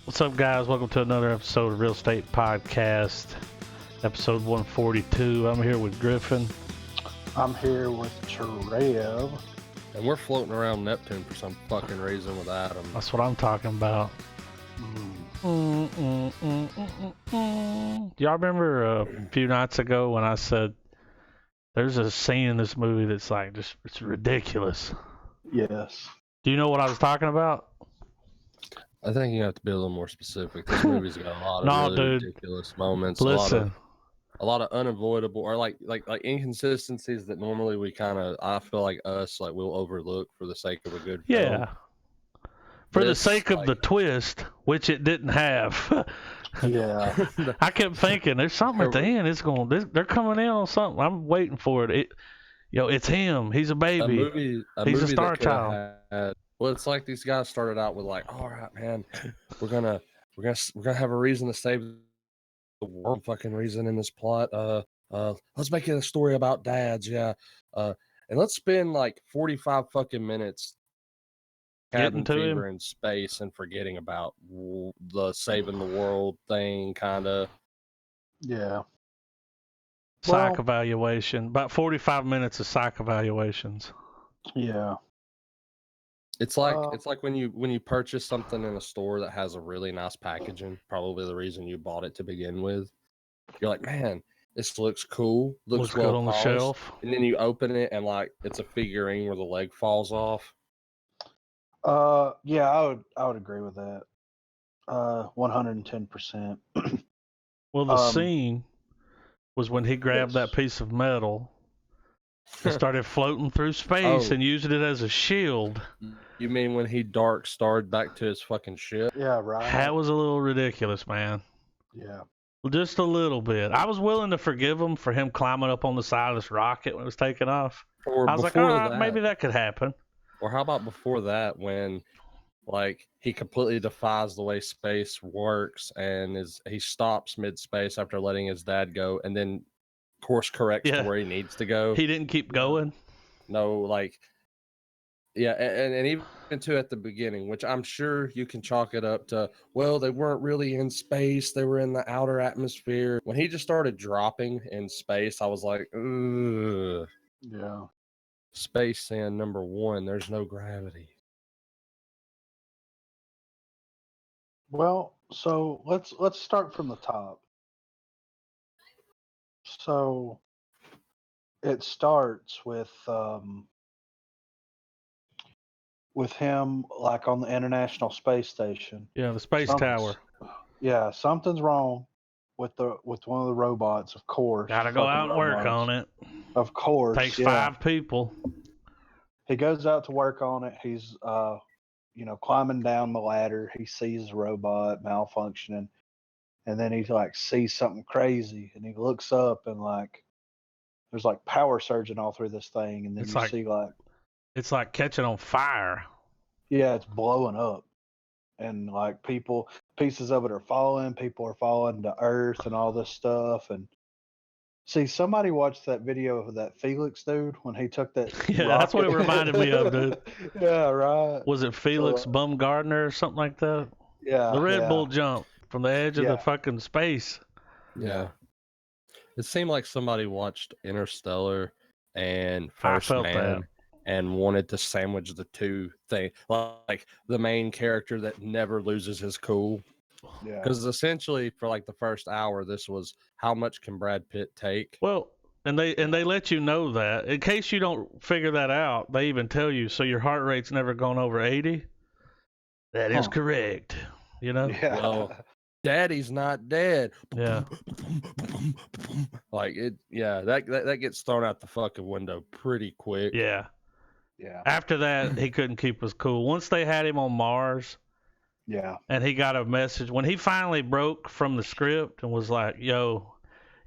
What's up, guys? Welcome to another episode of Real Estate Podcast, episode 142. I'm here with Griffin. I'm here with Trev. And we're floating around Neptune for some fucking reason with Adam. That's what I'm talking about. Do y'all remember a few nights ago when I said there's a scene in this movie that's like just it's ridiculous? Yes. Do you know what I was talking about? I think you have to be a little more specific. This movie's got a lot of really ridiculous moments. Listen. A lot of unavoidable or like inconsistencies that normally we I feel like we'll overlook for the sake of a good film. Yeah. For the sake of the twist, which it didn't have. Yeah. I kept thinking there's something at the end. They're coming in on something. I'm waiting for it. It's him. He's a baby. He's a star child. Well, it's like these guys started out with like, all right, man, we're gonna have a reason to save the world. Fucking reason in this plot. Let's make it a story about dads. Yeah. And let's spend like 45 fucking minutes having fever in space and forgetting about the saving the world thing, kind of. Yeah. Psych evaluation. About 45 minutes of psych evaluations. Yeah. It's like when you purchase something in a store that has a really nice packaging, probably the reason you bought it to begin with. You're like, man, this looks cool, looks well good on the shelf. And then you open it and like it's a figurine where the leg falls off. Yeah, I would agree with that. 110%. Well, the scene was when he grabbed that piece of metal and started floating through space and used it as a shield. You mean when he dark starred back to his fucking ship? Yeah, right. That was a little ridiculous, man. Yeah. Just a little bit. I was willing to forgive him for him climbing up on the side of this rocket when it was taking off. I was like, all right, maybe that could happen. Or how about before that when like he completely defies the way space works and he stops mid-space after letting his dad go and then course corrects to where he needs to go. He didn't keep going. No, like, yeah, and even too at the beginning, which I'm sure you can chalk it up to, well, they weren't really in space, they were in the outer atmosphere. When he just started dropping in space, I was like, ugh. Yeah. Space sand number one, there's no gravity. Well, so let's start from the top. So it starts with him like on the International Space Station. Yeah, the space tower. Yeah, something's wrong with one of the robots, of course. Gotta go out and work on it. Of course. Takes 5 people. He goes out to work on it. He's climbing down the ladder. He sees the robot malfunctioning. And then he like sees something crazy and he looks up and like there's like power surging all through this thing, and then it's like catching on fire. Yeah, it's blowing up. And like pieces of it are falling, people are falling to earth and all this stuff. And see, somebody watched that video of that Felix dude when he took that. Yeah, that's what it reminded me of, dude. Yeah, right. Was it Felix Baumgartner or something like that? Yeah. The Red Bull jump from the edge of the fucking space. Yeah. It seemed like somebody watched Interstellar and First Man and wanted to sandwich the two things. Like the main character that never loses his cool. Yeah. Because essentially for like the first hour, this was how much can Brad Pitt take? Well, and they let you know that. In case you don't figure that out, they even tell you, so your heart rate's never gone over 80. That is correct. You know? Yeah. Well, Daddy's not dead. Yeah. Like it, yeah, that gets thrown out the fucking window pretty quick. Yeah. Yeah. After that, he couldn't keep his cool. Once they had him on Mars, and he got a message when he finally broke from the script and was like, yo,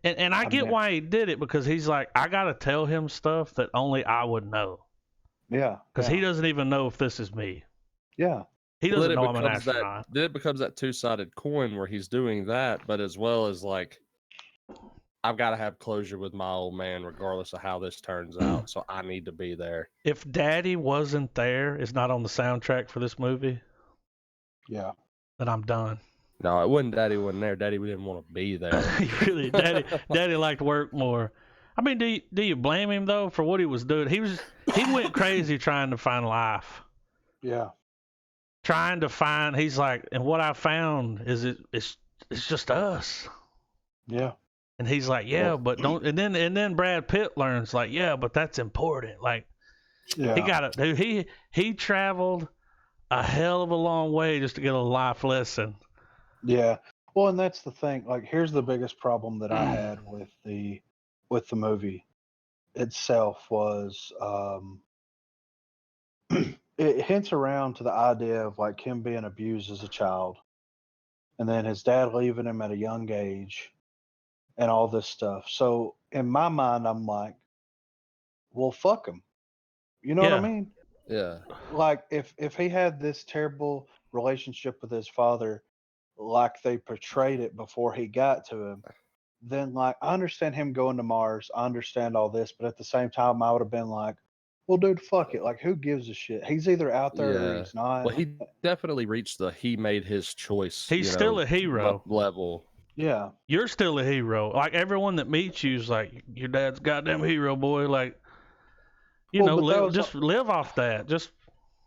and I get why he did it, because he's like, I gotta tell him stuff that only I would know. Yeah. Because he doesn't even know if this is me. Yeah. He doesn't know I'm an astronaut. Then it becomes that two-sided coin where he's doing that, but as well as like, I've got to have closure with my old man regardless of how this turns out, so I need to be there. If Daddy wasn't there, is not on the soundtrack for this movie, then I'm done. No, it wasn't. Daddy wasn't there. Daddy didn't want to be there. Really, Daddy liked work more. I mean, do you blame him though for what he was doing? He went crazy trying to find life. Yeah. Trying to find. He's like, and what I found is it's just us. Yeah. And he's like, yeah, but don't. And then Brad Pitt learns like, yeah, but that's important. Like, yeah. he got it, dude. He traveled a hell of a long way just to get a life lesson. Yeah. Well, and that's the thing. Like, here's the biggest problem that I had with the movie itself was it hints around to the idea of like him being abused as a child, and then his dad leaving him at a young age, and all this stuff. So in my mind, I'm like, well, fuck him. You know what I mean? Yeah. Like if he had this terrible relationship with his father, like they portrayed it before he got to him, then like I understand him going to Mars. I understand all this, but at the same time, I would have been like, well, dude, fuck it. Like, who gives a shit? He's either out there or he's not. Well, he definitely reached he made his choice. He's still a hero. Level. Yeah. You're still a hero. Like, everyone that meets you is like, your dad's goddamn hero, boy. Like, just live off that. Just.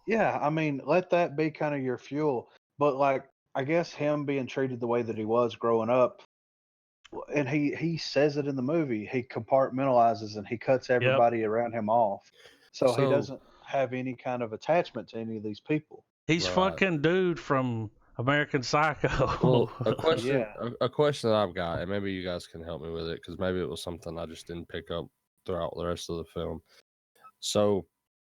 Yeah, I mean, let that be kind of your fuel. But like, I guess him being treated the way that he was growing up, and he says it in the movie, he compartmentalizes and he cuts everybody around him off. So he doesn't have any kind of attachment to any of these people. He's fucking dude from American Psycho. Well, a question that I've got, and maybe you guys can help me with it, because maybe it was something I just didn't pick up throughout the rest of the film. So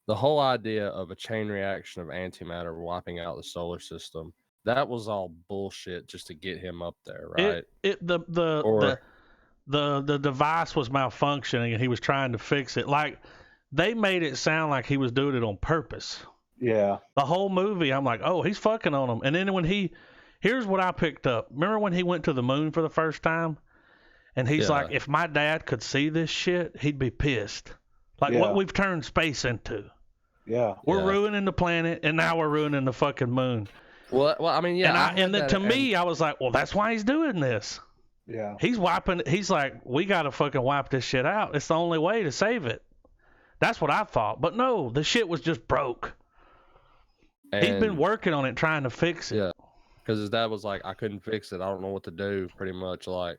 the whole idea of a chain reaction of antimatter wiping out the solar system, that was all bullshit just to get him up there, right? The device was malfunctioning and he was trying to fix it. Like, they made it sound like he was doing it on purpose. Yeah. The whole movie, I'm like, oh, he's fucking on him. And then here's what I picked up. Remember when he went to the moon for the first time? And he's like, if my dad could see this shit, he'd be pissed. Like what we've turned space into. Yeah. We're ruining the planet, and now we're ruining the fucking moon. Well, I mean, yeah. And then to me, I was like, well, that's why he's doing this. Yeah. He's like, we got to fucking wipe this shit out. It's the only way to save it. That's what I thought. But no, the shit was just broke. And he's been working on it, trying to fix it. Yeah. Because his dad was like, I couldn't fix it. I don't know what to do, pretty much. Like,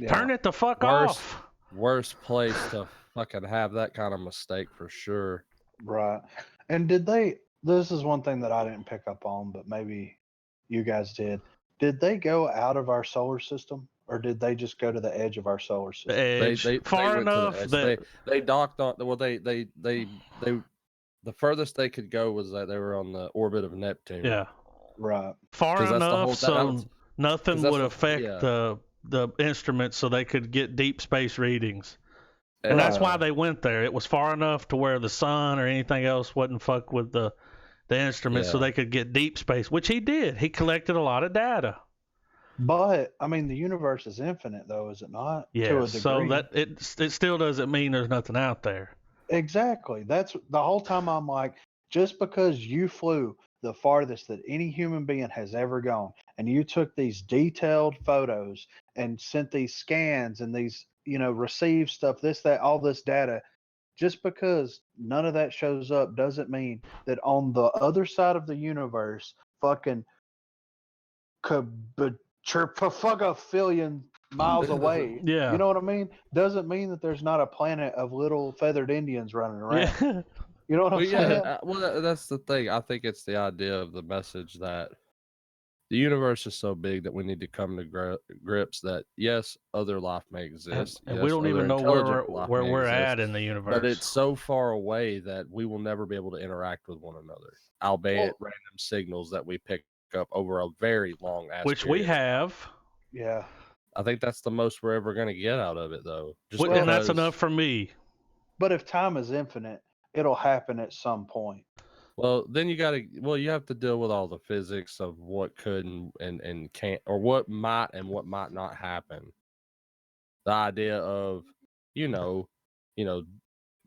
turn it the fuck off. Worst place to fucking have that kind of mistake for sure. Right. And this is one thing that I didn't pick up on, but maybe you guys did. Did they go out of our solar system, or did they just go to the edge of our solar system? They far enough that they docked on. Well, the furthest they could go was that they were on the orbit of Neptune. Yeah. Right. Far enough so nothing would affect the instruments, so they could get deep space readings. And that's why they went there. It was far enough to where the sun or anything else wouldn't fuck with the instruments, so they could get deep space, which he did. He collected a lot of data. But I mean, the universe is infinite, though, is it not? Yeah. To a degree. So that it still doesn't mean there's nothing out there. Exactly. That's the whole time I'm like, just because you flew the farthest that any human being has ever gone, and you took these detailed photos and sent these scans and these, received stuff, this, that, all this data, just because none of that shows up doesn't mean that on the other side of the universe, fucking fuck a billion miles away. Yeah. You know what I mean? Doesn't mean that there's not a planet of little feathered Indians running around. Yeah. You know what I'm saying? Well, that's the thing. I think it's the idea of the message that the universe is so big that we need to come to grips that, yes, other life may exist. And we don't even know where we're at in the universe. But it's so far away that we will never be able to interact with one another, albeit random signals that we pick up over a very long ass which period. We have. Yeah. I think that's the most we're ever going to get out of it, though. And that's enough for me. But if time is infinite, it'll happen at some point. Well, then you have to deal with all the physics of what could and can't, or what might and what might not happen. The idea of,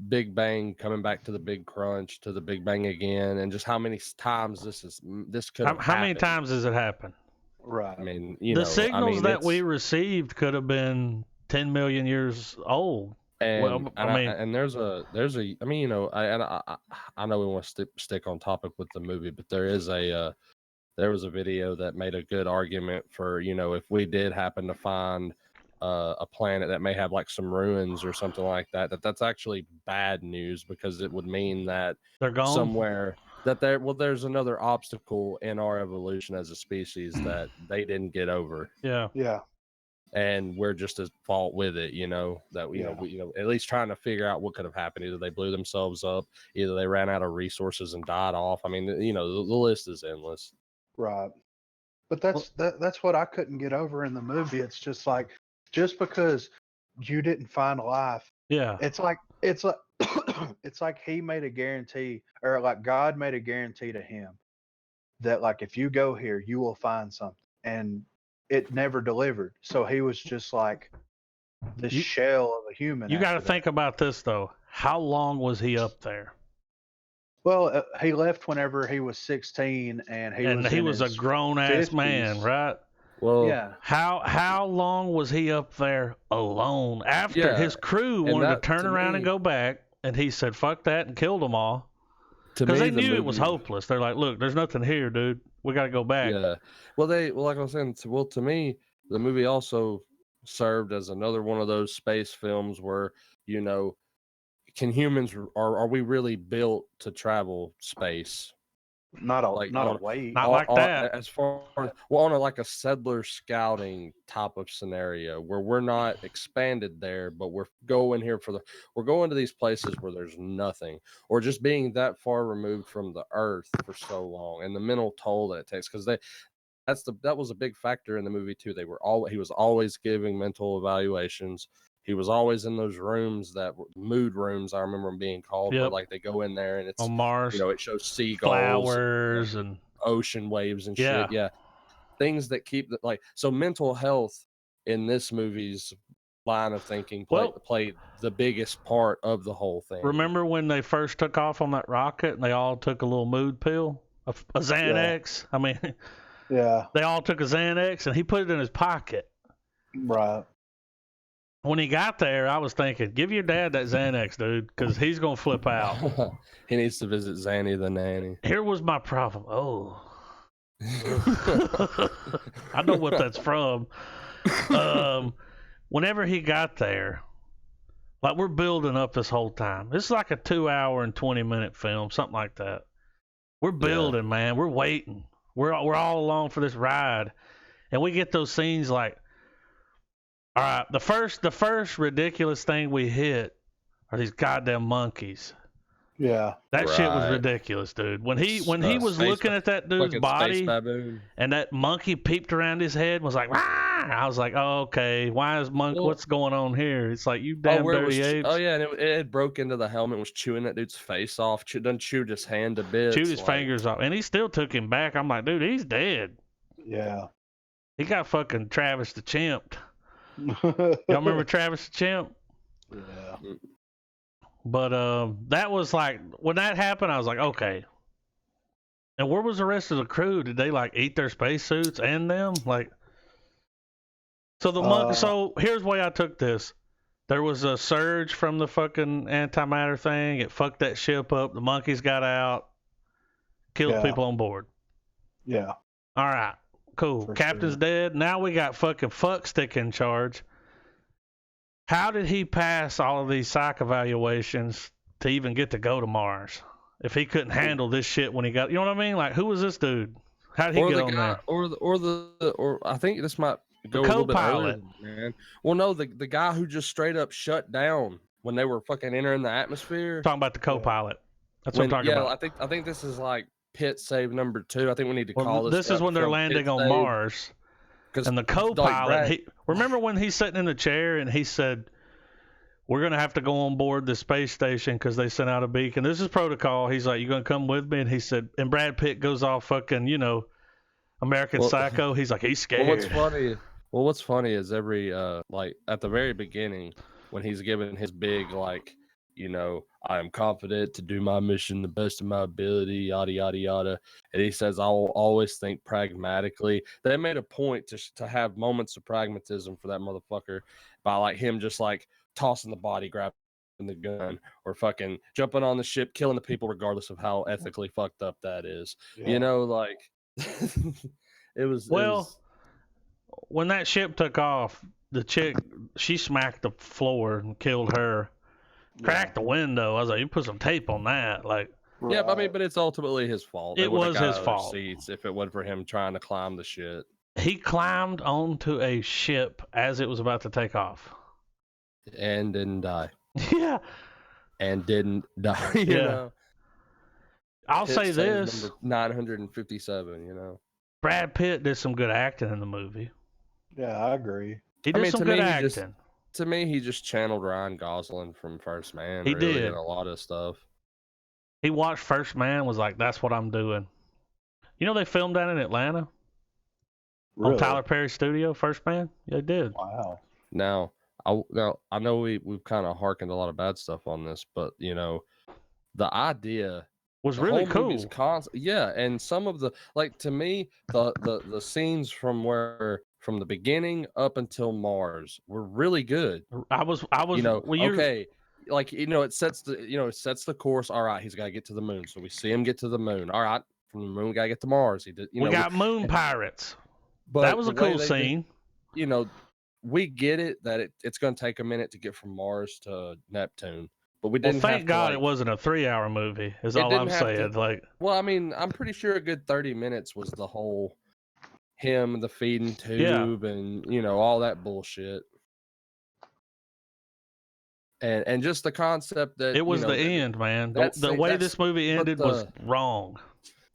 Big Bang coming back to the Big Crunch, to the Big Bang again, and just how many times this could have How many times does it happen? Right. I mean, the signals that we received could have been 10 million years old. And there's a I mean, you know, I know we want to stick on topic with the movie, but there was a video that made a good argument for, you know, if we did happen to find a planet that may have like some ruins or something like that, that's actually bad news, because it would mean that they're gone somewhere, that there's another obstacle in our evolution as a species that they didn't get over. Yeah. And we're just at fault with it, you know, that we at least trying to figure out what could have happened. Either they blew themselves up, either they ran out of resources and died off. I mean, you know, the list is endless. Right. But that's what I couldn't get over in the movie. It's just like, just because you didn't find life, it's like it's like he made a guarantee, or like God made a guarantee to him that, like, if you go here, you will find something, and it never delivered. So he was just like the shell of a human. You got to think about this though. How long was he up there? Well, he left whenever he was 16, and he was a grown ass man, right? Well, yeah. How long was he up there alone after his crew wanted to turn around and go back, and he said fuck that and killed them all? Because they knew it was hopeless. They're like, look, there's nothing here, dude. We got to go back. Yeah. Well, like I was saying, to me, the movie also served as another one of those space films where, you know, can humans, are we really built to travel space? Not like that. As far as, well, on like a settler scouting type of scenario where we're not expanded there, but we're going to these places where there's nothing, or just being that far removed from the earth for so long, and the mental toll that it takes, because that was a big factor in the movie too. He was always giving mental evaluations. He was always in those rooms that were mood rooms. I remember them being called, where like they go in there and it's on Mars, you know, it shows seagulls, flowers, and ocean waves and shit. Yeah, things that keep so mental health in this movie's line of thinking played the biggest part of the whole thing. Remember when they first took off on that rocket and they all took a little mood pill, a Xanax? I mean, they all took a Xanax, and he put it in his pocket. Right. When he got there, I was thinking, give your dad that Xanax, dude, because he's going to flip out. He needs to visit Zanny the nanny. Here was my problem. Oh. I know what that's from. Whenever he got there, like, we're building up this whole time. This is like a 2 hour and 20-minute film, something like that. We're building, man. We're waiting. We're all along for this ride. And we get those scenes like, all right, the first ridiculous thing we hit are these goddamn monkeys. Yeah. That shit was ridiculous, dude. When he was looking at that dude's body and that monkey peeped around his head and was like, Wah! I was like, oh, okay. Why is what's going on here? It's like, you damn dirty apes. Oh, yeah, and it broke into the helmet and was chewing that dude's face off. Done chewed his hand to bits. Chewed his fingers off. And he still took him back. I'm like, dude, he's dead. Yeah. He got fucking Travis the Chimp. Y'all remember Travis the Chimp? Yeah. But that was like, when that happened, I was like, okay. And where was the rest of the crew? Did they like eat their spacesuits and them? Like, so so here's the way I took this. There was a surge from the fucking antimatter thing. It fucked that ship up. The monkeys got out, killed people on board. Yeah. All right. Cool. Captain's dead. Now we got fucking Fuckstick in charge. How did he pass all of these psych evaluations to even get to go to Mars? If he couldn't handle this shit when he got, you know what I mean? Like, who was this dude? How did he get on there? Or I think this might go a little bit earlier, man. Well, no, the guy who just straight up shut down when they were fucking entering the atmosphere. Talking about the co-pilot. That's what I'm talking about. I think this is like pit save number 2. I think we need to call this. This is when they're landing on Mars. And the co-pilot, remember when he's sitting in the chair and he said, we're going to have to go on board the space station because they sent out a beacon. This is protocol. He's like, you going to come with me? And he said, and Brad Pitt goes off fucking, you know, American Psycho. He's like, he's scared. What's funny is every, like at the very beginning when he's giving his big, like, you know, I am confident to do my mission the best of my ability, yada, yada, yada. And he says, I will always think pragmatically. They made a point to have moments of pragmatism for that motherfucker by like him just like tossing the body, grabbing the gun, or fucking jumping on the ship, killing the people, regardless of how ethically fucked up that is. Yeah. You know, like it was. When that ship took off, the chick, she smacked the floor and killed her. Cracked the window. I was like, you put some tape on that. Like, yeah, I mean, but it's ultimately his fault. It was his fault. Seats if it wasn't for him trying to climb the shit. He climbed onto a ship as it was about to take off. And didn't die. Yeah. And didn't die. You know? I'll say this. Number 957, you know. Brad Pitt did some good acting in the movie. Yeah, I agree. He did some good acting. To me, he just channeled Ryan Gosling from First Man. He did. In a lot of stuff. He watched First Man, was like, that's what I'm doing. You know they filmed that in Atlanta? Really? On Tyler Perry's studio, First Man? Yeah, they did. Wow. Now I know we've kind of harkened a lot of bad stuff on this, but, you know, the idea was really cool. And some of the, like, to me, the scenes from the beginning up until Mars were really good. I was, you know, okay, like, you know, it sets the course. All right, he's got to get to the moon, so we see him get to the moon. All right, from the moon, we got to get to Mars. We got moon pirates. But that was a cool scene. You know, we get it that it's going to take a minute to get from Mars to Neptune. But we didn't. Well, thank God it wasn't a 3-hour movie. Is all I'm saying. Well, I mean, I'm pretty sure a good 30 minutes was the whole him, the feeding tube, and you know all that bullshit. And just the concept that it was the end, man. The way this movie ended was wrong.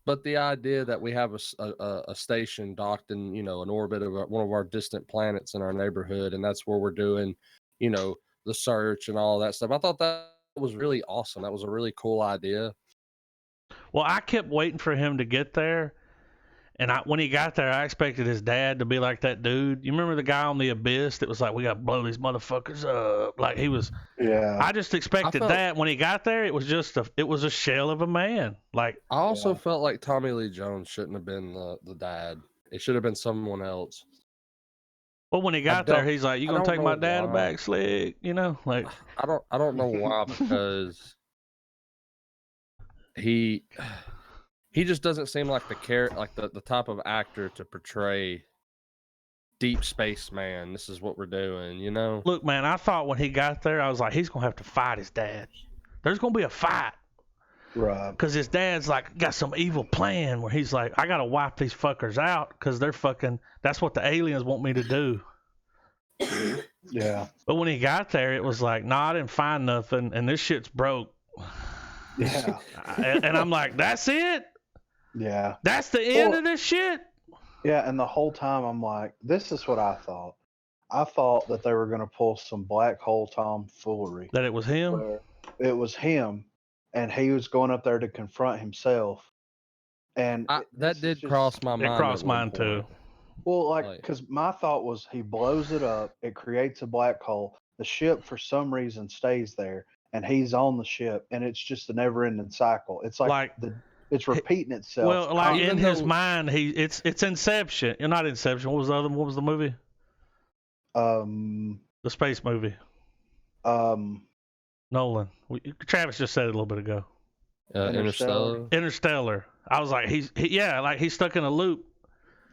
But the idea that we have a station docked in, you know, an orbit of one of our distant planets in our neighborhood, and that's where we're doing, you know, the search and all that stuff. I thought that was really awesome. That was a really cool idea. Well, I kept waiting for him to get there, and when he got there, I expected his dad to be like that dude. You remember the guy on the Abyss that was like, "We got to blow these motherfuckers up." Like he was. Yeah. I just expected that. When he got there, it was just a shell of a man. Like I also felt like Tommy Lee Jones shouldn't have been the dad. It should have been someone else. Well, when he got there, he's like, "You gonna take my dad back, Slick?" You know, like I don't know why, because he just doesn't seem like the type of actor to portray deep space man. This is what we're doing, you know. Look, man, I thought when he got there, I was like, he's gonna have to fight his dad. There's gonna be a fight, right? Because his dad's like got some evil plan where he's like, I gotta wipe these fuckers out because they're fucking. That's what the aliens want me to do. Yeah. But when he got there, it was like, I didn't find nothing, and this shit's broke. Yeah. And I'm like, that's it? Yeah. That's the end of this shit? Yeah, and the whole time I'm like, this is what I thought. I thought that they were going to pull some black hole tomfoolery. That it was him? It was him, and he was going up there to confront himself. And that did cross my mind. It crossed mine too. Well, because my thought was he blows it up, it creates a black hole, the ship for some reason stays there, and he's on the ship, and it's just a never-ending cycle. It's like it's repeating itself. Well, like in his mind, it's Inception. Not Inception. What was the other? What was the movie? The space movie. Nolan. Travis just said it a little bit ago. Interstellar. I was like, he's stuck in a loop.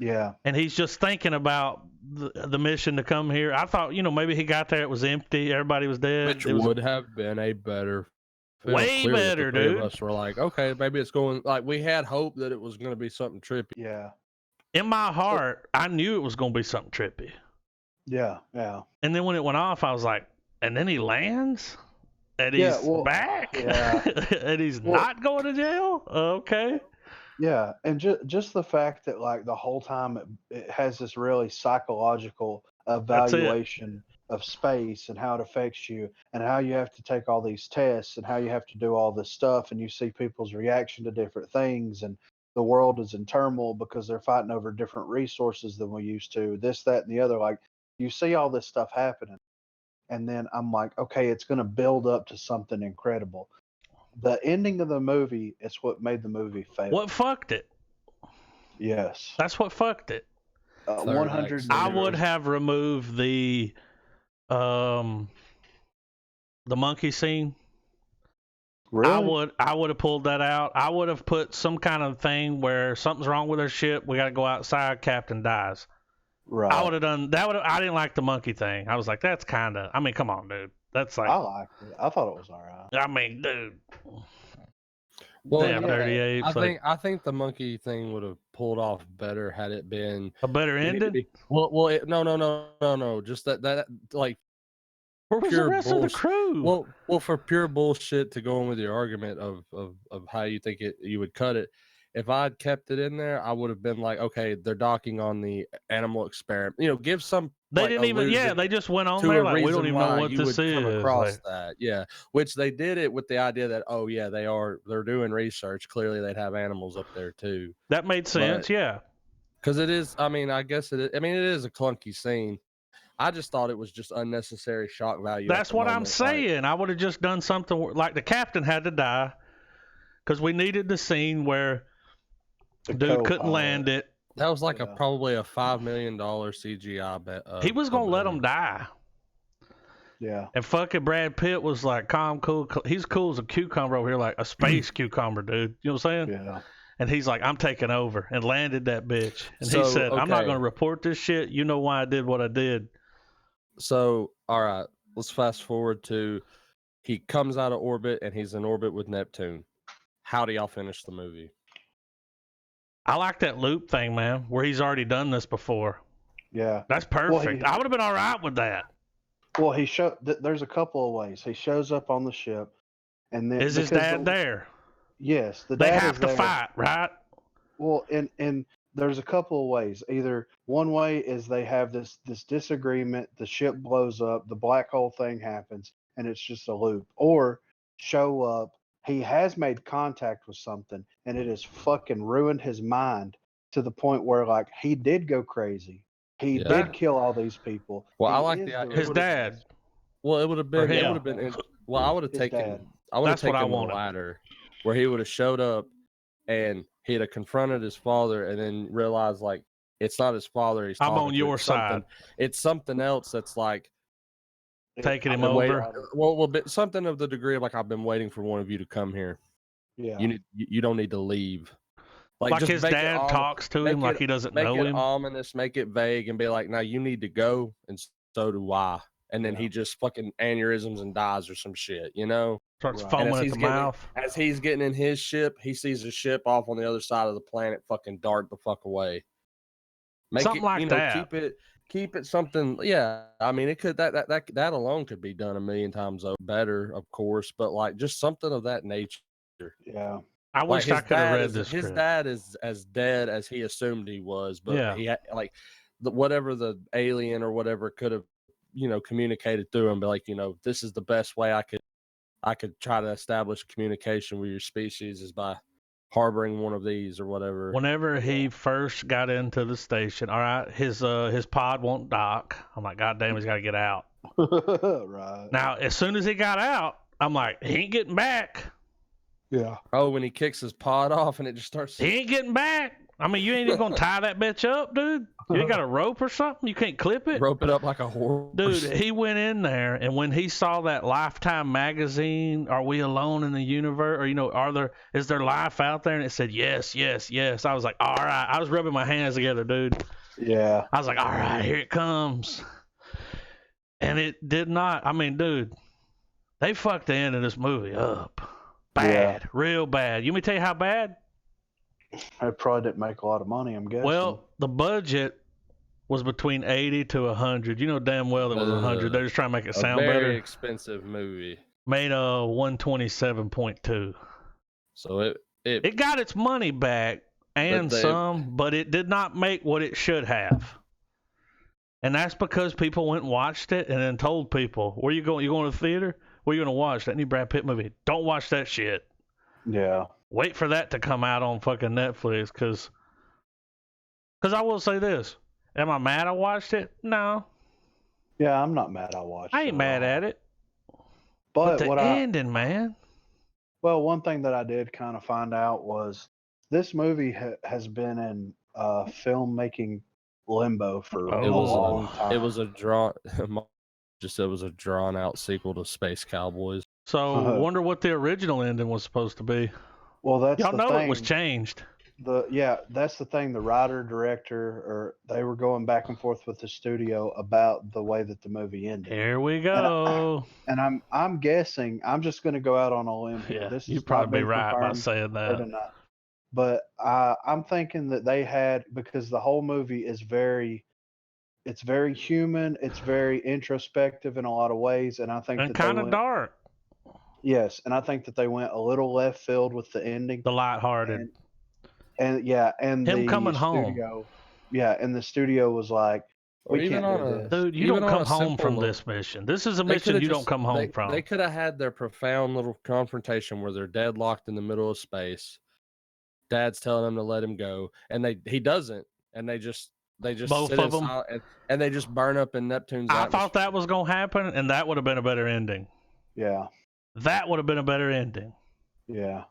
Yeah. And he's just thinking about the mission to come here. I thought, maybe he got there, it was empty, everybody was dead. Which would have been a better film. Way better, dude. Of us were like, okay, maybe it's going, like, we had hope that it was going to be something trippy. Yeah. In my heart, I knew it was going to be something trippy. Yeah, yeah. And then when it went off, I was like, and then he lands? And he's back? Yeah. And he's not going to jail? Okay. Yeah, and just the fact that, like, the whole time it has this really psychological evaluation of space and how it affects you and how you have to take all these tests and how you have to do all this stuff, and you see people's reaction to different things, and the world is in turmoil because they're fighting over different resources than we used to, this, that, and the other. Like, you see all this stuff happening, and then I'm like, okay, it's going to build up to something incredible. The ending of the movie is what made the movie fail. What fucked it? Yes. That's what fucked it. 100. I would have removed the monkey scene. Really? I would have pulled that out. I would have put some kind of thing where something's wrong with our ship. We got to go outside. Captain dies. Right. I would have done that. I didn't like the monkey thing. I was like, that's kind of. I mean, come on, dude. That's like. I liked it. I thought it was all right. I mean, dude. Well, Damn dirty apes. I think the monkey thing would have pulled off better had it been a better ending. No. Just that like. Where was the rest of the crew? Well, for pure bullshit to go on with your argument of how you think you would cut it. If I'd kept it in there, I would have been like, okay, they're docking on the animal experiment. You know, give some. They didn't even. Yeah, they just went on there like we don't even know what this is. Come across that, yeah. Which they did it with the idea that they're doing research. Clearly, they'd have animals up there too. That made sense, yeah. Because it is. I mean, I guess it is. I mean, it is a clunky scene. I just thought it was just unnecessary shock value. That's what I'm saying. I would have just done something like the captain had to die because we needed the scene where the dude couldn't land it. That was like probably a $5 million CGI bet. He was gonna let him die. Yeah. And fucking Brad Pitt was like, calm, cool. He's cool as a cucumber over here, like a space cucumber, dude. You know what I'm saying? Yeah. And he's like, I'm taking over, and landed that bitch. And he said, I'm not gonna report this shit. You know why I did what I did. So, all right, let's fast forward to he comes out of orbit and he's in orbit with Neptune. How do y'all finish the movie? I like that loop thing, man, where he's already done this before. Yeah. That's perfect. I would have been all right with that. Well, there's a couple of ways. He shows up on the ship. And then is his dad there? Yes. They have to fight, right? Well, and there's a couple of ways. Either one way is they have this disagreement, the ship blows up, the black hole thing happens, and it's just a loop. Or show up, he has made contact with something, and it has fucking ruined his mind to the point where like he did go crazy. He did kill all these people. Well, I like the idea. His dad. Well, it would have been. Well, I would have taken. I would have taken the ladder, where he would have showed up, and he'd have confronted his father, and then realized like it's not his father. I'm on your side. It's something else that's like taking him over. Well, something of the degree of like I've been waiting for one of you to come here. Yeah. You don't need to leave. Like his dad talks to him like he doesn't know him. Make it ominous, make it vague, and be like, "Now you need to go, and so do I." And then he just fucking aneurysms and dies or some shit, you know? Starts foaming at the mouth. As he's getting in his ship, he sees a ship off on the other side of the planet fucking dart the fuck away. Make something it, like that. Keep it something. Yeah, I mean, it could that alone could be done a million times better, of course, but like just something of that nature. Yeah. I wish I could have read this. His dad is as dead as he assumed he was, but he had like whatever the alien or whatever could have, communicated through him, but like, this is the best way I could try to establish communication with your species is by harboring one of these or whatever. Whenever he first got into the station, all right, his pod won't dock. I'm like, God damn, he's got to get out. Right. Now, as soon as he got out, I'm like, he ain't getting back. Yeah. Oh, when he kicks his pod off and it just starts. He ain't getting back. I mean, you ain't even gonna tie that bitch up, dude. You ain't got a rope or something? You can't clip it? Rope it up like a horse. Dude, he went in there, and when he saw that Lifetime magazine, Are We Alone in the Universe? Or, is there life out there? And it said, yes, yes, yes. I was like, all right. I was rubbing my hands together, dude. Yeah. I was like, all right, here it comes. And it did not. I mean, dude, they fucked the end of this movie up. Bad. Real bad. You want me to tell you how bad? I probably didn't make a lot of money, I'm guessing. Well, the budget was between 80 to 100. You know damn well it was 100. They're just trying to make it sound better. Very expensive movie. Made 127.2. So it got its money back and some, but it did not make what it should have. And that's because people went and watched it and then told people, where you going? You going to the theater? Where you going to watch that new Brad Pitt movie? Don't watch that shit. Yeah. Wait for that to come out on fucking Netflix, because I will say this. Am I mad I watched it? No. Yeah, I'm not mad I watched it. I ain't mad at it. But the ending, man. Well, one thing that I did kind of find out was this movie has been in filmmaking limbo for a long time. It was a drawn. Just it was a drawn out sequel to Space Cowboys. So wonder what the original ending was supposed to be. Well, that's y'all the know thing. It was changed. That's the thing. The writer, director, or they were going back and forth with the studio about the way that the movie ended. Here we go. And I'm guessing. I'm just going to go out on a limb here. Yeah, This you'd is probably be right by saying that. But I'm thinking that they had, because the whole movie is it's very human. It's very introspective in a lot of ways, and I think and that kind of dark. Yes, and I think that they went a little left field with the ending. The lighthearted. And him coming studio, home. Yeah, and the studio was like, we can't do this. Dude, you don't come home from this mission. This is a mission you don't come home from. They could have had their profound little confrontation where they're deadlocked in the middle of space. Dad's telling him to let him go, and he doesn't, and they just both sit of them, and they just burn up in Neptune's atmosphere. I thought that was gonna happen, and that would have been a better ending. Yeah, that would have been a better ending. Yeah,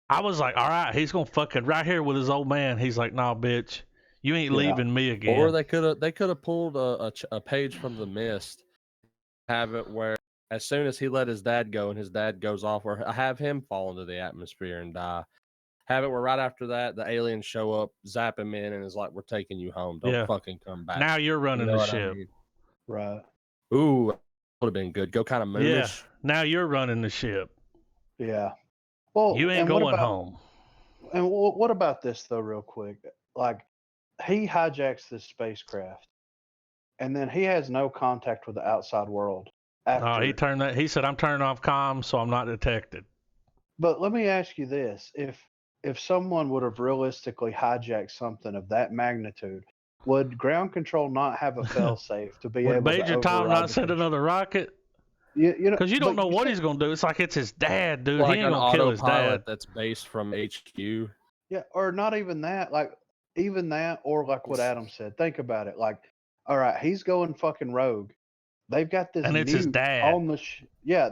I was like, all right, he's gonna fucking right here with his old man. He's like, nah, bitch, you ain't leaving me again. Or they could have pulled a page from The Mist, have it where as soon as he let his dad go and his dad goes off, or have him fall into the atmosphere and die. Have it where right after that the aliens show up, zap him in, and is like, "We're taking you home. Don't fucking come back." Now you're running the ship, right? Ooh, would have been good. Go kind of moonish. Yeah. Now you're running the ship. Yeah. Well, you ain't going home. And what about this though, real quick? Like, he hijacks this spacecraft, and then he has no contact with the outside world. He said, "I'm turning off comms, so I'm not detected." But let me ask you this: if someone would have realistically hijacked something of that magnitude, would ground control not have a failsafe to be able to Major Tom not send another rocket? You know, because you don't know what he's gonna do. It's like it's his dad, dude. Like he ain't gonna kill his dad. That's based from HQ. Yeah, or not even that. Like even that, or like what Adam said. Think about it. Like, all right, he's going fucking rogue. They've got this, and it's his dad on the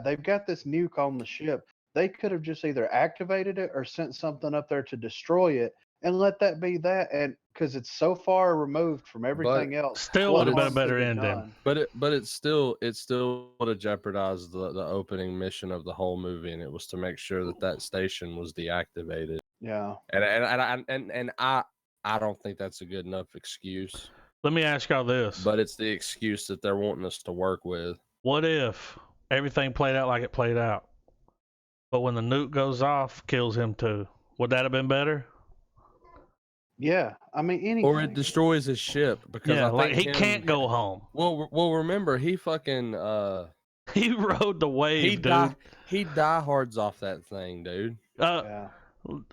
they've got this nuke on the ship. They could have just either activated it or sent something up there to destroy it, and let that be that. And because it's so far removed from everything else, still would have been a better ending. But it still would have jeopardized the opening mission of the whole movie, and it was to make sure that station was deactivated. Yeah, and I don't think that's a good enough excuse. Let me ask y'all this. But it's the excuse that they're wanting us to work with. What if everything played out like it played out, but when the nuke goes off, kills him too? Would that have been better? Yeah, I mean anything. Or it destroys his ship because he can't go home. Well, remember he fucking he rode the wave, dude. He diehards off that thing, dude. Yeah.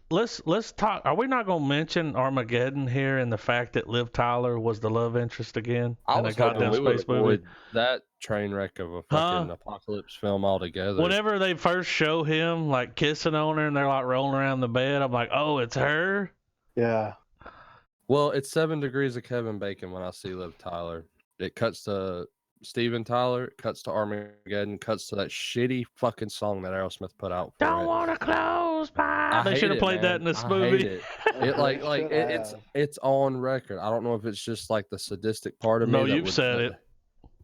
Let's talk. Are we not gonna mention Armageddon here and the fact that Liv Tyler was the love interest again in a goddamn space movie? That train wreck of a fucking apocalypse film altogether. Whenever they first show him like kissing on her and they're like rolling around the bed, I'm like, oh, it's her. Yeah. Well, it's 7 Degrees of Kevin Bacon when I see Liv Tyler. It cuts to Steven Tyler, cuts to Armageddon, cuts to that shitty fucking song that Aerosmith put out for Don't want to close my. They should have played that in this movie. It's on record. I don't know if it's just like the sadistic part of me. No, you've said it.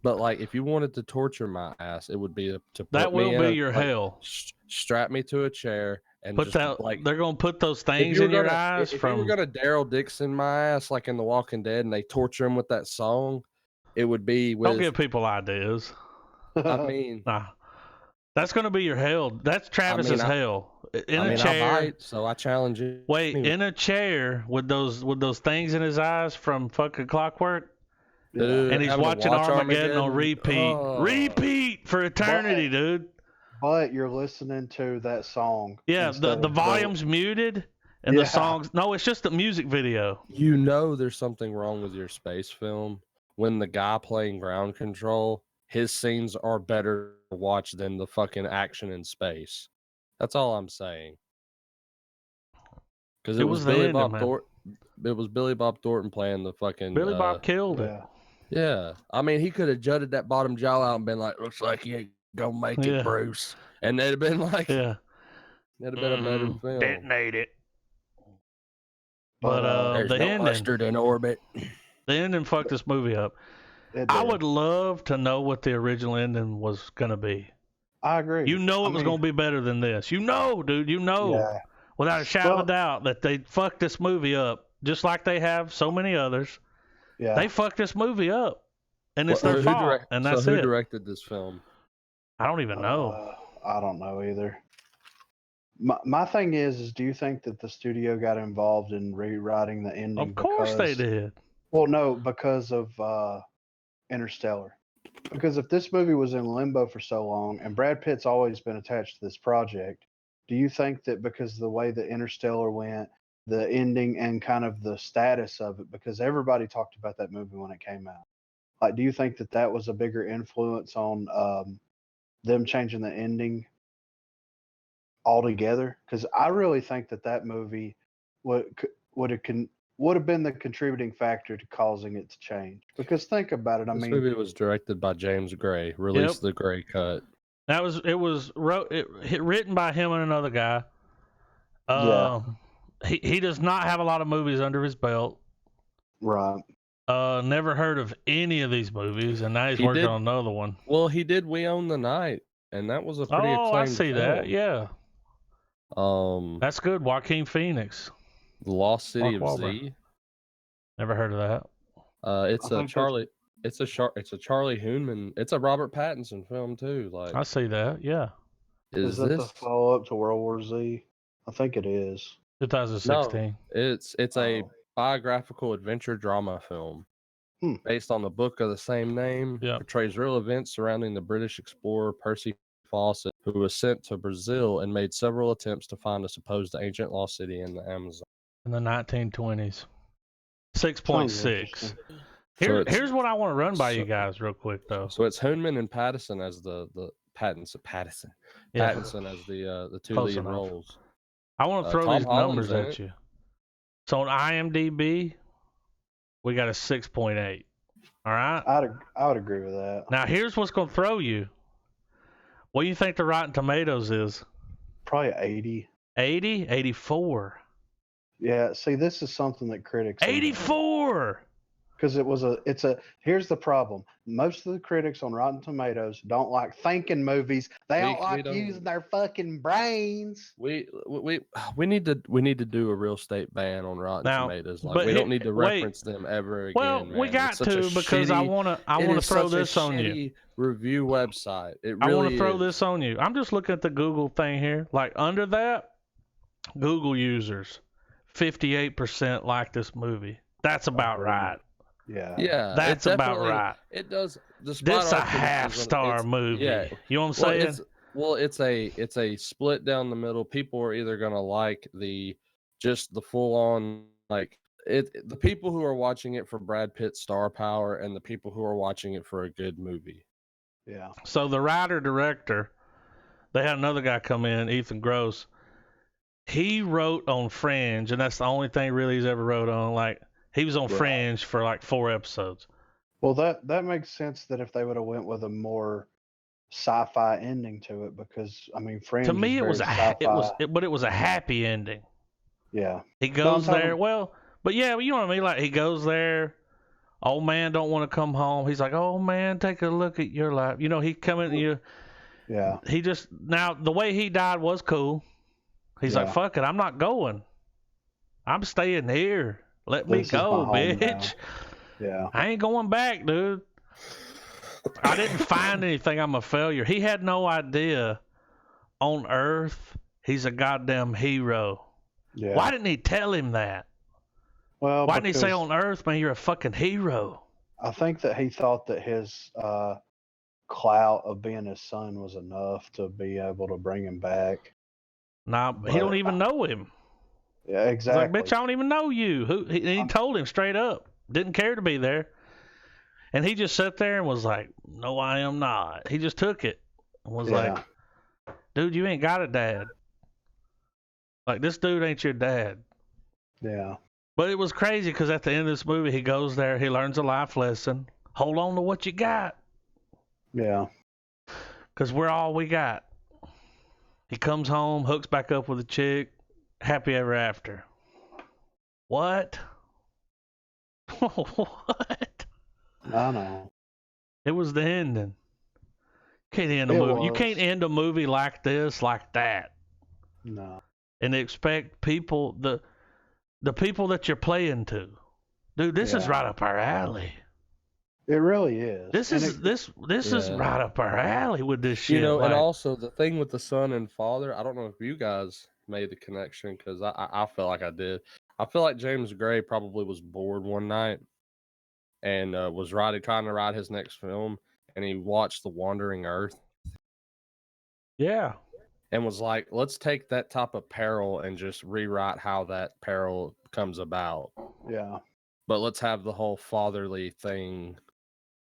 But like, if you wanted to torture my ass, it would be to that will be your hell. Strap me to a chair and put just, that. Like, they're gonna put those things in your eyes. If you were gonna Daryl Dixon my ass like in The Walking Dead, and they torture him with that song, it would be. Don't give people ideas. I mean, nah. That's gonna be your hell. That's Travis's hell. In a chair. I bite, so I challenge you. Wait, in a chair with those things in his eyes from fucking Clockwork. Dude, and he's watching Armageddon on repeat. Repeat for eternity, dude. But you're listening to that song. Yeah, the volume's muted and the songs. No, it's just the music video. You know there's something wrong with your space film when the guy playing ground control, his scenes are better to watch than the fucking action in space. That's all I'm saying. Because it was Billy Bob Thornton. It was Billy Bob Thornton playing the fucking. Billy Bob killed it. Yeah, I mean, he could have jutted that bottom jaw out and been like, "Looks like you ain't gonna make it, Bruce," and they'd have been like, "Yeah." It'd have been a better film. Detonate it. But there's the no ending, mustard in orbit. The ending fucked this movie up. I would love to know what the original ending was gonna be. I agree. You know it was gonna be better than this. You know, dude. You know, without a shadow of a doubt, that they fucked this movie up, just like they have so many others. Yeah. They fucked this movie up, and it's their fault. And that's it. So who directed this film? I don't even know. I don't know either. My thing is do you think that the studio got involved in rewriting the ending? Of course they did. Well, no, because of Interstellar. Because if this movie was in limbo for so long, and Brad Pitt's always been attached to this project, do you think that because of the way that Interstellar went, the ending and kind of the status of it, because everybody talked about that movie when it came out, like, do you think that that was a bigger influence on them changing the ending altogether? Because I really think that movie would have been the contributing factor to causing it to change. Because think about it. This movie was directed by James Gray. Released the Gray cut. It was written by him and another guy. He does not have a lot of movies under his belt. Right. Never heard of any of these movies, and now he's working on another one. Well, he did We Own the Night, and that was a pretty acclaimed I see film. that. Yeah. That's good. Joaquin Phoenix. The Lost City of Z. Never heard of that. It's a Charlie Hunnam. It's a Robert Pattinson film too. Like, I see that. Yeah. Is that the follow up to World War Z? I think it is. 2016. No, it's a biographical adventure drama film based on the book of the same name. Yeah. Portrays real events surrounding the British explorer Percy Fawcett, who was sent to Brazil and made several attempts to find a supposed ancient lost city in the Amazon. In the 1920s. 6.6. Here's what I want to run by you guys real quick, though. So it's Hunnam and Pattinson as the Pattinson as the two lead roles. I want to throw these numbers at you. So on IMDb, we got a 6.8. All right? I would agree with that. Now, here's what's going to throw you. What do you think the Rotten Tomatoes is? Probably 80. 80? 84. Yeah, see, this is something that critics... 84! Because here's the problem. Most of the critics on Rotten Tomatoes don't like thinking movies. They don't like using their fucking brains. We need to do a real estate ban on Rotten Tomatoes. Like, we don't need to reference them ever again. Well, we got to, because I want to throw this on you. Review website. I want to throw this on you. I'm just looking at the Google thing here. Like, under that, Google users, 58% like this movie. That's about right. Yeah, that's about right. It does. This a half-star movie. Yeah, you know what I'm saying? It's a split down the middle. People are either gonna like just the full-on, like, the people who are watching it for Brad Pitt's star power, and the people who are watching it for a good movie. Yeah. So the writer-director, they had another guy come in, Ethan Gross. He wrote on Fringe, and that's the only thing really he's ever wrote on. Like, he was on Fringe for like 4 episodes. Well, that makes sense that if they would have went with a more sci-fi ending to it, because I mean, Fringe. To me, it was a happy ending. Yeah. He goes there. Well, but yeah, you know what I mean. Like, he goes there. Old man don't want to come home. He's like, "Oh man, take a look at your life." You know, he coming to you. Yeah. He just, now the way he died was cool. He's like, "Fuck it, I'm not going. I'm staying here. Let me go, bitch." Yeah. I ain't going back, dude. I didn't find anything. I'm a failure. He had no idea on Earth he's a goddamn hero. Yeah. Why didn't he tell him that? Well, why didn't he say on Earth, man, you're a fucking hero? I think that he thought that his clout of being his son was enough to be able to bring him back. Nah, he don't even know him. Yeah, exactly. He's like, bitch, I don't even know you. He told him straight up. Didn't care to be there. And he just sat there and was like, "No, I am not." He just took it and was like, "Dude, you ain't got a dad. Like, this dude ain't your dad." Yeah. But it was crazy because at the end of this movie, he goes there, he learns a life lesson. Hold on to what you got. Yeah. Because we're all we got. He comes home, hooks back up with a chick, happy ever after. What? What? I know. It was the ending. Can't end a movie. You can't end a movie like this, like that. No. And expect people, the people that you're playing to. Dude, this is right up our alley. It really is. This is right up our alley with this shit. You know, and also the thing with the son and father, I don't know if you guys made the connection, because I felt like I did. I feel like James Gray probably was bored one night and was trying to write his next film, and he watched The Wandering Earth. Yeah. And was like, let's take that type of peril and just rewrite how that peril comes about. Yeah. But let's have the whole fatherly thing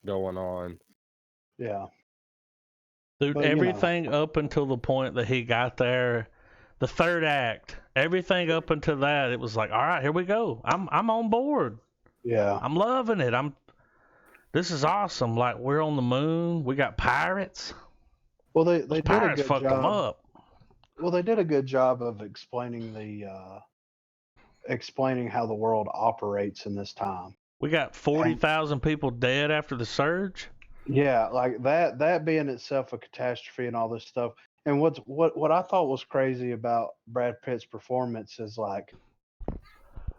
going on. Yeah. Dude, but, everything up until the point that he got there, the third act, everything up until that, it was like, all right, here we go. I'm on board. Yeah. I'm loving it. This is awesome. Like, we're on the moon. We got pirates. Well, they did pirates a good fucked job. Them up. Well, they did a good job of explaining how the world operates in this time. We got 40,000 people dead after the surge. Yeah, like that being itself a catastrophe and all this stuff. And what I thought was crazy about Brad Pitt's performance is like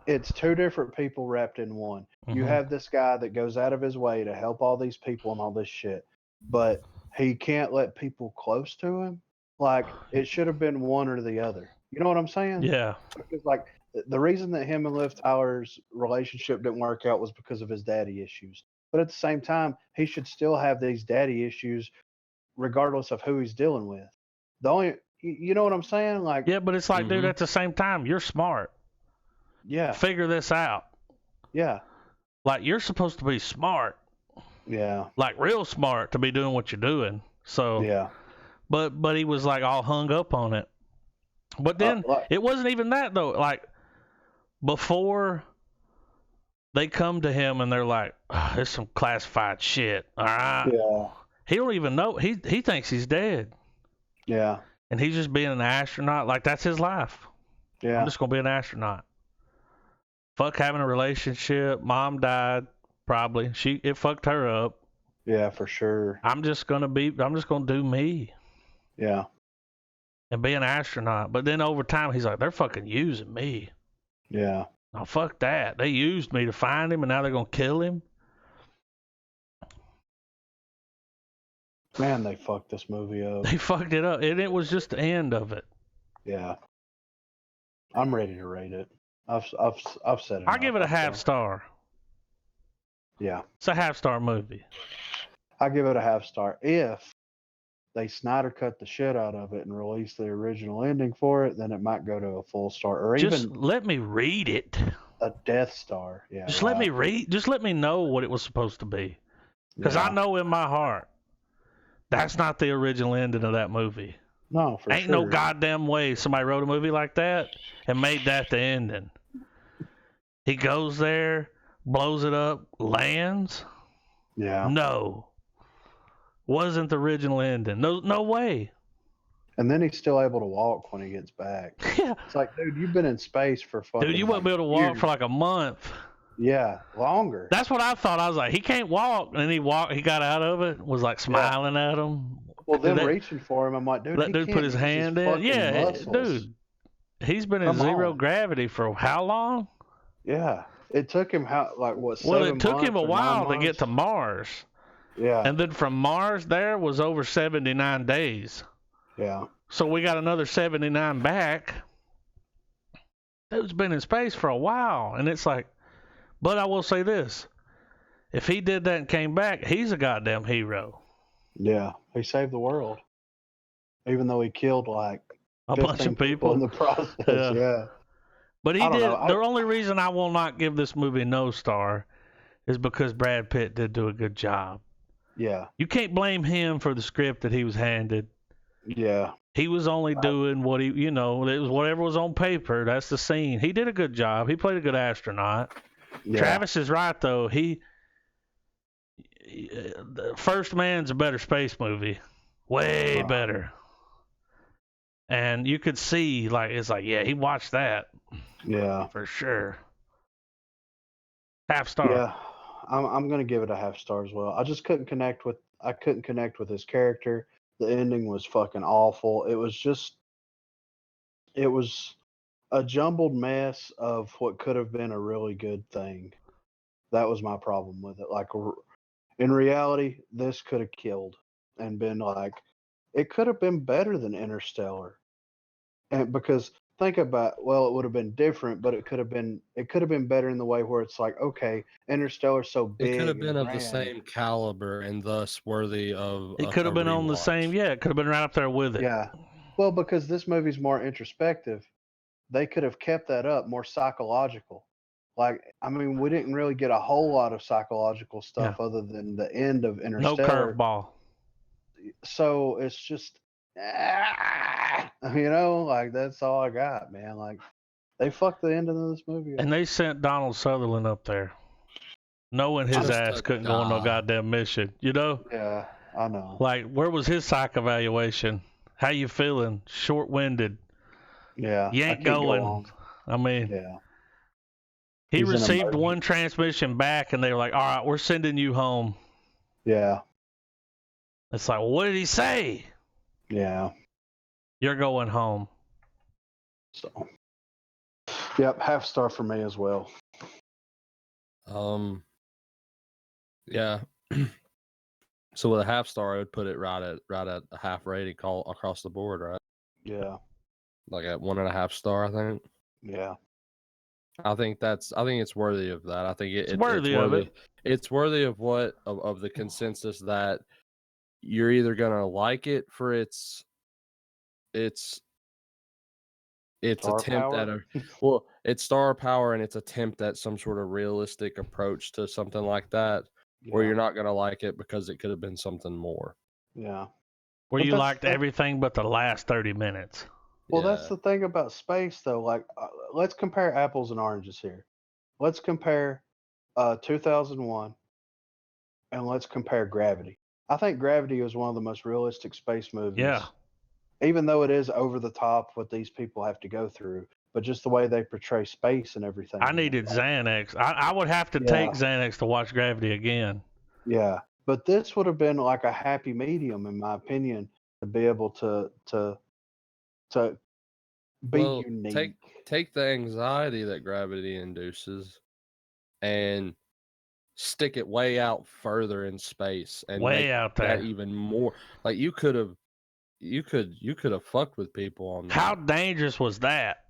it's two different people wrapped in one. Mm-hmm. You have this guy that goes out of his way to help all these people and all this shit, but he can't let people close to him. Like, it should have been one or the other. You know what I'm saying? Yeah. Because, like, the reason that him and Liv Tyler's relationship didn't work out was because of his daddy issues. But at the same time, he should still have these daddy issues regardless of who he's dealing with. You know what I'm saying? Like, yeah, but it's like, dude, at the same time, you're smart. Yeah. Figure this out. Yeah. Like, you're supposed to be smart. Yeah. Like, real smart to be doing what you're doing. So, yeah. But he was like all hung up on it. But then it wasn't even that though. Like, before they come to him and they're like, oh, "There's some classified shit." All right. Yeah. He don't even know. He thinks he's dead. Yeah. And he's just being an astronaut. Like, that's his life. Yeah. I'm just gonna be an astronaut. Fuck having a relationship. Mom died. Probably. It fucked her up. Yeah, for sure. I'm just gonna do me. Yeah. And be an astronaut. But then over time, he's like, they're fucking using me. Yeah. Oh, fuck that. They used me to find him, and now they're going to kill him. Man, they fucked this movie up. They fucked it up, and it was just the end of it. Yeah. I'm ready to rate it. I've said it. I give it a half star. Yeah. It's a half-star movie. I give it a half star. If they Snyder cut the shit out of it and release the original ending for it, then it might go to a full star, or just even let me read it. A Death Star. Yeah. Just let me read. Just let me know what it was supposed to be, because I know in my heart that's not the original ending of that movie. No, for Ain't no goddamn way somebody wrote a movie like that and made that the ending. He goes there, blows it up, lands. Yeah. No. Wasn't the original ending. No way. And then he's still able to walk when he gets back. Yeah. It's like, dude, you've been in space for fucking. Dude, you wouldn't be able to walk for like a month. Yeah, longer. That's what I thought. I was like, he can't walk. And then he got out of it, was like smiling at him. Well, them reaching for him, I'm like, dude, that dude put his hand in. Yeah, dude. He's been in zero gravity for how long? Yeah. It took him Well, it took him a while to get to Mars. Yeah. And then from Mars there was over 79 days. Yeah. So we got another 79 back. Dude's been in space for a while. And it's like, but I will say this. If he did that and came back, he's a goddamn hero. Yeah. He saved the world. Even though he killed like a bunch of people in the process. Yeah. But he did. The only reason I will not give this movie no star is because Brad Pitt did do a good job. Yeah. You can't blame him for the script that he was handed. Yeah. He was only doing what it was whatever was on paper. That's the scene. He did a good job. He played a good astronaut. Yeah. Travis is right though. The First Man's a better space movie. Way better. And you could see, like, it's like, yeah, he watched that. Yeah. For sure. Half star. Yeah. I'm gonna give it a half star as well. I just couldn't connect with his character. The ending was fucking awful. It was a jumbled mess of what could have been a really good thing. That was my problem with it. Like, in reality, this could have killed and been like, it could have been better than Interstellar. And because think about, well, it would have been different, but it could have been better in the way where it's like, okay, Interstellar's so big. It could have been and of grand. the same caliber and thus worthy of. It could have been on the same. Yeah, it could have been right up there with it. Yeah. Well, because this movie's more introspective, they could have kept that up, more psychological. Like, I mean, we didn't really get a whole lot of psychological stuff other than the end of Interstellar. No curveball. So it's just, you know, like, that's all I got, man. Like, they fucked the end of this movie up. And they sent Donald Sutherland up there, knowing his ass couldn't go on no goddamn mission, you know? Yeah, I know. Like, where was his psych evaluation? How you feeling? Short-winded. Yeah. You ain't going. I mean, yeah. He received one transmission back, and they were like, all right, we're sending you home. Yeah. It's like, well, what did he say? Yeah. You're going home. So, yep, half star for me as well. Yeah. So with a half star, I would put it right at a half rating call across the board, right? Yeah. Like at 1.5 star, I think. Yeah. I think it's worthy of that. I think it's worthy of it. It's worthy of of the consensus that you're either gonna like it for its Star attempt power? at its star power and its attempt at some sort of realistic approach to something like that, or you're not gonna like it because it could have been something more. Yeah. Where you liked everything but the last 30 minutes. Well, that's the thing about space, though. Like, let's compare apples and oranges here. Let's compare 2001 and let's compare Gravity. I think Gravity is one of the most realistic space movies. Yeah. Even though it is over the top what these people have to go through, but just the way they portray space and everything. I needed Xanax. I would have to take Xanax to watch Gravity again. Yeah. But this would have been like a happy medium, in my opinion, to be able to be unique. Take the anxiety that Gravity induces and stick it way out further in space and way make out there that even more. Like you could have fucked with people on that. How dangerous was that?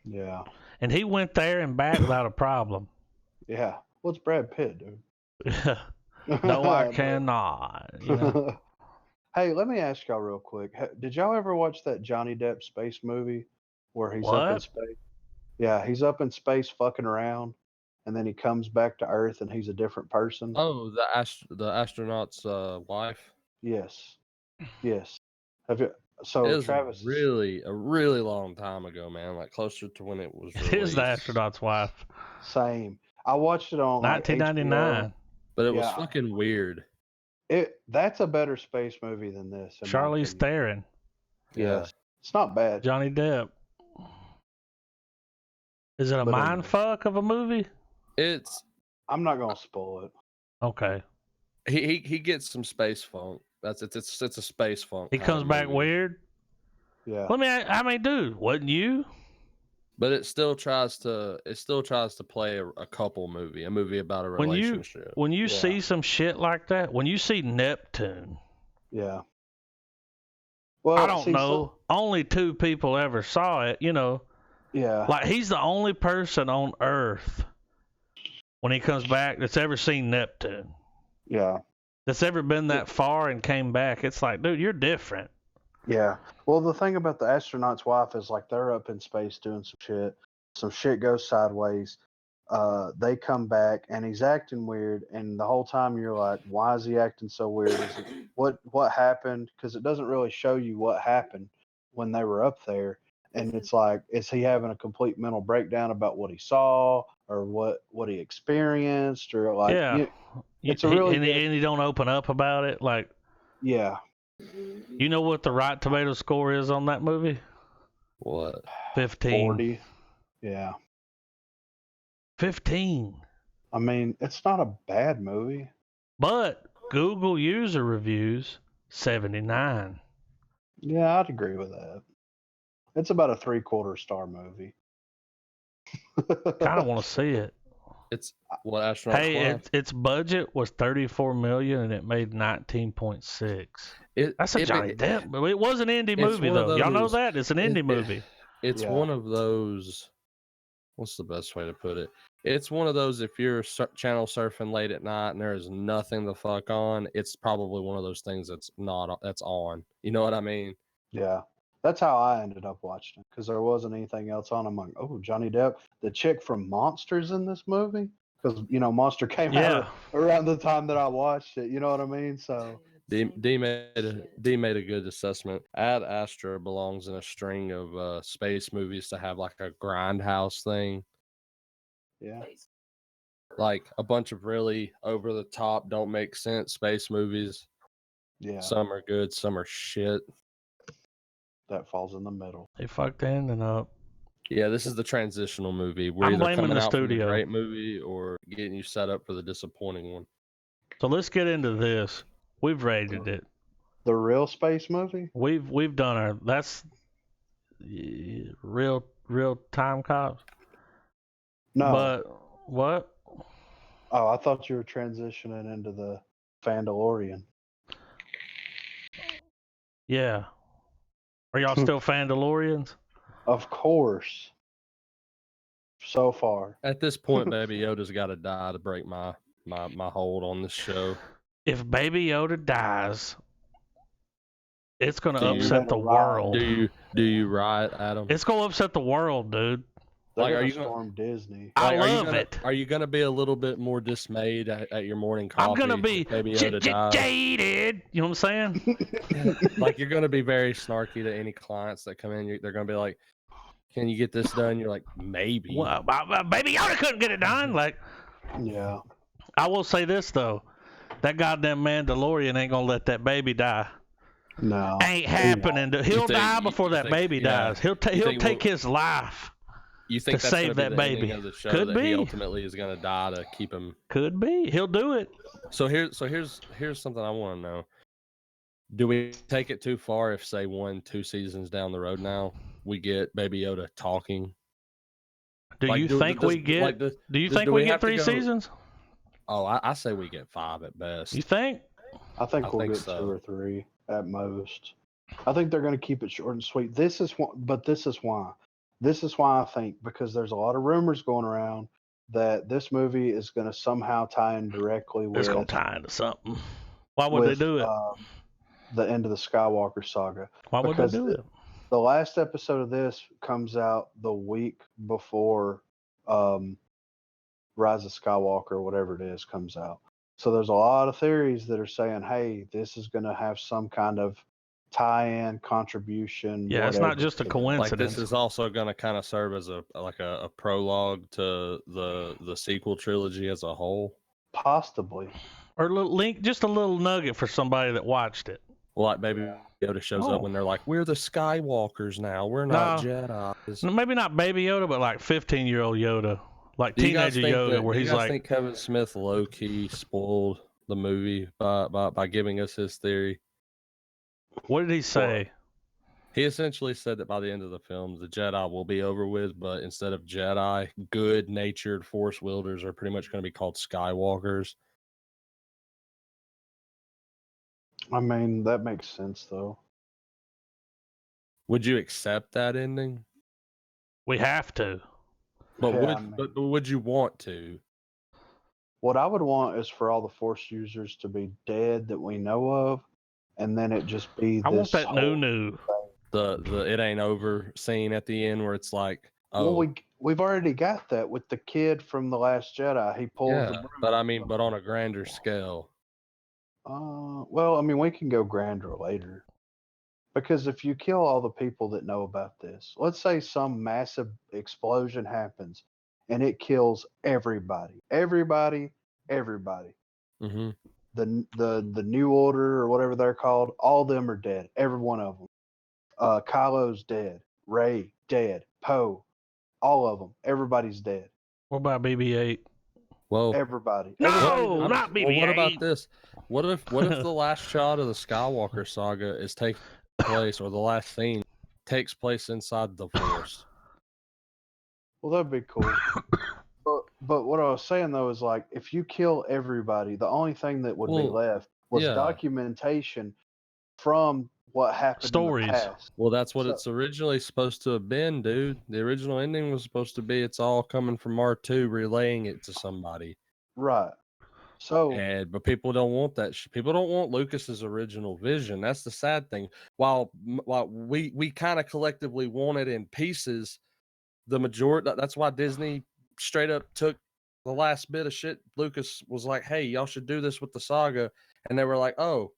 Yeah. And he went there and back without a problem. Yeah. Well, it's Brad Pitt, dude. No, I cannot. You know? Hey, let me ask y'all real quick. Did y'all ever watch that Johnny Depp space movie where he's up in space? Yeah, he's up in space fucking around, and then he comes back to Earth and he's a different person. Oh, the astronaut's wife. Yes. Have you? So it was Travis, a really long time ago, man. Like closer to when it was released. It is the astronaut's wife. Same. I watched it on 1999. But it was fucking weird. That's a better space movie than this. Charlize Theron. Yes. It's not bad. Johnny Depp. Is it a mind fuck of a movie? I'm not gonna spoil it. Okay. He gets some space funk. It's a space funk. He comes back weird. Yeah. Dude, wasn't you? But it still tries to play a couple movie, a movie about a relationship. When you see some shit like that, when you see Neptune. Yeah. Well, I don't know. Only 2 people ever saw it, you know. Yeah. Like, he's the only person on Earth when he comes back that's ever seen Neptune. Yeah. That's ever been that far and came back. It's like, dude, you're different. Yeah. Well, the thing about the astronaut's wife is, like, they're up in space doing some shit. Some shit goes sideways. They come back and he's acting weird, and the whole time you're like, why is he acting so weird? What happened? Because it doesn't really show you what happened when they were up there. And it's like, is he having a complete mental breakdown about what he saw or what he experienced, or like, it's a really and he don't open up about it, like. Yeah. You know what the Rotten Tomato score is on that movie? What? 15. 40. Yeah. 15. I mean, it's not a bad movie. But Google user reviews, 79. Yeah, I'd agree with that. It's about a 3/4 star movie. Kind of want to see it. It's what astronaut. Hey, its budget was 34 million and it made 19.6. That's a Johnny Depp, but it was an indie movie though. Y'all know that it's an indie movie. It's one of those. What's the best way to put it? It's one of those. If you're channel surfing late at night and there is nothing to fuck on, it's probably one of those things that's on. You know what I mean? Yeah. That's how I ended up watching it, because there wasn't anything else on. I'm like, oh, Johnny Depp, the chick from Monsters in this movie, because Monster came out around the time that I watched it. You know what I mean? So D made a good assessment. Ad Astra belongs in a string of space movies to have like a grindhouse thing. Yeah. Like a bunch of really over the top, don't make sense space movies. Yeah. Some are good, some are shit. That falls in the middle. They fucked the ending up. Yeah, this is the transitional movie. We're I'm either blaming coming the out studio. from a great movie or getting you set up for the disappointing one. So let's get into this. We've rated it. The real space movie? We've done our that's real time cops. No. But what? Oh, I thought you were transitioning into the Fandalorian. Yeah. Are y'all still Fandalorians? Of course. So far. At this point, Baby Yoda's got to die to break my hold on this show. If Baby Yoda dies, it's going to upset the world. Do you ride, Adam? It's going to upset the world, dude. They're going to storm Disney. I love it. Are you going to be a little bit more dismayed at your morning coffee? I'm going to be jaded. You know what I'm saying? Like, you're going to be very snarky to any clients that come in. They're going to be like, can you get this done? You're like, maybe. Well, Baby Yoda couldn't get it done. Like, yeah. I will say this, though. That goddamn Mandalorian ain't going to let that baby die. No. Ain't happening. He'll die before that baby dies. He'll take his life. You think to save that baby? Of the show Could that be. He ultimately is going to die to keep him. Could be. He'll do it. So here's something I want to know. Do we take it too far if, say, 1-2 seasons down the road now we get Baby Yoda talking? Do you think we get 3 seasons? Oh, I say we get 5 at best. You think? I think we'll get 2 or 3 at most. I think they're going to keep it short and sweet. This is why. This is why I think, because there's a lot of rumors going around that this movie is going to somehow tie in directly with. It's going to tie into something. Why would they do it? The end of the Skywalker saga. Why would they do it? The last episode of this comes out the week before Rise of Skywalker, whatever it is, comes out. So there's a lot of theories that are saying, hey, this is going to have some kind of tie-in, contribution. Yeah, it's not just a coincidence. Like, this is also going to kind of serve as a prologue to the sequel trilogy as a whole. Possibly. Or just a little nugget for somebody that watched it. Well, like Baby Yoda shows up when they're like, we're the Skywalkers now. We're not Jedi. Maybe not Baby Yoda, but like 15-year-old Yoda. Like teenager Yoda, where he's like... I think Kevin Smith low-key spoiled the movie by giving us his theory. What did he say? He essentially said that by the end of the film, the Jedi will be over with, but instead of Jedi, good-natured Force wielders are pretty much going to be called Skywalkers. I mean, that makes sense, though. Would you accept that ending? We have to. But would you want to? What I would want is for all the Force users to be dead that we know of, and then it just be this. I want that new. The it ain't over scene at the end where it's like, oh. Well, we've already got that with the kid from The Last Jedi. He pulls the broom. But I mean, but on a grander scale. Well, I mean, we can go grander later. Because if you kill all the people that know about this, let's say some massive explosion happens and it kills everybody. Mm-hmm. The New Order or whatever they're called, all of them are dead. Every one of them. Kylo's dead. Ray dead. Poe, all of them. Everybody's dead. What about BB-8? Well, Everybody. No, Everybody not BB-8. well, what about this? What if the last shot of the Skywalker saga is taking place, or the last scene takes place inside the Force? Well, that'd be cool. But what I was saying though is like, if you kill everybody, the only thing that would be left was documentation from what happened Stories. in the past. Well, that's what it's originally supposed to have been, dude. The original ending was supposed to be it's all coming from R2 relaying it to somebody. Right. So, but people don't want that. People don't want Lucas's original vision. That's the sad thing. While we kind of collectively want it in pieces, the majority. That's why Disney straight up took the last bit of shit. Lucas was like, "Hey, y'all should do this with the saga," and they were like, "Oh,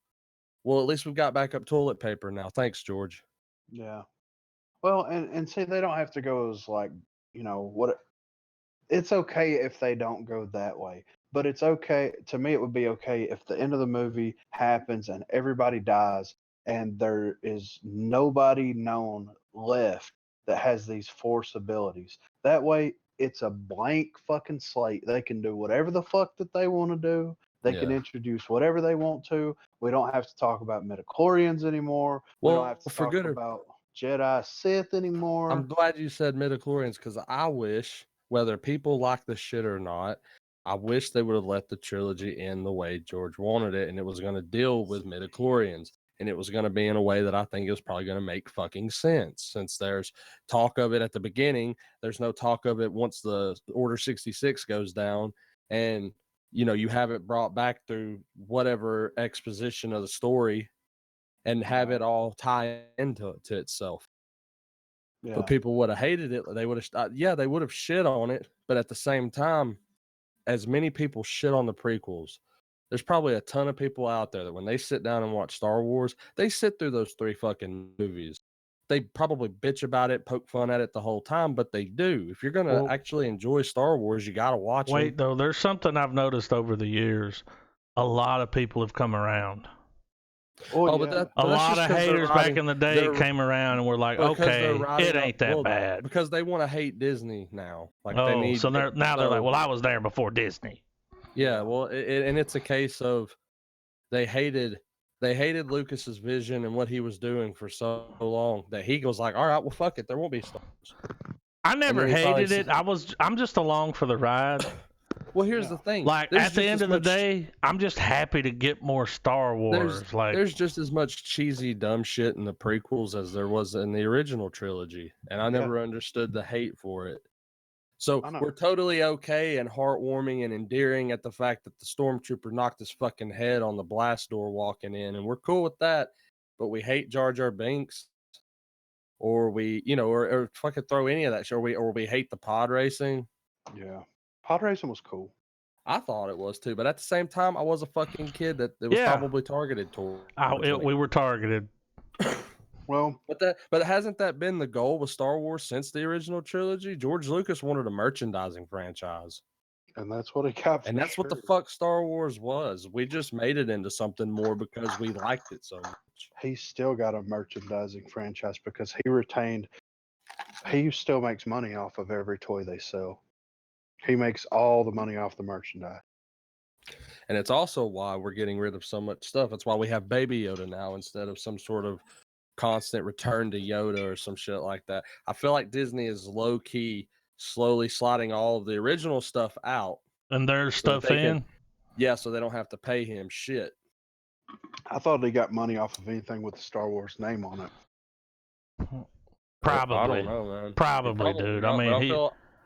well, at least we've got backup toilet paper now. Thanks, George." Yeah. Well, and say they don't have to go as like, what. It's okay if they don't go that way. But it's okay, to me, it would be okay if the end of the movie happens and everybody dies and there is nobody known left that has these Force abilities. That way, it's a blank fucking slate. They can do whatever the fuck that they want to do. They can introduce whatever they want to. We don't have to talk about midichlorians anymore. We don't have to talk about Jedi Sith anymore. I'm glad you said midichlorians, because I wish, whether people like the shit or not, I wish they would have let the trilogy end the way George wanted it, and it was going to deal with midichlorians, and it was going to be in a way that I think is probably going to make fucking sense. Since there's talk of it at the beginning, there's no talk of it once the Order 66 goes down, and you have it brought back through whatever exposition of the story, and have it all tie into itself. Yeah. But people would have hated it. They would have, they would have shit on it. But at the same time, as many people shit on the prequels, there's probably a ton of people out there that when they sit down and watch Star Wars, they sit through those 3 fucking movies. They probably bitch about it, poke fun at it the whole time, but they do. If you're going to actually enjoy Star Wars, you got to watch it. Wait, though, there's something I've noticed over the years. A lot of people have come around. But a lot of haters back in the day came around and were like, okay, it ain't that bad. Because they want to hate Disney now. Like they're like, well, I was there before Disney. Yeah, well, and it's a case of they hated Lucas's vision and what he was doing for so long that he goes like, all right, well, fuck it, there won't be Star Wars. I never hated it. I'm just along for the ride. Well, here's the thing. Like, at the end of the day, I'm just happy to get more Star Wars. There's just as much cheesy, dumb shit in the prequels as there was in the original trilogy. And I never understood the hate for it. So we're totally okay and heartwarming and endearing at the fact that the stormtrooper knocked his fucking head on the blast door walking in. And we're cool with that. But we hate Jar Jar Binks. Or we, or fucking throw any of that shit. Or we hate the pod racing. Yeah. Pod racing was cool. I thought it was too, but at the same time, I was a fucking kid that it was probably targeted toward. We were targeted. Well, but hasn't that been the goal with Star Wars since the original trilogy? George Lucas wanted a merchandising franchise, and that's what he got. And that's what the fuck Star Wars was. We just made it into something more because we liked it so much. He's still got a merchandising franchise because he still makes money off of every toy they sell. He makes all the money off the merchandise. And it's also why we're getting rid of so much stuff. It's why we have Baby Yoda now instead of some sort of constant return to Yoda or some shit like that. I feel like Disney is low-key slowly sliding all of the original stuff out. And there's stuff in? So they don't have to pay him shit. I thought he got money off of anything with the Star Wars name on it. Probably. I don't know, man. Probably, dude.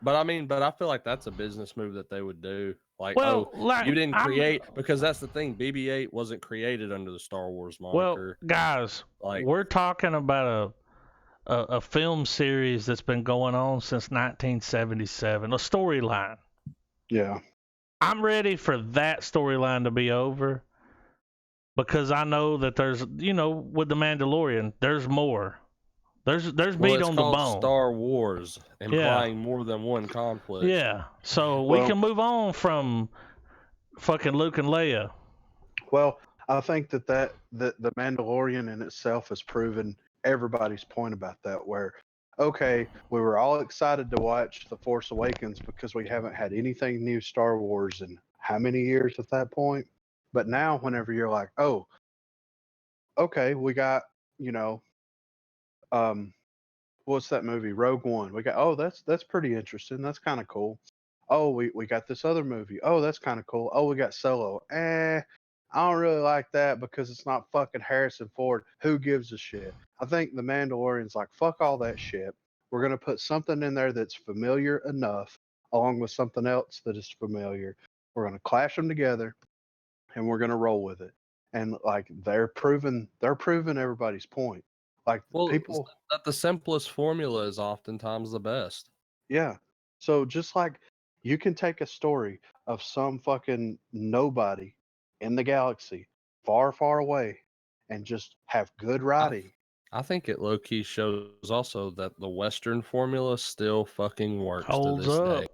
But I feel like that's a business move that they would do. Like, you didn't create, because that's the thing. BB-8 wasn't created under the Star Wars moniker. Well, guys, we're talking about a film series that's been going on since 1977, a storyline. Yeah. I'm ready for that storyline to be over because I know that there's, with The Mandalorian, there's more. There's meat on the bone. Star Wars, implying more than one conflict. Yeah, so we can move on from fucking Luke and Leia. Well, I think that the Mandalorian in itself has proven everybody's point about that, where okay, we were all excited to watch The Force Awakens because we haven't had anything new Star Wars in how many years at that point? But now, whenever you're like, oh, okay, we got, you know, what's that movie? Rogue One. We got, oh, that's pretty interesting. That's kind of cool. Oh, we got this other movie. Oh, that's kind of cool. Oh, we got Solo. I don't really like that because it's not fucking Harrison Ford. Who gives a shit? I think The Mandalorian's like, fuck all that shit. We're going to put something in there that's familiar enough, along with something else that is familiar. We're going to clash them together, and we're going to roll with it. And like they're proving everybody's point. Like people, that the simplest formula is oftentimes the best. yeah. So just like you can take a story of some fucking nobody in the galaxy far, far away and just have good writing. I think it low key shows also that the Western formula still fucking works Holds to this up. day.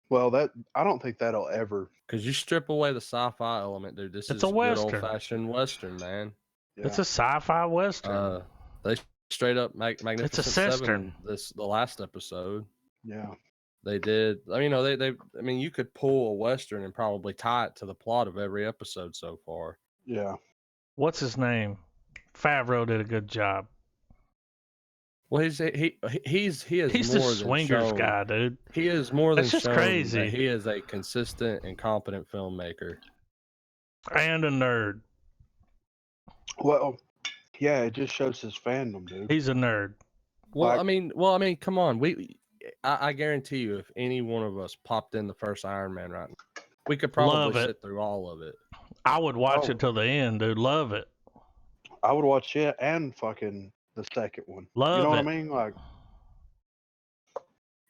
Well, I don't think that'll ever. Because you strip away the sci-fi element, dude. This is a good Western. old-fashioned Western, man. Yeah. It's a sci-fi Western. They straight up Magnificent It's a Western. The last episode. Yeah. They did. I mean, I mean, you could pull a Western and probably tie it to the plot of every episode so far. Yeah. What's his name? Favreau did a good job. Well, he's the more swingers than guy, dude. He is more That's than just shown crazy. that he is a consistent and competent filmmaker and a nerd. Well, yeah, it just shows his fandom, dude. He's a nerd. Well, I mean, come on. I guarantee you, if any one of us popped in the first Iron Man right now, we could probably sit through all of it. I would watch it till the end, dude. Love it. I would watch it and fucking the second one. Love you know it. what I mean? Like,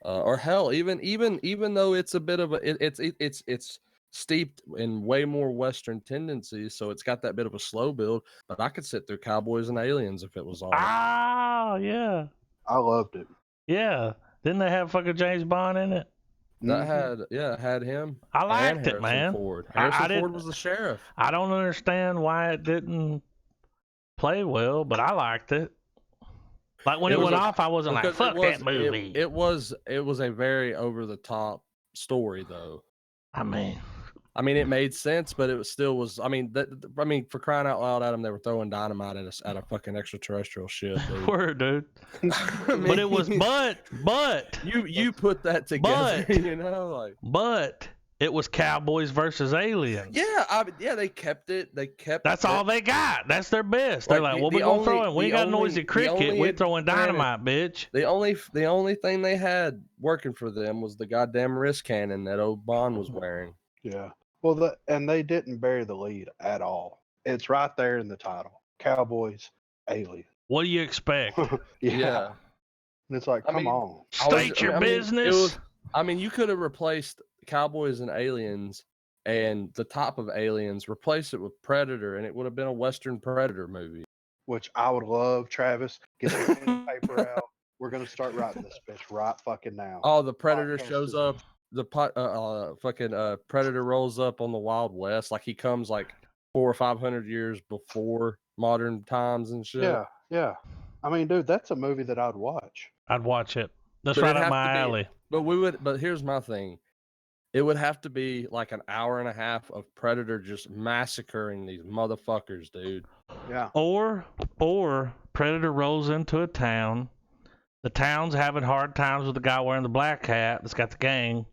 or hell, even though it's a bit of a it's steeped in way more Western tendencies, so it's got that bit of a slow build. But I could sit through Cowboys and Aliens if it was on. Ah, yeah. I loved it. Yeah. Didn't they have fucking James Bond in it? That had him. I liked it, man. Ford. Harrison Ford was the sheriff. I don't understand why it didn't play well, but I liked it. Like when it went off, I wasn't like, fuck that movie. It was a very over the top story, though. I mean, it made sense, but it was. I mean, for crying out loud, Adam, they were throwing dynamite at a fucking extraterrestrial ship. Dude. Word, dude. But it was, but you put that together, you know, like. But it was Cowboys versus Aliens. Yeah, they kept it. That's all they got. That's their best. They're like, what we gonna throw in? We ain't got noisy cricket. We throwing dynamite, bitch. The only thing they had working for them was the goddamn wrist cannon that old Bond was wearing. Yeah. Well, and they didn't bury the lead at all. It's right there in the title. Cowboys, Aliens. What do you expect? Yeah. And it's like, come on. State your business. You could have replaced Cowboys and Aliens and the top of Aliens, replace it with Predator, and it would have been a Western Predator movie. Which I would love, Travis. Get the pen and paper out. We're going to start writing this bitch right fucking now. Oh, the Predator shows up. The fucking Predator rolls up on the Wild West. Like he comes like 400 or 500 years before modern times and shit. Yeah. I mean, dude, that's a movie that I'd watch. I'd watch it. That's right up my alley. But here's my thing. It would have to be like an hour and a half of Predator just massacring these motherfuckers, dude. Yeah. Or Predator rolls into a town. The town's having hard times with the guy wearing the black hat that's got the gang.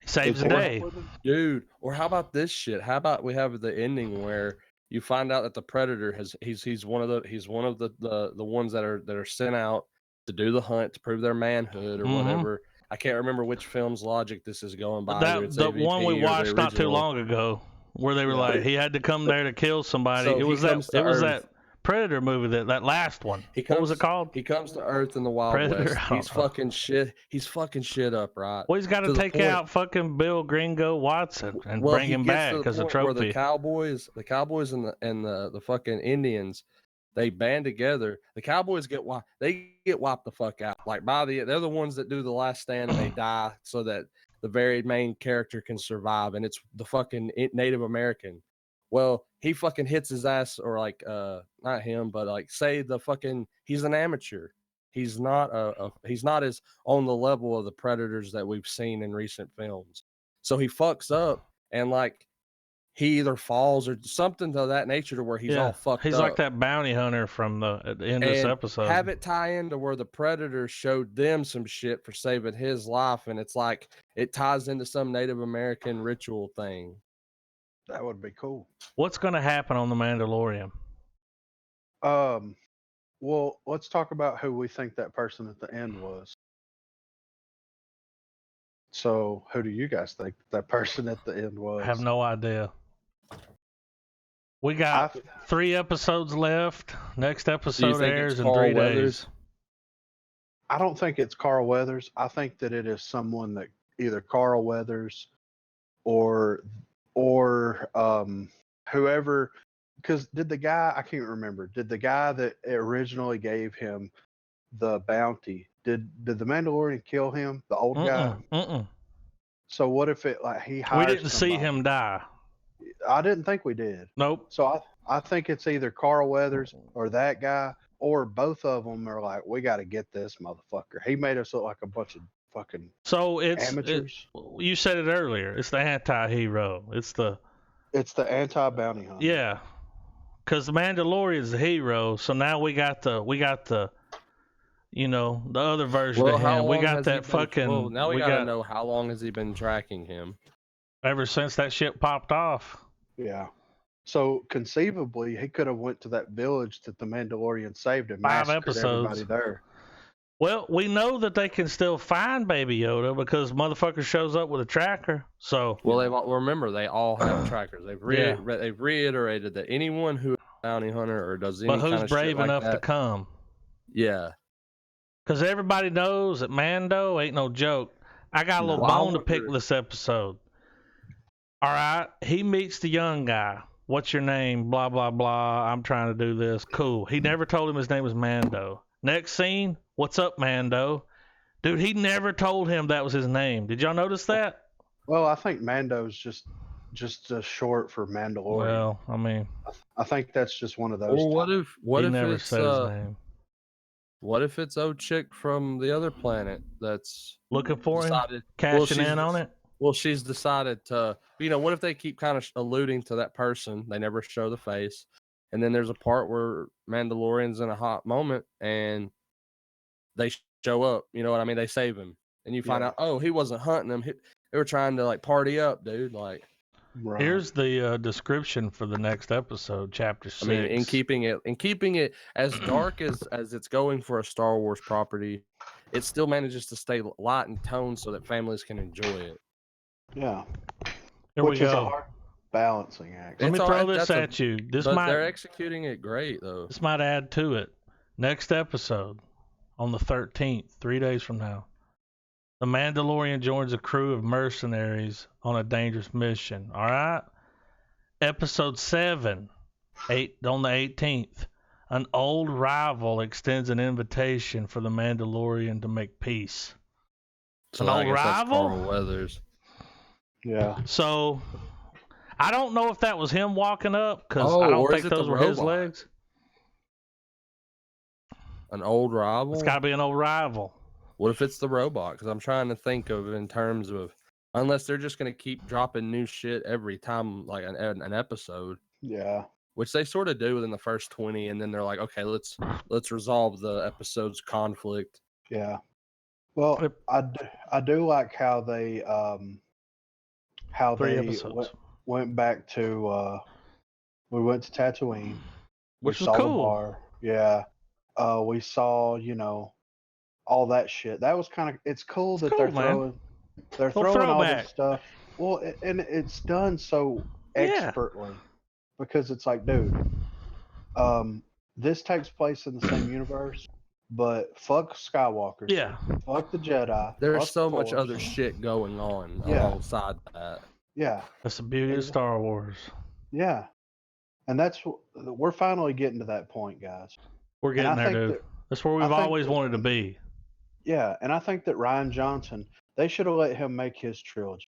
He saves the day. Dude, or how about this shit? How about we have the ending where you find out that the Predator he's one of the ones that are sent out to do the hunt to prove their manhood or whatever. I can't remember which film's logic this is going by. The one we watched not too long ago, where they were like, he had to come there to kill somebody. So it was that Predator movie, that last one. What was it called? He comes to Earth in the Wild Predator, West. He's fucking shit. He's fucking shit up, right? Well, he's got to take out fucking Bill Gringo Watson and bring him back because of trophy. The Cowboys and the fucking Indians, they band together. The Cowboys get wiped the fuck out. Like they're the ones that do the last stand and they die so that the very main character can survive, and it's the fucking Native American. Well, he fucking hits his ass, or like not him, but like say he's an amateur. he's not he's not as on the level of the predators that we've seen in recent films. So he fucks up and like he either falls or something to that nature to where he's all fucked up. He's like that bounty hunter from at the end of this episode. Have it tie into where the predators showed them some shit for saving his life, and it's like it ties into some Native American ritual thing. That would be cool. What's going to happen on the Mandalorian? Well, let's talk about who we think that person at the end was. So, who do you guys think that person at the end was? I have no idea. We got 3 episodes left. Next episode airs in 3 days. I don't think it's Carl Weathers. I think that it is someone that either Carl Weathers or whoever. Because did the guy, I can't remember, did the guy that originally gave him the bounty, did the Mandalorian kill him, the old guy? So what if it like he hired? We didn't see him die. I didn't think we did. Nope. So I think it's either Carl Weathers or that guy, or both of them are like, we got to get this motherfucker. He made us look like a bunch of fucking amateurs. You said it earlier. It's the anti-hero. It's the anti-bounty hunter. Yeah, because the Mandalorian is the hero. So now we got the the other version of him. We got that fucking. Well, now we gotta know how long has he been tracking him. Ever since that ship popped off. Yeah. So conceivably, he could have went to that village that the Mandalorian saved and 5 massacred episodes. everybody there. Well, we know that they can still find Baby Yoda because motherfucker shows up with a tracker. So remember they all have trackers. They've reiterated that anyone who is a bounty hunter or does any but who's brave enough to come? Yeah. Because everybody knows that Mando ain't no joke. I got a little bone to pick with this episode. All right, he meets the young guy. What's your name? Blah, blah, blah. I'm trying to do this. Cool. He never told him his name was Mando. Next scene, what's up, Mando? Dude, he never told him that was his name. Did y'all notice that? Well, I think Mando's just short for Mandalorian. Well, I mean, I think that's just one of those. Well, what if never it's said his name? What if it's old chick from the other planet that's looking for him, cashing in on it? Well, she's decided to, what if they keep kind of alluding to that person? They never show the face. And then there's a part where Mandalorian's in a hot moment and they show up. You know what I mean? They save him. And you find out, oh, he wasn't hunting them. They were trying to like party up, dude. Like, right. Here's the description for the next episode, chapter 6. I mean, in keeping it as dark as it's going for a Star Wars property, it still manages to stay light in tone so that families can enjoy it. Yeah. Which is a hard balancing act. Let me throw this at you. They're executing it great, though. This might add to it. Next episode, on the 13th, 3 days from now, the Mandalorian joins a crew of mercenaries on a dangerous mission. All right? Episode 7, on the 18th, an old rival extends an invitation for the Mandalorian to make peace. So an old rival? Carl Weathers. Yeah. So, I don't know if that was him walking up, because I don't think those were his legs. An old rival? It's got to be an old rival. What if it's the robot? Because I'm trying to think of in terms of, unless they're just going to keep dropping new shit every time, like an episode. Yeah. Which they sort of do within the first 20, and then they're like, okay, let's resolve the episode's conflict. Yeah. Well, I do like how they went back to we went to Tatooine, which was cool. The bar. Yeah. We saw, all that shit. That was kind of, it's cool that they're throwing all this stuff. Well, and it's done so expertly because it's like, dude, this takes place in the same universe, but fuck Skywalker. Yeah. Fuck the Jedi. There's so much other shit going on alongside that. Yeah. That's the beauty of Star Wars. Yeah. And we're finally getting to that point, guys. We're getting there, dude. That's where we've always wanted to be. Yeah, and I think that Rian Johnson, they should have let him make his trilogy.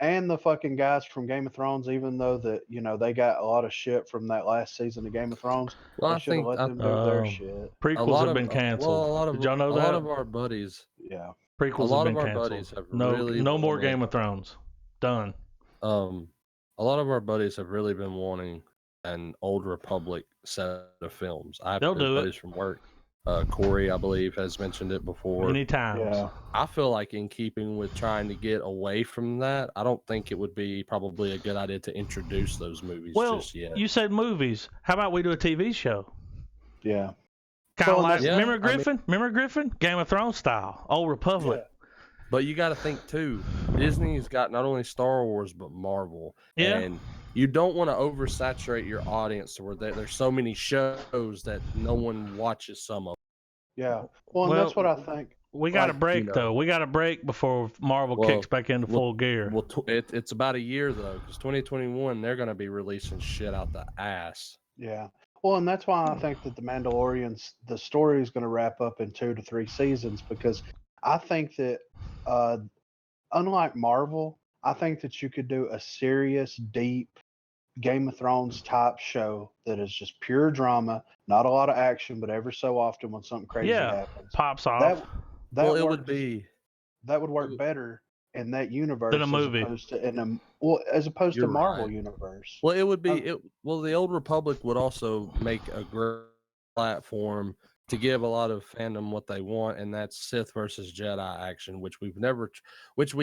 and the fucking guys from Game of Thrones, even though that they got a lot of shit from that last season of Game of Thrones, they should have let them do their shit. Prequels have been canceled. Did y'all know that? A lot of our buddies, prequels have been canceled. No more Game of Thrones. Done. A lot of our buddies have really been wanting an Old Republic set of films. I have buddies from work. Corey, I believe, has mentioned it before. Many times. Yeah. I feel like in keeping with trying to get away from that, I don't think it would be probably a good idea to introduce those movies just yet. You said movies. How about we do a TV show? Yeah. Kind of like, remember Griffin? Remember Griffin? Game of Thrones style. Old Republic. Yeah. But you got to think, too, Disney's got not only Star Wars, but Marvel. Yeah. And you don't want to oversaturate your audience to where there's so many shows that no one watches some of them. Yeah. Well, and that's what I think. We got a break, though. We got a break before Marvel kicks back into full gear. Well, it's about a year, though, because 2021, they're going to be releasing shit out the ass. Yeah. Well, and that's why I think that The Mandalorian's, the story is going to wrap up in 2 to 3 seasons, because I think that unlike Marvel, I think that you could do a serious, deep Game of Thrones type show that is just pure drama, not a lot of action, but every so often when something crazy happens, pops off. That would work better in that universe than a movie, as opposed to Marvel universe. Well, it would be the Old Republic would also make a great platform to give a lot of fandom what they want, and that's Sith versus Jedi action, which we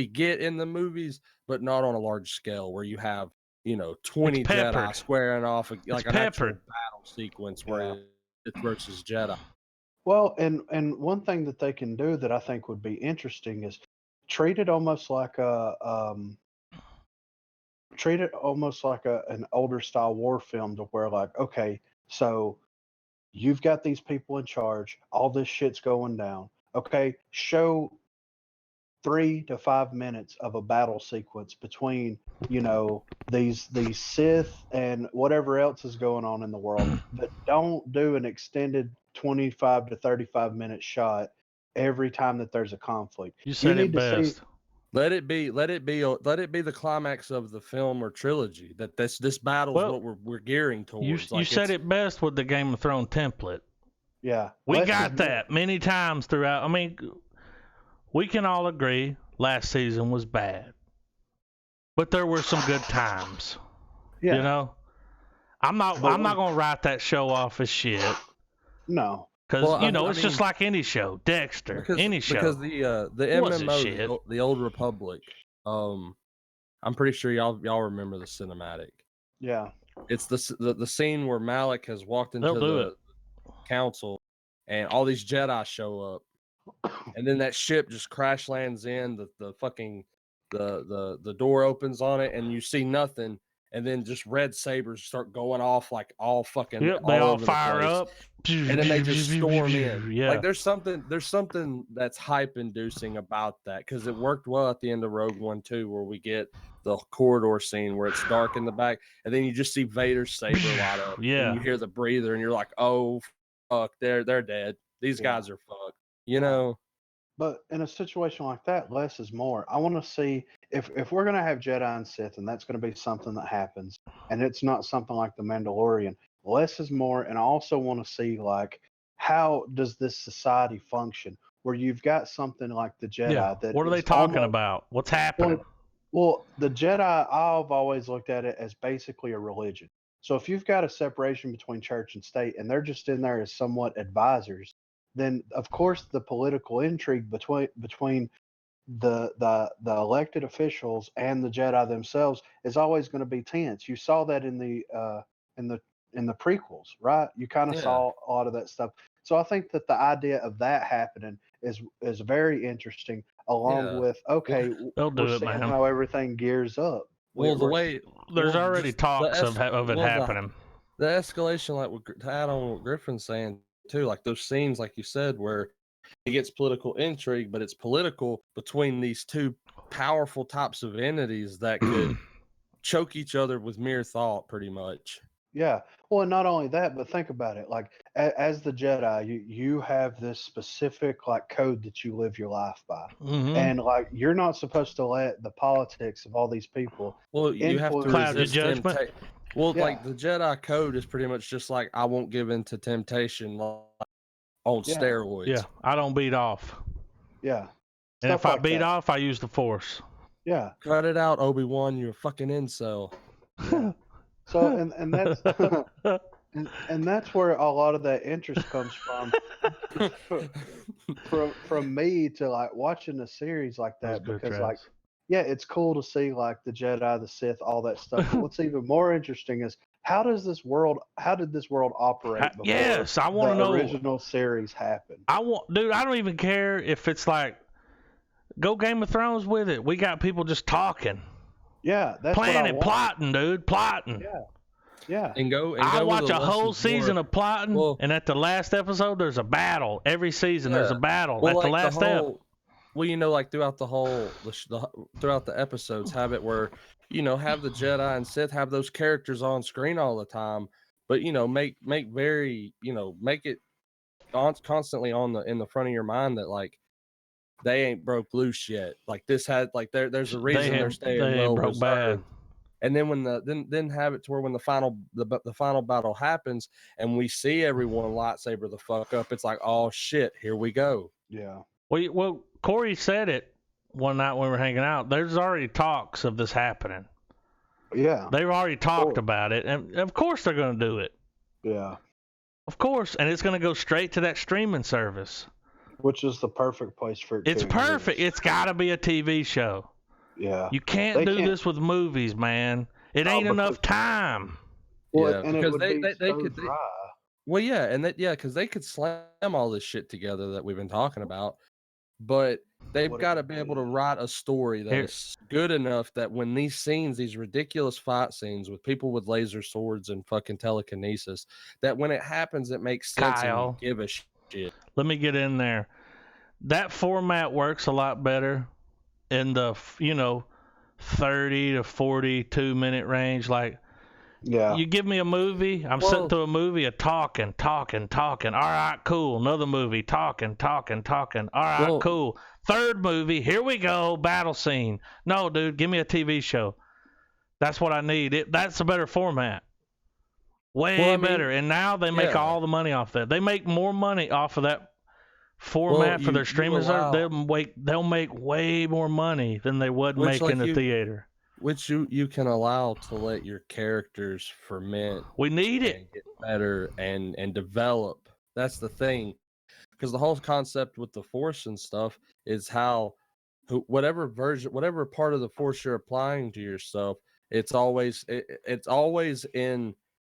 get in the movies, but not on a large scale, where you have 20 Jedi squaring off like an actual battle sequence where it's versus Jedi. Well, and one thing that they can do that I think would be interesting is treat it almost like an older style war film, to where, like, okay, so you've got these people in charge, all this shit's going down. Okay, show 3 to 5 minutes of a battle sequence between these Sith and whatever else is going on in the world, but don't do an extended 25 to 35 minute shot every time that there's a conflict. You said it best. Let it be the climax of the film or trilogy. That this battle is what we're gearing towards. You said it best with the Game of Thrones template. Yeah, we got that many times throughout. I mean, we can all agree last season was bad, but there were some good times. Yeah. I'm not gonna write that show off as shit. No. Because it's just like any show, Dexter, any show. Because the MMO, the Old Republic, I'm pretty sure y'all remember the cinematic. Yeah, it's the scene where Malik has walked into the council, and all these Jedi show up, and then that ship just crash lands in. The door opens on it, and you see nothing. And then just red sabers start going off like all fucking. Yep, they all fire up, and then they just storm in. Yeah, like there's something that's hype inducing about that, because it worked well at the end of Rogue One too, where we get the corridor scene where it's dark in the back, and then you just see Vader's saber light up. Yeah, and you hear the breather, and you're like, oh fuck, they're dead. These guys are fucked. But in a situation like that, less is more. I want to see if we're going to have Jedi and Sith, and that's going to be something that happens, and it's not something like The Mandalorian, less is more. And I also want to see, like, how does this society function, where you've got something like the Jedi that what are they talking about? What's happening? Well, the Jedi, I've always looked at it as basically a religion. So if you've got a separation between church and state, and they're just in there as somewhat advisors, then of course the political intrigue between the elected officials and the Jedi themselves is always going to be tense. You saw that in the prequels, right? You kind of saw a lot of that stuff. So I think that the idea of that happening is very interesting, along with they'll do it, man. How everything gears up. Well, there's already talks of it happening. The escalation, like to add on what Griffin's saying too, like those scenes, like you said, where it gets political intrigue, but it's political between these two powerful types of entities that could choke each other with mere thought, pretty much. Yeah. Well, and not only that, but think about it. Like as the Jedi, you have this specific like code that you live your life by, and like you're not supposed to let the politics of all these people. Well, you have to cloud your resist judgment. Well, like the Jedi code is pretty much just like I won't give in to temptation, like, on steroids. Yeah, I don't beat off. Yeah. And if I beat off, I use the Force. Yeah. Cut it out, Obi-Wan. You're a fucking incel. Yeah. So and that's and that's where a lot of that interest comes from me to like watching a series like that because like yeah, it's cool to see like the Jedi, the Sith, all that stuff. But what's even more interesting is how did this world operate before I want to know. Original series happened? Dude, I don't even care if it's like go Game of Thrones with it. We got people just talking. Yeah, that's planning, plotting, dude, plotting. Yeah. Yeah. And go I watch a whole season of plotting, and at the last episode, there's a battle. Every season, there's a battle. At the last step. Well, you know, like throughout the whole, throughout the episodes, have it where, you know, have the Jedi and Sith have those characters on screen all the time, but you know, make very, you know, make it constantly in the front of your mind that like they ain't broke loose yet. Like this had like there's a reason they're staying well reserved. Bad. And then when then have it to where when the final battle happens and we see everyone lightsaber the fuck up, it's like, oh shit, here we go. Yeah. Well, Corey said it one night when we were hanging out. There's already talks of this happening. Yeah. They've already talked about it, and of course they're going to do it. Yeah. Of course, and it's going to go straight to that streaming service. Which is the perfect place for it. It's perfect. It's got to be a TV show. Yeah. You can't do this with movies, man. It ain't enough time. Well, yeah, and because they could dry. Well, yeah, and because they could slam all this shit together that we've been talking about, but they've got to be able to write a story that is good enough that when these scenes, these ridiculous fight scenes with people with laser swords and fucking telekinesis, that when it happens, it makes sense and you give a shit. Let me get in there. That format works a lot better in the 30 to 42 minute range. Like, yeah, you give me a movie, I'm sitting through a movie of talking. All right, cool. Another movie, talking. All right, cool. Third movie, here we go, battle scene. No, dude, give me a TV show. That's what I need. That's a better format. Way better. And now they make all the money off that. They make more money off of that format for their streamers. They'll make way more money than they would make in the theater. Which you can allow to let your characters ferment. We need it. And get better and develop. That's the thing. Because the whole concept with the Force and stuff is how whatever part of the Force you're applying to yourself, it's always in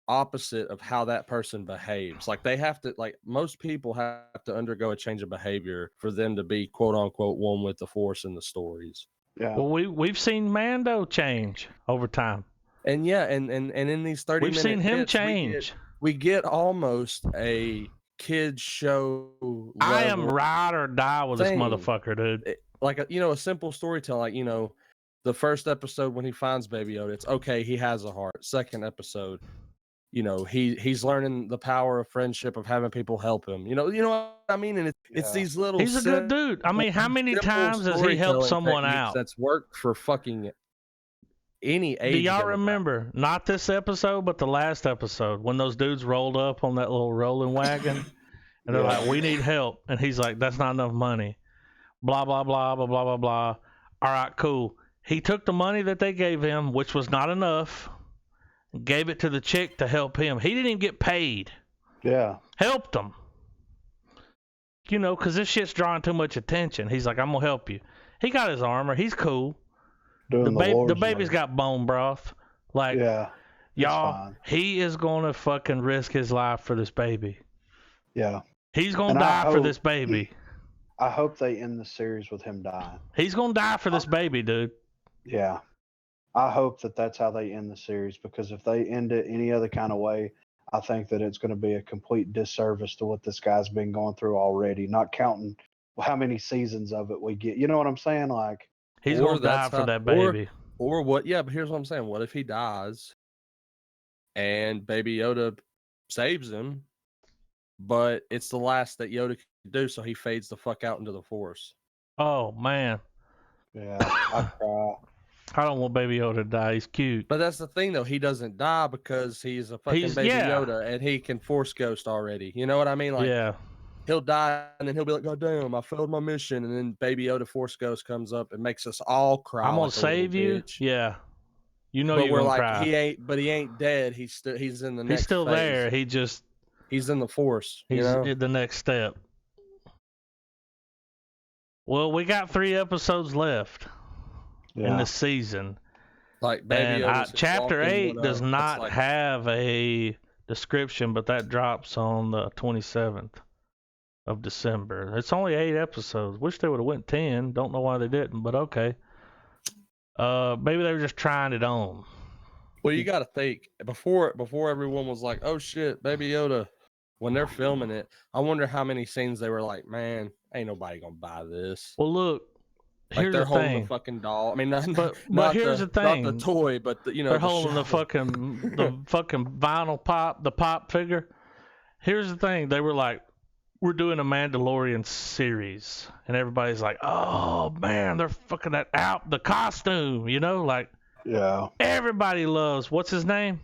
opposite of how that person behaves. Like they have to, like most people have to undergo a change of behavior for them to be quote unquote one with the Force in the stories. Yeah. Well, we've seen Mando change over time. And and in these 30 minutes, we've seen him change. We get almost a kid's show I am ride or die with this motherfucker, dude. Like a simple storytelling, like the first episode when he finds Baby Yoda, it's okay, he has a heart. Second episode, he's learning the power of friendship, of having people help him. You know what I mean? And it's these little. He's a good dude. I mean, how many times has he helped someone out? That's worked for fucking any age. Do y'all remember? Not this episode, but the last episode when those dudes rolled up on that little rolling wagon, and they're like, "We need help," and he's like, "That's not enough money." Blah blah blah blah blah blah blah. All right, cool. He took the money that they gave him, which was not enough. Gave it to the chick to help him. He didn't even get paid. Yeah. Helped him. Because this shit's drawing too much attention. He's like, I'm going to help you. He got his armor. He's cool. The baby's got bone broth. Like, y'all, he is going to fucking risk his life for this baby. Yeah. He's going to die for this baby. I hope they end the series with him dying. He's going to die for this baby, dude. Yeah. I hope that that's how they end the series, because if they end it any other kind of way, I think that it's going to be a complete disservice to what this guy's been going through already, not counting how many seasons of it we get. You know what I'm saying? Like, he's going to die for that baby. Or what? Yeah, but here's what I'm saying. What if he dies and Baby Yoda saves him, but it's the last that Yoda can do, so he fades the fuck out into the Force. Oh man. Yeah, I cry. I don't want Baby Yoda to die. He's cute. But that's the thing, though. He doesn't die because he's a fucking Baby Yoda, and he can Force Ghost already. You know what I mean? Like, yeah. He'll die, and then he'll be like, "God damn, I failed my mission." And then Baby Yoda Force Ghost comes up and makes us all cry. I'm gonna like save you. Bitch. Yeah. You know but you're we're gonna like, cry. he ain't dead. He's in the next He's still phase. there. He's in the Force. He's you know? in the next step. Well, we got 3 episodes left in this season. Like Baby Yoda's Chapter 8 does not like... have a description, but that drops on the 27th of December. It's only 8 episodes. Wish they would have went 10. Don't know why they didn't, but okay. Maybe they were just trying it on. Well, you got to think before everyone was like, "Oh shit, Baby Yoda." When they're filming it, I wonder how many scenes they were like, "Man, ain't nobody gonna buy this." Well, look, like here's they're the holding thing. the fucking doll. I mean, not here's the thing. Not the toy, but they're holding the fucking vinyl pop, the pop figure. Here's the thing. They were like, "We're doing a Mandalorian series," and everybody's like, "Oh man, they're fucking that out the costume," you know, like. Yeah. Everybody loves what's his name?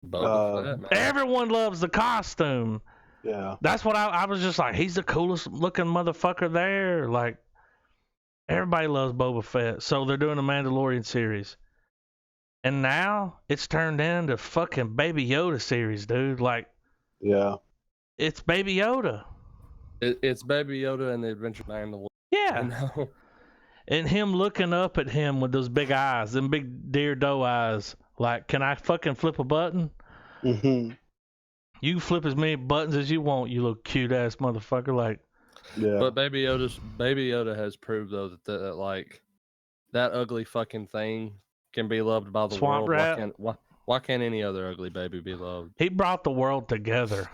Boba Fett, everyone loves the costume. Yeah. That's what I was just like, he's the coolest looking motherfucker there. Like everybody loves Boba Fett. So they're doing a Mandalorian series. And now it's turned into fucking Baby Yoda series, dude. Like yeah. It's Baby Yoda. It's Baby Yoda and the Adventure Mandalorian. Yeah. I know. And him looking up at him with those big eyes, them big deer doe eyes. Like, can I fucking flip a button? Mm-hmm. You flip as many buttons as you want, you little cute ass motherfucker. Like, yeah. But Baby Yoda has proved though that like that ugly fucking thing can be loved by the Swamp world. Rat? Why can't any other ugly baby be loved? He brought the world together.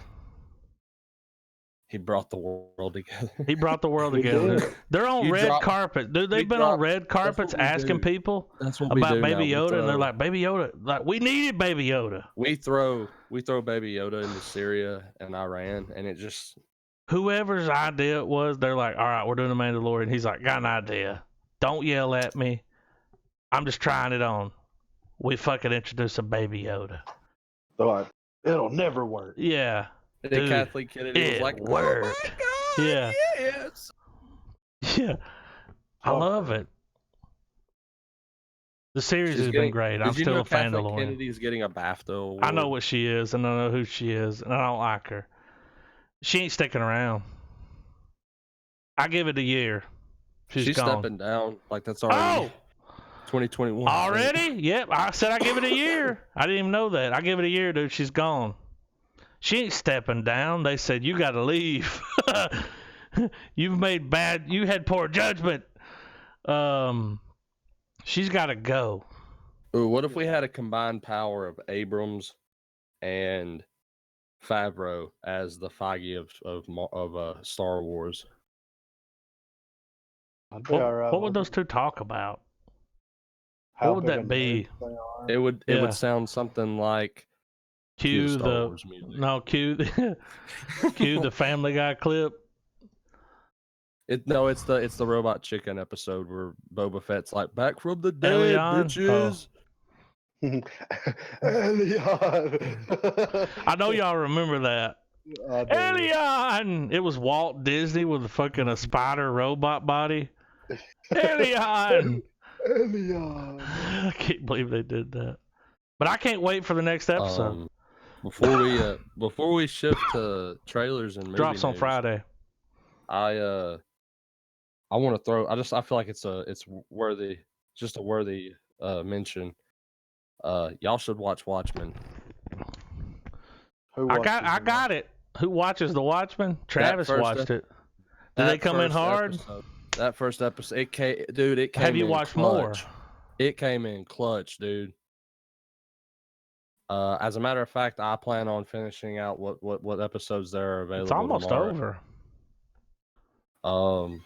He brought the world together. He brought the world together. They're on red carpet. Dude, they've been on red carpets asking people about Baby Yoda, and they're like, Baby Yoda. Like, we needed Baby Yoda. We throw Baby Yoda into Syria and Iran, and it just... Whoever's idea it was, they're like, all right, we're doing a Mandalorian. He's like, got an idea. Don't yell at me. I'm just trying it on. We fucking introduce a Baby Yoda. They're like, it'll never work. Yeah. And the Kathleen Kennedy was like, worked. Oh my God, yeah. Yes. Yeah. I love it. The series has been great. I'm still a fan of Kathleen Kennedy's getting a BAFTA award. I know what she is, and I know who she is, and I don't like her. She ain't sticking around. I give it a year. She's gone. Stepping down. Like, that's already 2021. Already? Yep. I said I give it a year. I didn't even know that. I give it a year, dude. She's gone. She ain't stepping down. They said, you got to leave. You had poor judgment. She's got to go. Ooh, what if we had a combined power of Abrams and Favreau as the Feige of Star Wars? What would those two talk about? What would that be? It would sound something like cue the Family Guy clip. It's the Robot Chicken episode where Boba Fett's like, back from the dead, bitches. Elion. I know y'all remember that. Elion. It was Walt Disney with a spider robot body. Elion. Elion. I can't believe they did that. But I can't wait for the next episode. Before we shift to trailers and movie drops on news, Friday. I want to throw. I feel like it's worthy, just a worthy mention. Y'all should watch Watchmen. I got it. Who watches the Watchmen? Travis watched it. Did they come in hard? That first episode, it came in. Have you watched more? It came in clutch, dude. As a matter of fact, I plan on finishing out what episodes there are available. It's almost tomorrow. Over.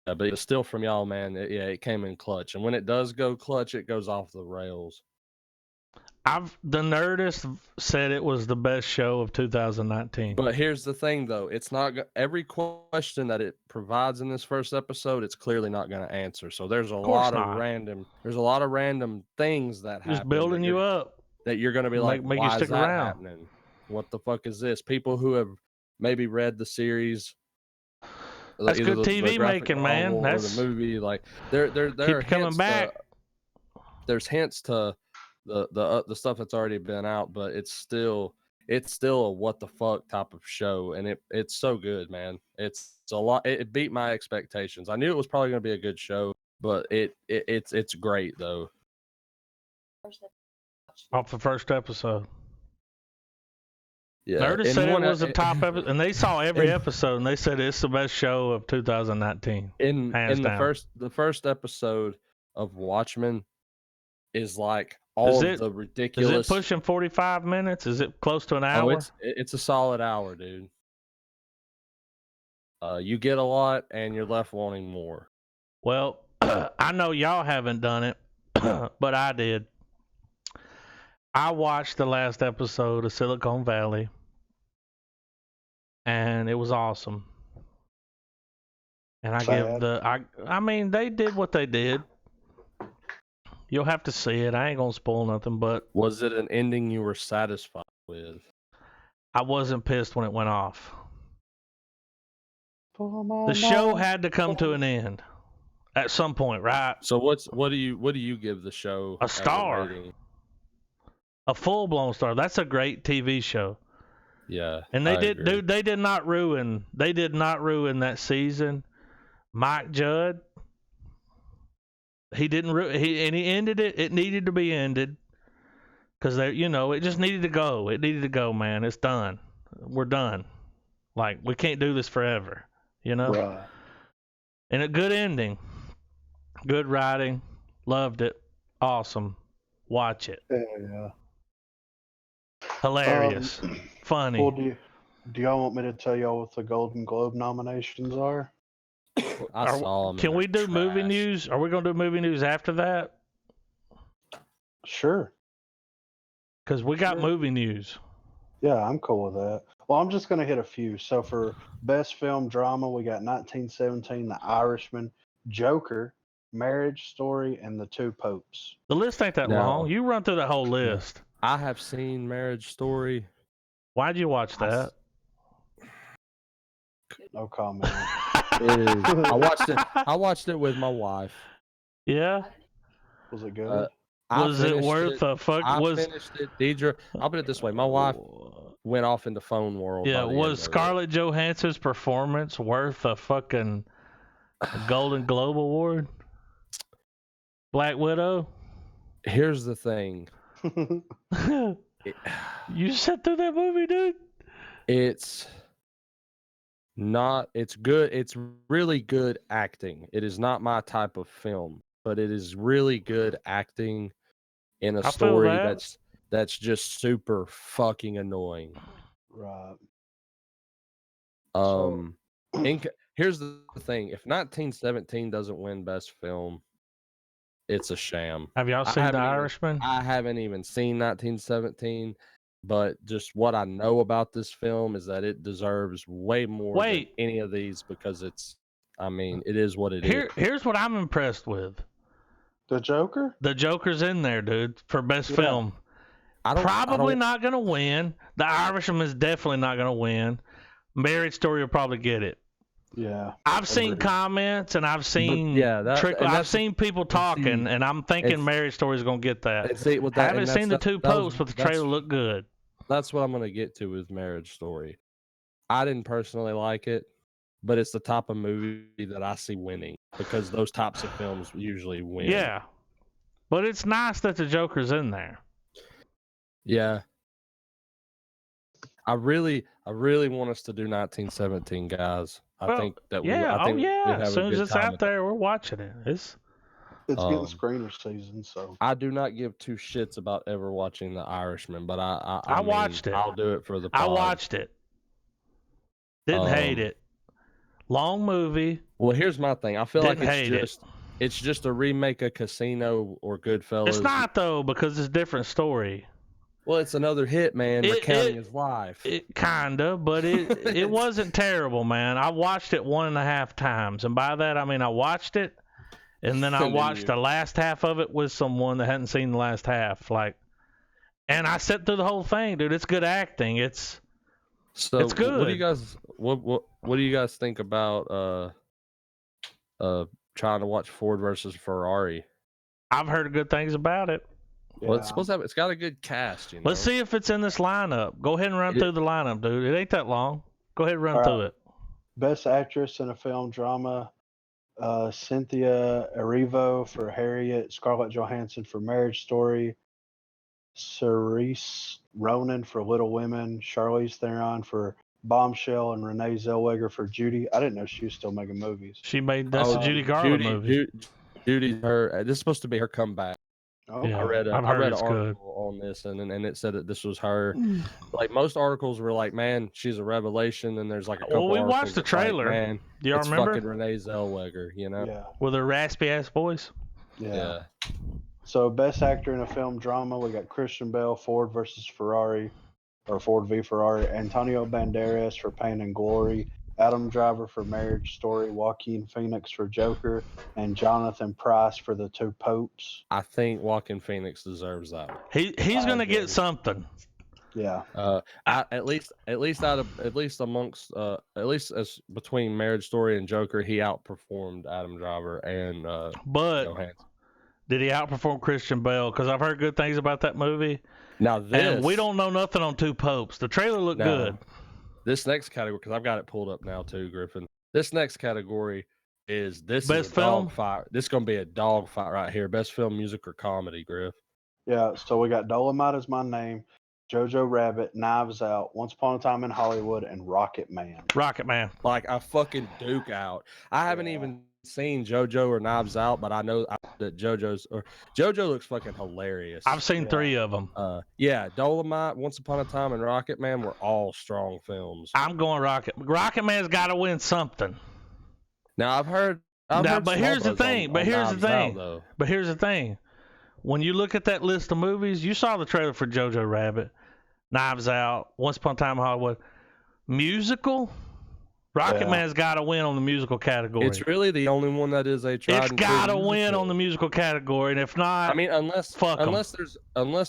But still from y'all, man. It came in clutch, and when it does go clutch, it goes off the rails. The Nerdist said it was the best show of 2019. But here's the thing, though. It's not every question that it provides in this first episode. It's clearly not going to answer. So there's a lot of random. There's a lot of random things that happen. Just building you up. That you're going to be like, make why you stick is that around. happening? What the fuck is this? People who have maybe read the series. That's good TV making, man. That's the movie. Like they're keep coming back. There's hints to the stuff that's already been out, but it's still a what the fuck type of show, and it's so good, man. It's a lot. It beat my expectations. I knew it was probably going to be a good show, but it's great though. Off the first episode. Yeah, Nerdist said it was the top episode, and they saw every episode, and they said it's the best show of 2019. In the first episode of Watchmen is like the ridiculous. Is it pushing 45 minutes? Is it close to an hour? Oh, it's a solid hour, dude. You get a lot, and you're left wanting more. Well, I know y'all haven't done it, but I did. I watched the last episode of Silicon Valley, and it was awesome. And I mean, they did what they did. You'll have to see it. I ain't gonna spoil nothing, but was it an ending you were satisfied with? I wasn't pissed when it went off. The show had to come to an end at some point, right? So what do you give the show? A star. A full-blown star. That's a great TV show. Yeah. And they did not ruin that season. Mike Judd, he didn't and he ended it. It needed to be ended because it just needed to go. It needed to go, man. It's done. We're done. Like, we can't do this forever, Right. And a good ending. Good writing. Loved it. Awesome. Watch it. Yeah. Hilarious. Funny. Well, do y'all want me to tell y'all what the Golden Globe nominations are? I saw them. Can we do movie news? Are we going to do movie news after that? Sure. Because we got movie news. Yeah, I'm cool with that. Well, I'm just going to hit a few. So for Best Film Drama, we got 1917, The Irishman, Joker, Marriage Story, and The Two Popes. The list ain't that long. You run through that whole list. I have seen Marriage Story. Why'd you watch that? No comment. I watched it with my wife. Yeah. Was it good? Was it worth a fuck? I finished it. Deidre, I'll put it this way: my wife went off into phone world. Yeah. Was Scarlett Johansson's performance worth a fucking Golden Globe award? Black Widow. Here's the thing. You sat through that movie, dude. It's good. It's really good acting. It is not my type of film, but it is really good acting in a story that's just super fucking annoying. Right. Here's the thing: if 1917 doesn't win Best Film, it's a sham. Have y'all seen The Irishman? I haven't even seen 1917, but just what I know about this film is that it deserves way more than any of these because it is what it is. Here's what I'm impressed with. The Joker? The Joker's in there, dude, for Best Film. Probably not going to win. The Irishman is definitely not going to win. Marriage Story will probably get it. Yeah. I've seen comments and I've seen I've seen people talking, and I'm thinking Marriage Story is going to get that. I haven't seen the Two Popes, but the trailer looked good. That's what I'm going to get to with Marriage Story. I didn't personally like it, but it's the type of movie that I see winning because those types of films usually win. Yeah. But it's nice that the Joker's in there. Yeah. I really want us to do 1917, guys. I think that as soon as it's out there, we're watching it. It's getting screener season, so I do not give two shits about ever watching The Irishman, but I watched it. I'll do it for the pod. I watched it. Didn't hate it. Long movie. Well, here's my thing. I feel like it's just a remake of Casino or Goodfellas. It's not though, because it's a different story. Well, it's another hitman recounting his life. It kinda, but it wasn't terrible, man. I watched it 1.5 times, and by that I mean I watched it, and then I watched the last half of it with someone that hadn't seen the last half, and I sat through the whole thing, dude. It's good acting. It's good. What do you guys what do you guys think about trying to watch Ford versus Ferrari? I've heard good things about it. Yeah. Well, it's got a good cast, you know. Let's see if it's in this lineup. Go ahead and run through the lineup, dude. It ain't that long. Go ahead and run through it. Best Actress in a Film Drama, Cynthia Erivo for Harriet, Scarlett Johansson for Marriage Story, Cerise Ronan for Little Women, Charlize Theron for Bombshell, and Renee Zellweger for Judy. I didn't know she was still making movies. She made a Judy Garland movie. Judy's this is supposed to be her comeback. Oh, yeah, I read an article good. on this, and it said that this was her. Like most articles were like, man, she's a revelation. And there's like a couple. Well, we watched the trailer. Like, man, do y'all remember? Fucking Renee Zellweger, you know? Yeah. With her raspy ass voice. Yeah. So Best Actor in a Film Drama, we got Christian Bale, Ford versus Ferrari, or Ford v Ferrari, Antonio Banderas for Pain and Glory, Adam Driver for Marriage Story, Joaquin Phoenix for Joker, and Jonathan Pryce for The Two Popes. I think Joaquin Phoenix deserves that. He's gonna get something. Yeah. At least as between Marriage Story and Joker, he outperformed Adam Driver and Johansson. Did he outperform Christian Bale? Because I've heard good things about that movie. Now and we don't know nothing on Two Popes. The trailer looked good. This next category, because I've got it pulled up now too, Griffin. This next category is best film fight. This is gonna be a dog fight right here. Best film, music, or comedy, Griff. Yeah. So we got Dolomite Is My Name, Jojo Rabbit, Knives Out, Once Upon a Time in Hollywood, and Rocket Man. Rocket Man. Like a fucking duke out. I haven't even seen Jojo or Knives Out, but I know that Jojo looks fucking hilarious. I've seen 3 of them. Dolomite, Once Upon a Time, and Rocket Man were all strong films. I'm going Rocket Man's got to win something. Now I've heard. But here's the thing. When you look at that list of movies, you saw the trailer for Jojo Rabbit, Knives Out, Once Upon a Time in Hollywood. Musical? Rocket Man's got to win on the musical category. It's really the only one that is a tried. It's got to win on the musical category, and if not, I mean, unless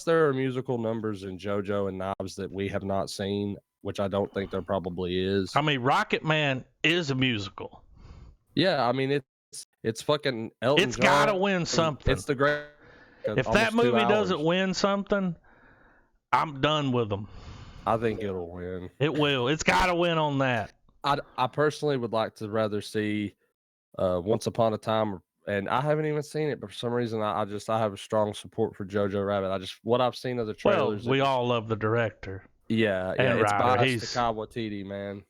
there are musical numbers in JoJo and Knives that we have not seen, which I don't think there probably is. I mean, Rocket Man is a musical. Yeah, I mean it's fucking Elton John. It's got to win something. It's the great. If that movie doesn't win something, I'm done with them. I think it'll win. It will. It's got to win on that. I personally would like to rather see Once Upon a Time, and I haven't even seen it, but for some reason I have a strong support for Jojo Rabbit. What I've seen of the trailers. Well, we all love the director. Yeah, it's by Taika Waititi, man.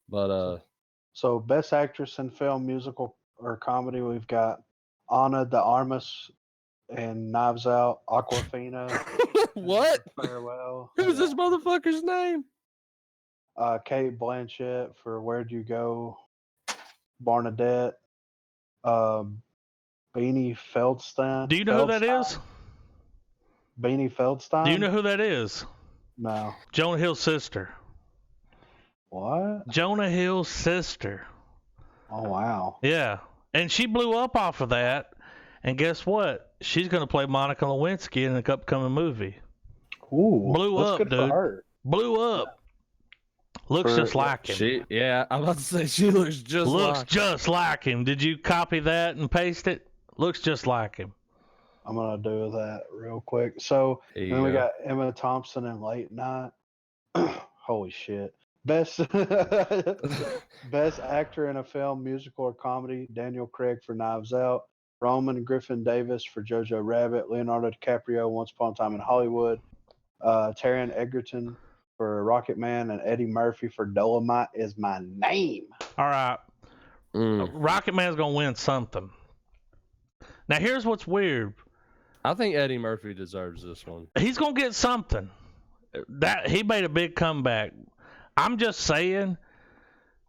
But so Best Actress in Film, Musical, or Comedy, we've got Ana de Armas and Knives Out, Aquafina. What? Farewell. Who's this motherfucker's name? Kate Blanchett for Where'd You Go? Barnadette. Beanie Feldstein. Do you know who that is? Beanie Feldstein? Do you know who that is? No. Jonah Hill's sister. What? Jonah Hill's sister. Oh, wow. Yeah. And she blew up off of that. And guess what? She's going to play Monica Lewinsky in an upcoming movie. Ooh. Blew up, good dude. For her. Blew up. Looks just like him. I'm about to say she looks just like him. Did you copy that and paste it? Looks just like him. I'm going to do that real quick. So then we got Emma Thompson in Late Night. Holy shit. Best Actor in a Film, Musical, or Comedy, Daniel Craig for Knives Out, Roman Griffin Davis for Jojo Rabbit, Leonardo DiCaprio, Once Upon a Time in Hollywood, Taron Egerton for Rocket Man, and Eddie Murphy for Dolomite Is My Name. All right. Rocket Man's going to win something. Now, here's what's weird. I think Eddie Murphy deserves this one. He's going to get something. He made a big comeback. I'm just saying,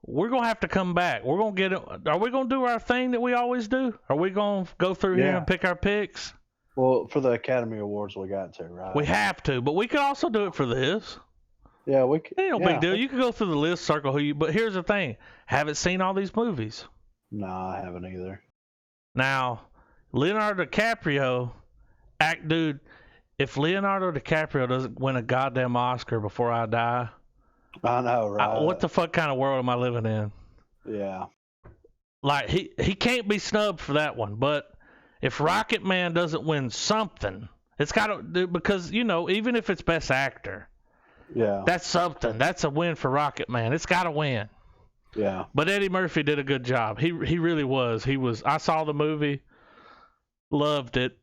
we're going to have to come back. We're going to get it. Are we going to do our thing that we always do? Are we going to go through here and pick our picks? Well, for the Academy Awards, we got to, right? We have to, but we could also do it for this. Yeah, we could. Ain't no big deal. You can go through the list, circle who you. But here's the thing: haven't seen all these movies. No, I haven't either. Now, Leonardo DiCaprio, dude. If Leonardo DiCaprio doesn't win a goddamn Oscar before I die, I know, right? What the fuck kind of world am I living in? Yeah. Like he can't be snubbed for that one. But if Rocket Man doesn't win something, it's got to, because even if it's Best Actor, yeah, that's something. That's a win for Rocket Man. It's got to win. Yeah. But Eddie Murphy did a good job. He really was. I saw the movie, loved it.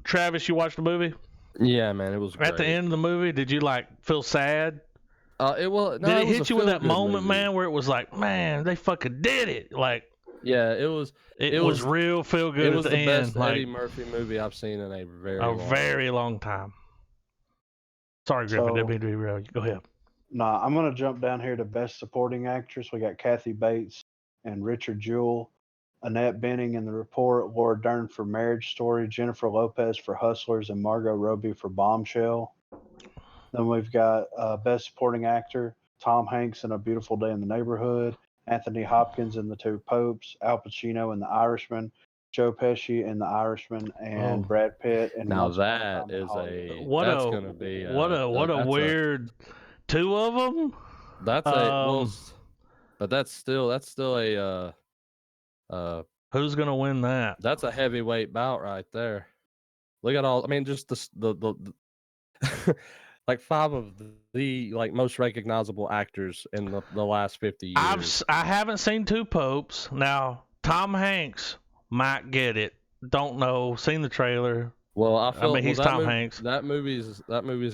Travis, you watched the movie? Yeah, man, it was great. At the end of the movie, did you feel sad? Did it hit you with that moment, man, where it was like, man, they fucking did it? Yeah, it was. It was real feel good. It was at the the end. best Eddie Murphy movie I've seen in a very long time. Sorry, Griffin, didn't mean to be real. Go ahead. Nah, I'm gonna jump down here to Best Supporting Actress. We got Kathy Bates and Richard Jewell, Annette Bening in The Report, Laura Dern for Marriage Story, Jennifer Lopez for Hustlers, and Margot Robbie for Bombshell. Then we've got Best Supporting Actor, Tom Hanks in A Beautiful Day in the Neighborhood, Anthony Hopkins in The Two Popes, Al Pacino in The Irishman, Joe Pesci in The Irishman, and Brad Pitt in Now Once that Upon a Time in is Hollywood. that's gonna be what a weird two of them. That's but that's still a who's gonna win that? That's a heavyweight bout right there. Look at all. I mean, just the like 5 of the most recognizable actors in the last 50 years. I haven't seen Two Popes. Now Tom Hanks might get it. Don't know. Seen the trailer. Well, I mean, he's Tom Hanks. That movie's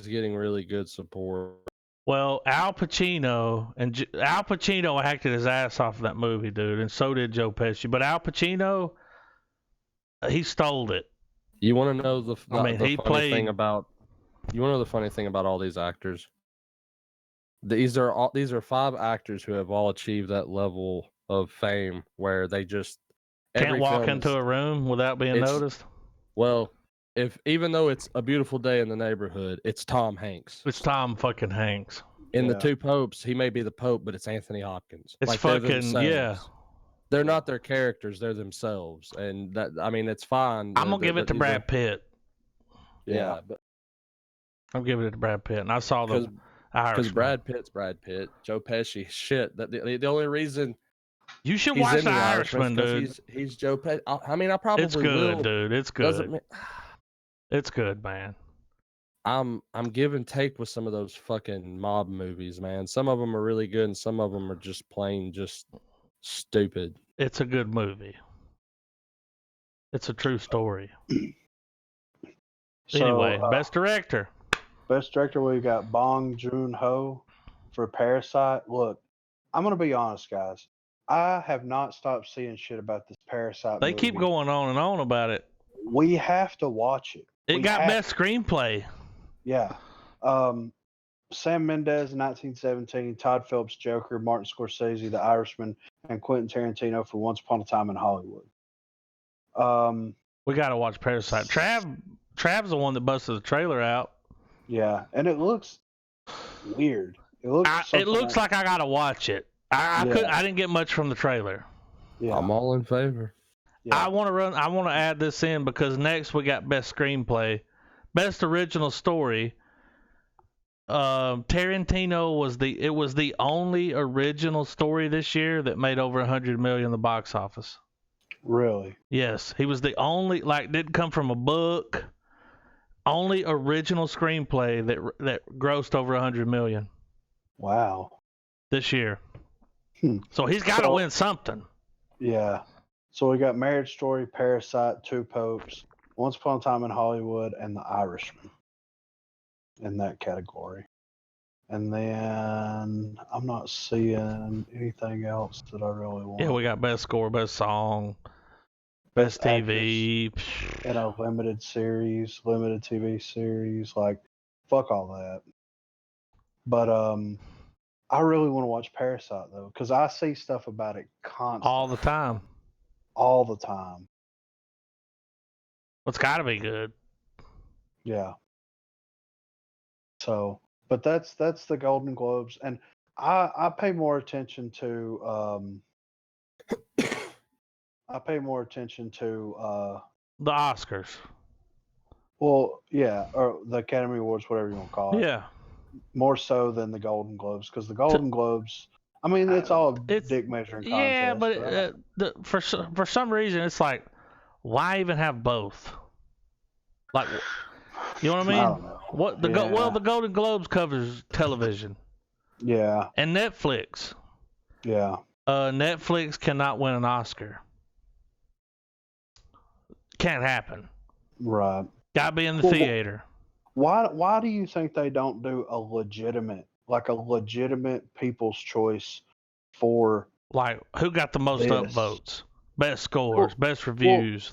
getting really good support. Well, Al Pacino acted his ass off of that movie, dude, and so did Joe Pesci. But Al Pacino, he stole it. You want to know the funny thing about? You want to know the funny thing about all these actors? These are 5 actors who have all achieved that level of fame where they just can't walk into a room without being noticed. Well, even though it's A Beautiful Day in the Neighborhood, it's Tom Hanks. It's Tom fucking Hanks. In The Two Popes, he may be the Pope, but it's Anthony Hopkins. It's fucking They're not their characters; they're themselves, and that it's fine. I'm gonna give it to Brad Pitt. Yeah, but I'm giving it to Brad Pitt, and I saw the because Brad Pitt's Brad Pitt, Joe Pesci. Shit, the only reason you should watch The Irishman, dude. He's Joe Pesci. I mean, I probably it's good, will. Dude. It's good. It's good, man. I'm give and take with some of those fucking mob movies, man. Some of them are really good, and some of them are just plain stupid. It's a good movie. It's a true story. Anyway, Best Director. Best Director, we've got Bong Joon-ho for Parasite. Look, I'm going to be honest, guys. I have not stopped seeing shit about this Parasite movie. They keep going on and on about it. We have to watch it. It got Best Screenplay. Yeah. Sam Mendes in 1917, Todd Phillips Joker, Martin Scorsese The Irishman, and Quentin Tarantino for Once Upon a Time in Hollywood. We got to watch Parasite. Trav's the one that busted the trailer out. Yeah, and it looks weird. It looks like I got to watch it. I didn't get much from the trailer. Yeah. I'm all in favor. Yeah. I want to add this in because next we got Best Screenplay. Best Original Story. Tarantino was the only original story this year that made over $100 million in the box office. Really? Yes, he was the only didn't come from a book. Only original screenplay that grossed over $100 million. Wow. This year. So he's got to win something. Yeah. So we got Marriage Story, Parasite, Two Popes, Once Upon a Time in Hollywood, and The Irishman in that category. And then I'm not seeing anything else that I really want. Yeah, we got Best Score, Best Song, Best TV. And a limited TV series. Fuck all that. But I really want to watch Parasite, though, because I see stuff about it constantly. All the time. All the time. It's got to be good. Yeah. So, but that's the Golden Globes, and I pay more attention to I pay more attention to The Oscars. well, yeah, or the Academy Awards, whatever you want to call it. Yeah. More so than the Golden Globes, because the Golden Globes, I mean, it's all dick measuring contest. Yeah, but right? for some reason, it's like, why even have both? Like, you know what I mean? I don't know. What the the Golden Globes covers television. Yeah. And Netflix. Yeah. Netflix cannot win an Oscar. Can't happen. Right. Gotta be in the theater. Why do you think they don't do a legitimate People's Choice for like who got the most this? upvotes, best scores, best reviews?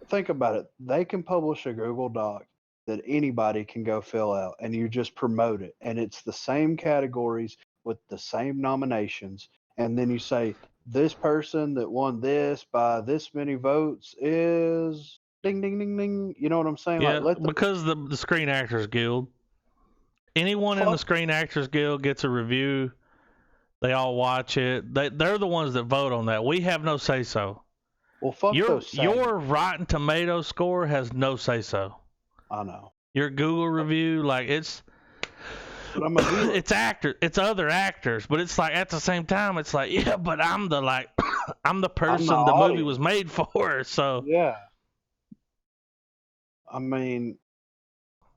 Think about it. They can publish a Google Doc that anybody can go fill out, and you just promote it, and it's the same categories with the same nominations, and then you say this person that won this by this many votes is ding ding ding ding. You know what I'm saying? Yeah, because the Screen Actors Guild. Anyone in the Screen Actors Guild gets a review. They all watch it. They're the ones that vote on that. We have no say so. Well, fuck those. Your Rotten Tomato score has no say so. I know. Your Google review, like it's other actors, but it's like at the same time, it's like, yeah, but I'm the person the movie was made for. So yeah. I mean,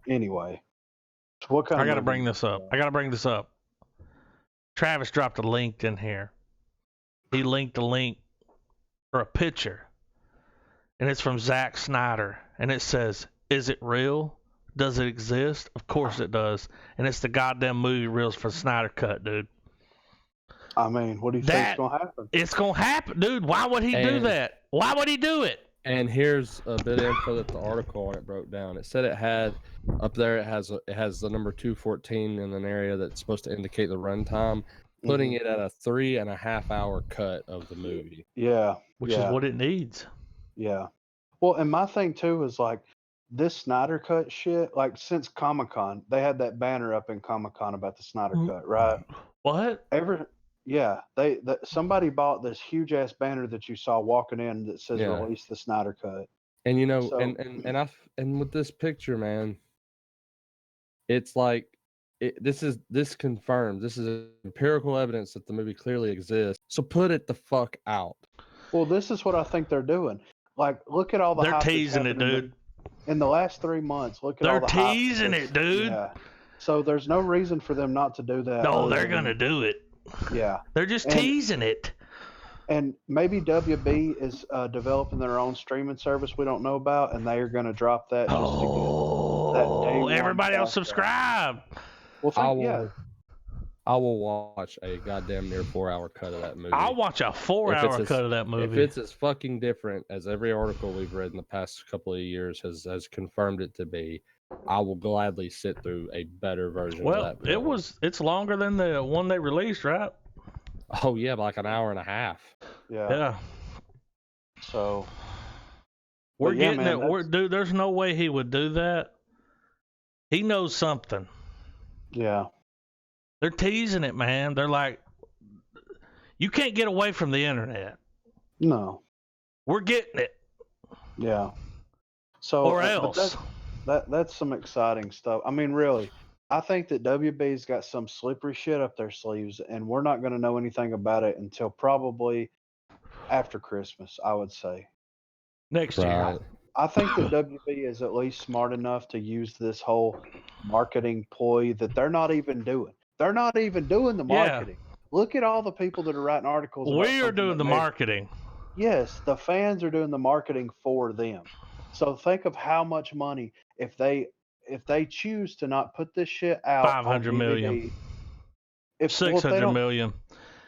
anyway. What kind I gotta bring this up. Travis dropped a link in here. He linked a link for a picture, and it's from Zack Snyder, and it says, "Is it real? Does it exist? Of course it does." And it's the goddamn movie reels for Snyder Cut, dude. I mean, what do you think's gonna happen? It's gonna happen, dude. Why would he do that? Why would he do it? And here's a bit of info that the article on it broke down. It said it had up there. It has the number 214 in an area that's supposed to indicate the runtime, putting it at a 3.5 hour cut of the movie. Yeah, which is what it needs. Yeah. Well, and my thing too is like this Snyder Cut shit. Like since Comic-Con, they had that banner up in Comic-Con about the Snyder Cut, right? What? Yeah, somebody bought this huge ass banner that you saw walking in that says "Release the Snyder Cut." And you know, and with this picture, man, it's like this confirms this is empirical evidence that the movie clearly exists. So put it the fuck out. Well, this is what I think they're doing. Like, look at all the. They're teasing it, dude. In the last 3 months, look at all the. They're teasing it, dude. Yeah. So there's no reason for them not to do that. No, they're gonna do it. Yeah. They're just teasing it. And maybe WB is developing their own streaming service we don't know about, and they are going to drop that. Just to get that everybody else subscribe. Well, I will watch a goddamn near 4 hour cut of that movie. I'll watch a 4 hour cut of that movie. If it's as fucking different as every article we've read in the past couple of years has confirmed it to be, I will gladly sit through a better version of that movie. Well, it's longer than the one they released, right? Oh yeah, like an hour and a half. Yeah. So we're getting it. Dude, there's no way he would do that. He knows something. Yeah. They're teasing it, man. They're like, you can't get away from the internet. No. We're getting it. Yeah. So or else. That's some exciting stuff. I mean, really, I think that WB's got some slippery shit up their sleeves, and we're not going to know anything about it until probably after Christmas, I would say. Next year. I think that WB is at least smart enough to use this whole marketing ploy that they're not even doing. They're not even doing the marketing. Yeah. Look at all the people that are writing articles. We are doing the marketing. Yes, the fans are doing the marketing for them. So think of how much money if they choose to not put this shit out. 500 million. 600 million.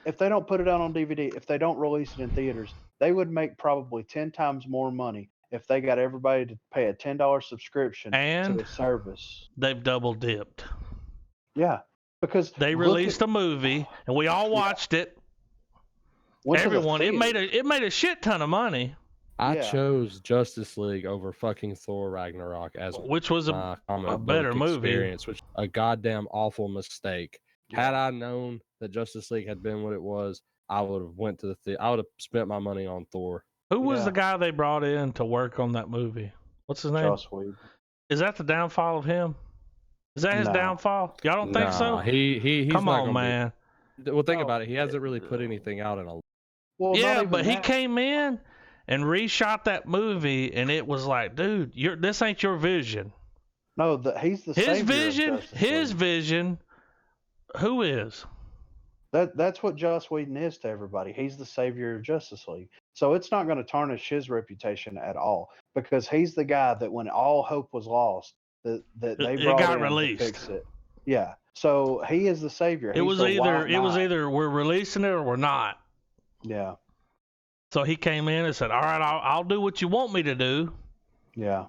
If they don't put it out on DVD, if they don't release it in theaters, they would make probably 10 times more money if they got everybody to pay a $10 subscription to the service. They've double dipped. Yeah, because they released a movie and we all watched it. Everyone, it made a shit ton of money. I chose Justice League over fucking Thor Ragnarok as which was my a better movie experience, which a goddamn awful mistake. Yeah. Had I known that Justice League had been what it was, I would have went to the I would have spent my money on Thor. Who was the guy they brought in to work on that movie? What's his name? Joss Whedon. Is that the downfall of him? Is that his downfall? Y'all don't think so? He's Come not on, man. Well, think about it. He hasn't really put anything out in a. Well, yeah, but he came in and reshot that movie, and it was like, dude, this ain't your vision. No, he's the savior vision. Of Justice his League. Vision. Who is? That's what Joss Whedon is to everybody. He's the savior of Justice League. So it's not going to tarnish his reputation at all, because he's the guy that when all hope was lost, that they brought in released to fix it. Yeah. So he is the savior. It was either we're releasing it or we're not. Yeah. So he came in and said, "All right, I'll do what you want me to do." Yeah.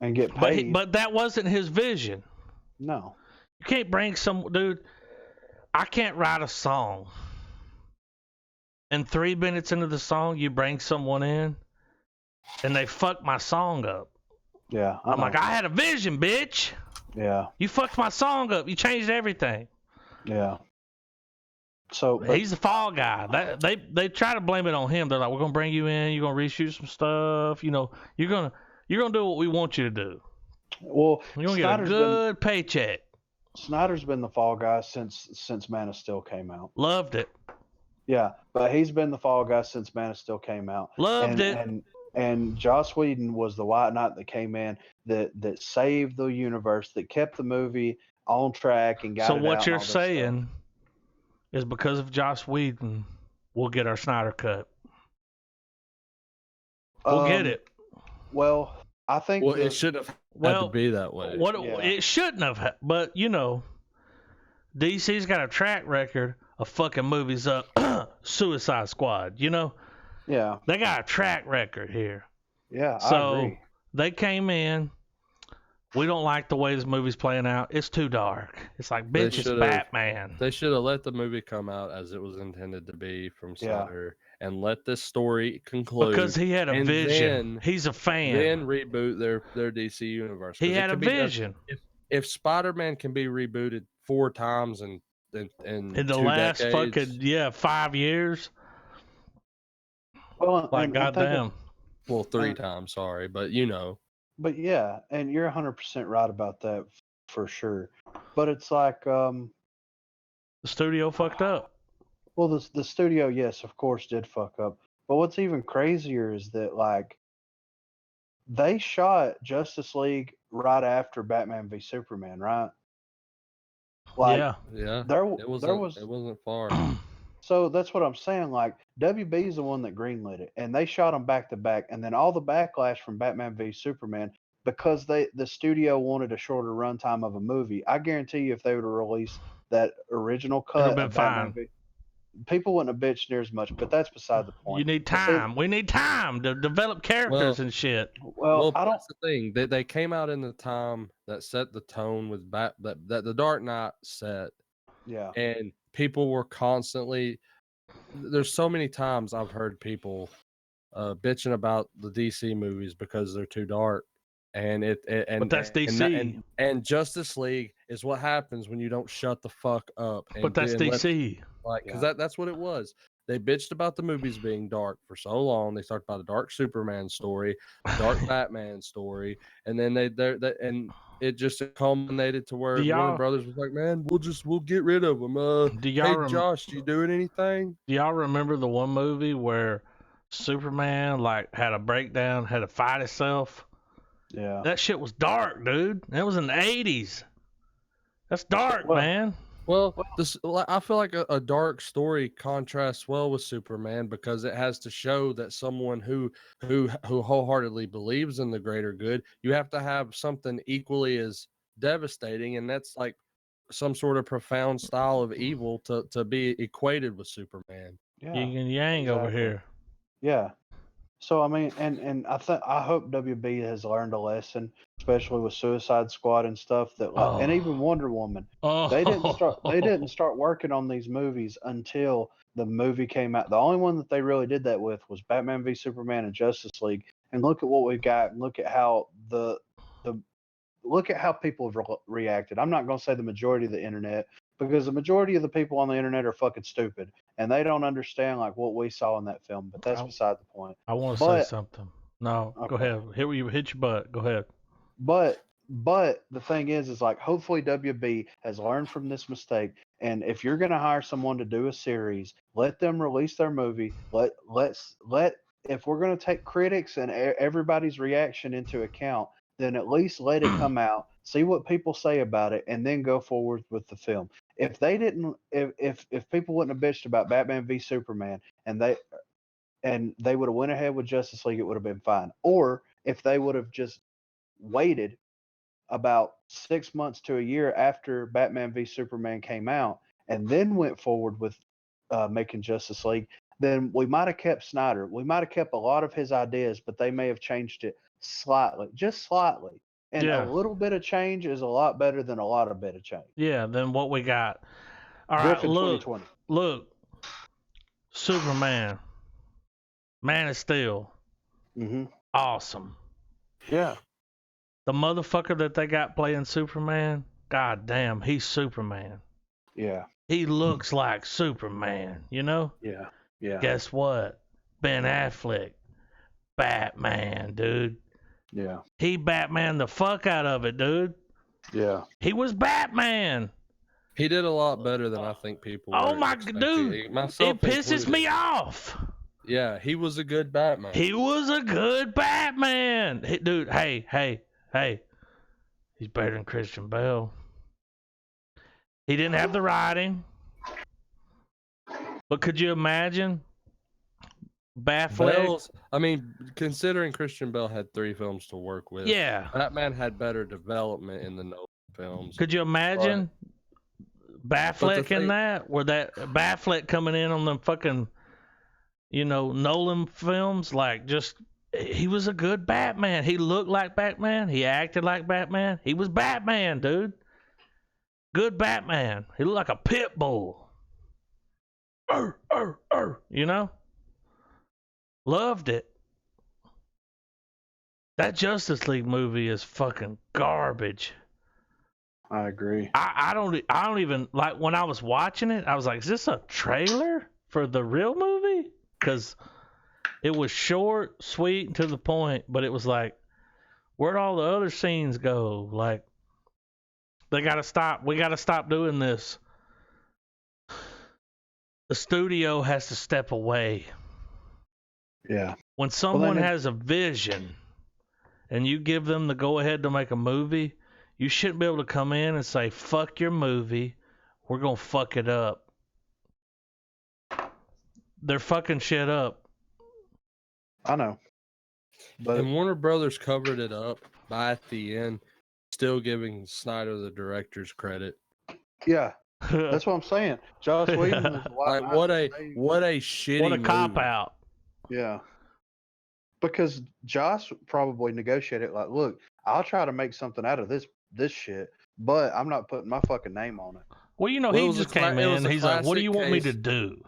And get paid. But that wasn't his vision. No. You can't bring dude. I can't write a song. And 3 minutes into the song, you bring someone in, and they fuck my song up. Yeah. I'm like, I had a vision, bitch. Yeah. You fucked my song up. You changed everything. Yeah. So he's the fall guy. They try to blame it on him. They're like, we're gonna bring you in. You're gonna reshoot some stuff. You know, you're gonna do what we want you to do. Well, you're gonna get a good paycheck. Snyder's been the fall guy since Man of Steel came out. Loved it. Yeah, but he's been the fall guy since Man of Steel came out. Loved it. And Joss Whedon was the white knight that came in that saved the universe, that kept the movie on track and got it out. So what you're saying is because of Joss Whedon, we'll get our Snyder cut. We'll get it. Well, I think it should have had to be that way. It shouldn't have, but you know, DC's got a track record of fucking movies up. Suicide Squad, you know? Yeah. They got a track record here. Yeah, I agree. They came in. We don't like the way this movie's playing out. It's too dark. It's like, bitch, it's Batman. They should have let the movie come out as it was intended to be from Snyder and let this story conclude. Because he had a vision. He's a fan. Then reboot their DC universe. He had a vision. If Spider-Man can be rebooted 4 times in the last decades, fucking 5 years. Well, like goddamn. Well, 3 times, sorry, but you know. But yeah, and you're 100% right about that for sure. But it's like the studio fucked up. Well, the studio, yes, of course, did fuck up. But what's even crazier is that like they shot Justice League right after Batman v Superman, right? Like, yeah. It wasn't far. So that's what I'm saying. Like WB is the one that greenlit it, and they shot them back to back. And then all the backlash from Batman v Superman, because the studio wanted a shorter runtime of a movie. I guarantee you, if they would have released that original cut of Batman v, people wouldn't have bitched near as much. But that's beside the point. You need time. We need time to develop characters and shit. Well, I don't. That's the thing. They came out in the time that set the tone with that the Dark Knight set. Yeah. And people were constantly. There's so many times I've heard people bitching about the DC movies because they're too dark, but that's DC. And Justice League is what happens when you don't shut the fuck up. But that's DC. Because that's what it was. They bitched about the movies being dark for so long. They talked about a dark Superman story, a dark Batman story, and then and it just culminated to where Warner Brothers was like, "Man, we'll get rid of them." Hey, Josh, you doing anything? Do y'all remember the one movie where Superman like had a breakdown, had to fight himself? Yeah, that shit was dark, dude. That was in the 80s. That's dark, man. Well, I feel like a dark story contrasts well with Superman because it has to show that someone who wholeheartedly believes in the greater good, you have to have something equally as devastating, and that's like some sort of profound style of evil to be equated with Superman. Yeah, yin and yang over here. Yeah, So I mean, and I hope WB has learned a lesson, especially with Suicide Squad and stuff that like, and even Wonder Woman. They didn't start working on these movies until the movie came out. The only one that they really did that with was Batman v Superman and Justice League. And look at what we've got. And look at how look at how people have reacted. I'm not going to say the majority of the internet, because the majority of the people on the internet are fucking stupid and they don't understand like what we saw in that film. But that's beside the point. I want to say something. No, okay. Go ahead. Hit your butt. Go ahead. But the thing is like hopefully WB has learned from this mistake. And if you're going to hire someone to do a series, let them release their movie. If we're going to take critics and everybody's reaction into account, then at least let it come out, see what people say about it, and then go forward with the film. If they didn't, if people wouldn't have bitched about Batman v Superman and they would have went ahead with Justice League, it would have been fine. Or if they would have just waited about 6 months to a year after Batman v Superman came out and then went forward with making Justice League, then we might have kept Snyder. We might have kept a lot of his ideas, but they may have changed it slightly, just slightly. And a little bit of change is a lot better than a lot of bit of change. Yeah, than what we got. All right, look, Superman, Man of Steel, awesome. Yeah. The motherfucker that they got playing Superman, god damn, he's Superman. Yeah. He looks like Superman, you know? Yeah. Yeah. Guess what? Ben Affleck, Batman, dude. Yeah. He Batman the fuck out of it, dude. Yeah. He was Batman. He did a lot better than I think people. Oh my dude, it pisses me off. Yeah, he was a good Batman. He was a good Batman. Dude, hey. He's better than Christian Bale. He didn't have the writing. But could you imagine Batfleck? I mean, considering Christian Bale had 3 films to work with, Batman had better development in the Nolan films. Could you imagine Batfleck in that? Where that Batfleck coming in on them fucking, Nolan films, like just he was a good Batman. He looked like Batman. He acted like Batman. He was Batman, dude. Good Batman. He looked like a pit bull. Loved it. That Justice League movie is fucking garbage. I agree. I don't even like when I was watching it. I was like, is this a trailer for the real movie? Because it was short, sweet, and to the point, but it was like, where'd all the other scenes go? Like, they gotta stop. We gotta stop doing this. The studio has to step away. Yeah. When someone has a vision and you give them the go ahead to make a movie, you shouldn't be able to come in and say, fuck your movie. We're going to fuck it up. They're fucking shit up. I know. And Warner Brothers covered it up by at the end, still giving Snyder the director's credit. Yeah. That's what I'm saying. Joss Whedon is like what a shitty what a cop out. Yeah. Because Joss probably negotiated like, look, I'll try to make something out of this shit, but I'm not putting my fucking name on it. Well, he just came in and he's like, what do you want me to do?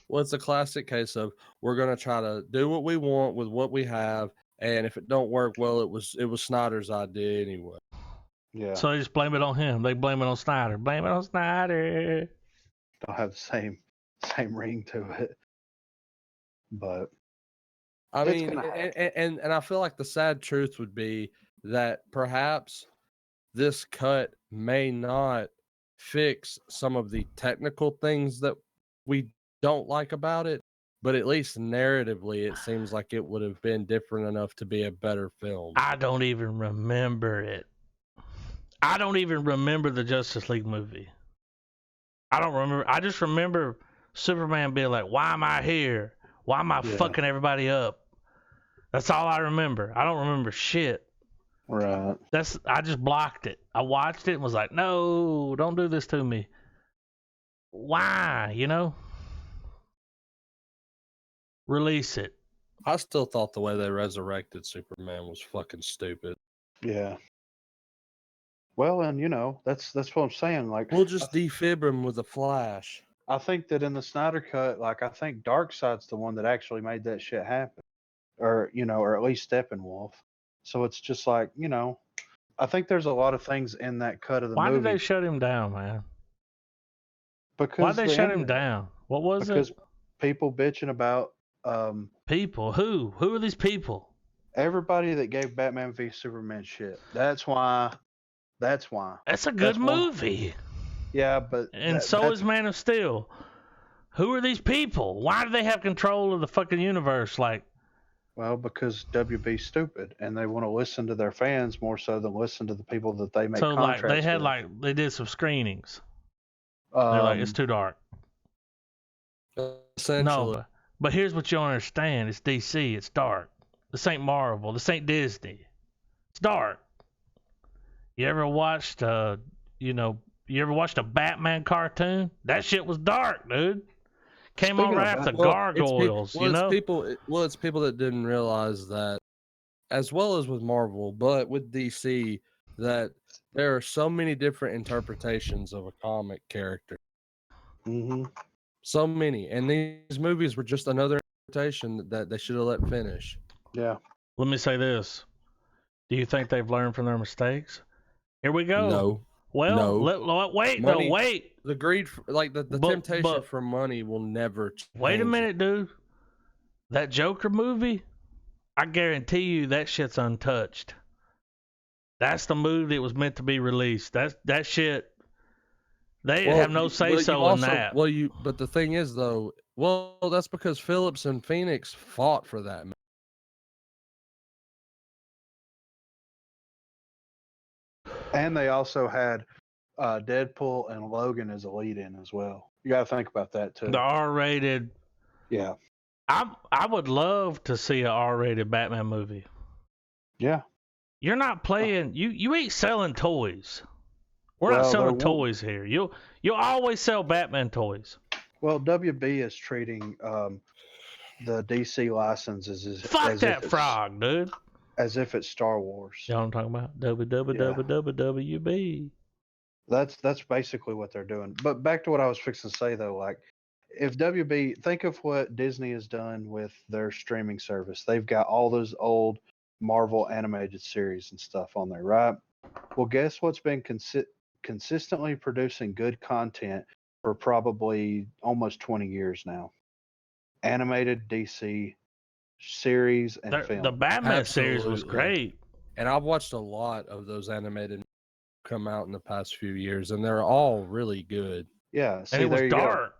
Well, it's a classic case of we're gonna try to do what we want with what we have, and if it don't work, well, it was Snyder's idea anyway. Yeah. So they just blame it on him. They blame it on Snyder. Blame it on Snyder. Don't have the same ring to it. But I mean, and I feel like the sad truth would be that perhaps this cut may not fix some of the technical things that we don't like about it, but at least narratively, it seems like it would have been different enough to be a better film. I don't even remember it. I don't even remember the Justice League movie. I don't remember. I just remember Superman being like, why am I here? Why am I fucking everybody up? That's all I remember. I don't remember shit. Right. I just blocked it. I watched it and was like, no, don't do this to me. Why? Release it. I still thought the way they resurrected Superman was fucking stupid. Yeah. Well, and that's what I'm saying. Like, we'll just defib him with a flash. I think that in the Snyder Cut, like, I think Darkseid's the one that actually made that shit happen, or or at least Steppenwolf. So it's just like, I think there's a lot of things in that cut of the movie. Why did they shut him down, man? Because why'd they shut him down? What was it? Because people bitching about people. Who are these people? Everybody that gave Batman v Superman shit. That's why. That's a good movie. Yeah, but so is Man of Steel. Who are these people? Why do they have control of the fucking universe? Like, well, because WB's stupid, and they want to listen to their fans more so than listen to the people that they make contracts with. So, they did some screenings. They're like, it's too dark. Essentially. No, but here's what you don't understand. It's DC. It's dark. This ain't Marvel. This ain't Disney. It's dark. You ever watched a Batman cartoon? That shit was dark, dude. Came on right after Gargoyles, It's people that didn't realize that, as well as with Marvel, but with DC, that there are so many different interpretations of a comic character. Mm-hmm. So many. And these movies were just another interpretation that they should have let finish. Yeah. Let me say this. Do you think they've learned from their mistakes? Here we go. No. Well, wait. The greed, the temptation for money will never change. Wait a minute, dude. That Joker movie, I guarantee you that shit's untouched. That's the movie that was meant to be released. That shit. They have no say-so in that. But the thing is, though, that's because Phillips and Phoenix fought for that. And they also had Deadpool and Logan as a lead-in as well. You got to think about that too. The R-rated. Yeah. I would love to see an R-rated Batman movie. Yeah. You're not playing. You ain't selling toys. We're not selling toys here. You'll always sell Batman toys. Well, WB is treating the DC licenses Fuck that frog, dude. As if it's Star Wars. You know what I'm talking about? WWWWB. That's basically what they're doing. But back to what I was fixing to say though, like if WB, think of what Disney has done with their streaming service. They've got all those old Marvel animated series and stuff on there, right? Well, guess what's been consistently producing good content for probably almost 20 years now? Animated DC series and film. The Batman series was great. And I've watched a lot of those animated come out in the past few years, and they're all really good. Yeah. See, and it was dark. Go.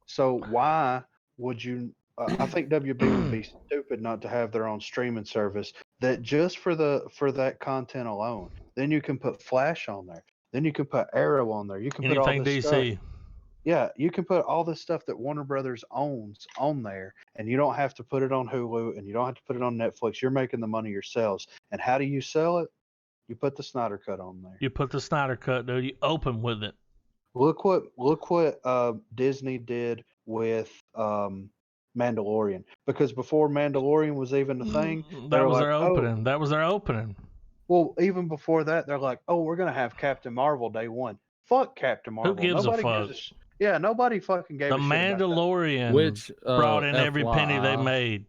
So why would you... I think WB would be stupid not to have their own streaming service that just for that content alone. Then you can put Flash on there. Then you can put Arrow on there. You can put all this DC. Stuff. Yeah, you can put all this stuff that Warner Brothers owns on there, and you don't have to put it on Hulu, and you don't have to put it on Netflix. You're making the money yourselves. And how do you sell it? You put the Snyder Cut on there. You put the Snyder Cut, dude. You open with it. Look what Disney did with Mandalorian. Because before Mandalorian was even a thing, that was their opening. That was their opening. Well, even before that, they're like, "Oh, we're gonna have Captain Marvel day one." Fuck Captain Marvel. Who gives a fuck? Yeah, nobody fucking gave a shit. The Mandalorian, which brought in every penny they made.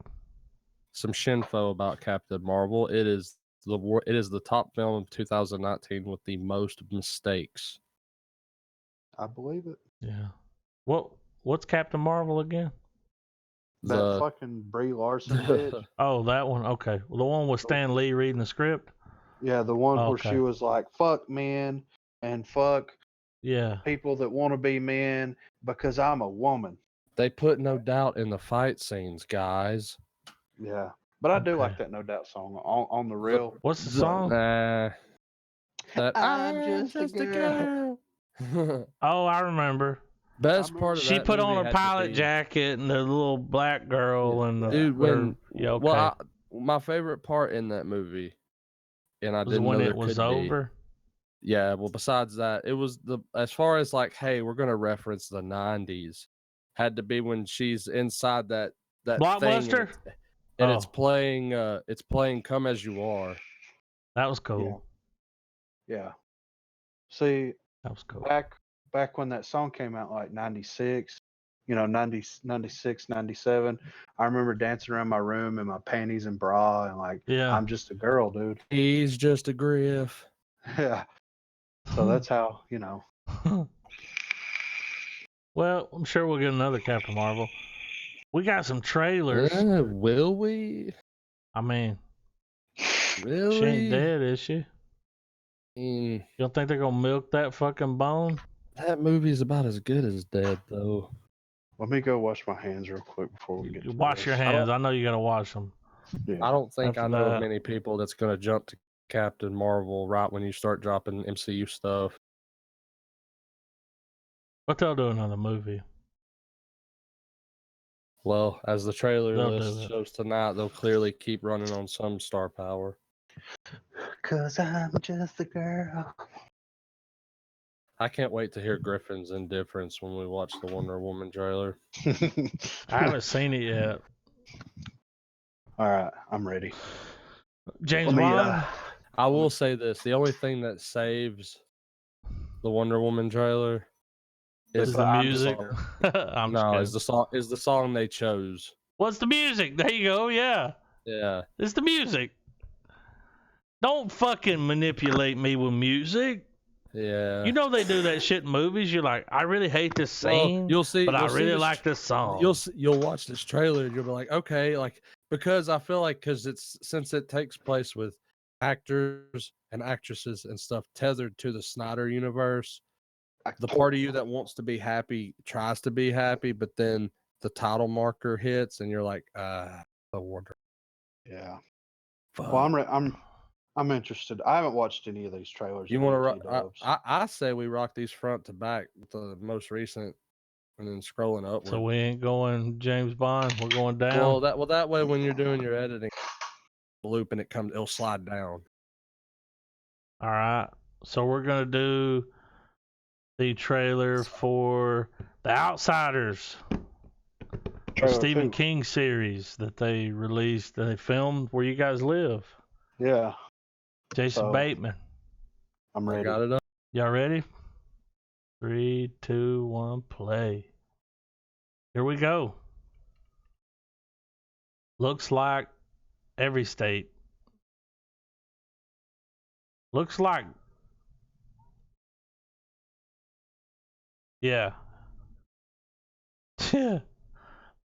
Some shinfo about Captain Marvel. It is the top film of 2019 with the most mistakes. I believe it. Yeah. What's Captain Marvel again? That fucking Brie Larson bitch. Oh, that one. Okay. Well, the one with Stan Lee reading the script. Yeah, the one where she was like, "Fuck men and fuck." Yeah. People that want to be men because I'm a woman. They put No Doubt in the fight scenes, guys. Yeah. But I do like that No Doubt song on the real. What's the song? I'm just a girl. Oh, I remember. Best part of she put on her pilot jacket and the little black girl and the dude. My favorite part in that movie, and I didn't when know it was over. Yeah, well, besides that, it was as far as like, hey, we're gonna reference the '90s. Had to be when she's inside that Blockbuster. And it's playing Come As You Are. That was cool. Yeah. See, that was cool. Back when that song came out, like 96, 96, 97, I remember dancing around my room in my panties and bra and like, I'm just a girl, dude. He's just a griff. Yeah. So that's how, Well, I'm sure we'll get another Captain Marvel. We got some trailers. Will we? I mean, really? She ain't dead, is she? You don't think they're gonna milk that fucking bone? That movie's about as good as dead, though. Let me go wash my hands real quick before we get to wash your hands. I know you gotta wash them. Yeah. I don't think I know of many people that's gonna jump to Captain Marvel right when you start dropping MCU stuff. But they'll do another movie. Well, as the trailer list shows tonight, they'll clearly keep running on some star power. 'Cause I'm just a girl. I can't wait to hear Griffin's indifference when we watch the Wonder Woman trailer. I haven't seen it yet. All right, I'm ready. James Bond? I will say this. The only thing that saves the Wonder Woman trailer is the music. Is the song they chose. What's the music? There you go. Yeah. It's the music. Don't fucking manipulate me with music. Yeah. You know they do that shit in movies. You're like, I really hate this scene, but I really like this song. You'll watch this trailer and you'll be like, okay, like, because I feel like since it takes place with actors and actresses and stuff tethered to the Snyder universe, the part of you that wants to be happy tries to be happy, but then the title marker hits and you're like, the Wonder. Yeah. Fuck. Well, I'm interested. I haven't watched any of these trailers. You want to? I say we rock these front to back with the most recent, and then scrolling upward. So we ain't going James Bond. We're going down. Well, that way when you're doing your editing loop and it'll slide down. All right. So we're gonna do the trailer for The Outsiders, the Stephen King series that they released. They filmed where you guys live. Yeah. Jason Bateman. I'm ready. I got it up. Y'all ready? 3, 2, 1, play. Here we go. Looks like every state. Looks like. Yeah. Yeah.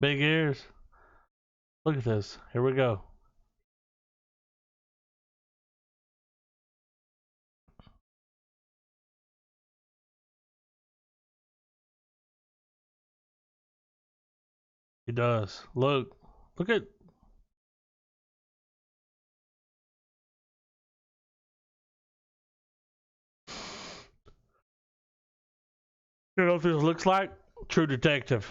Big ears. Look at this. Here we go. He does. Look at. You know what this looks like? True Detective.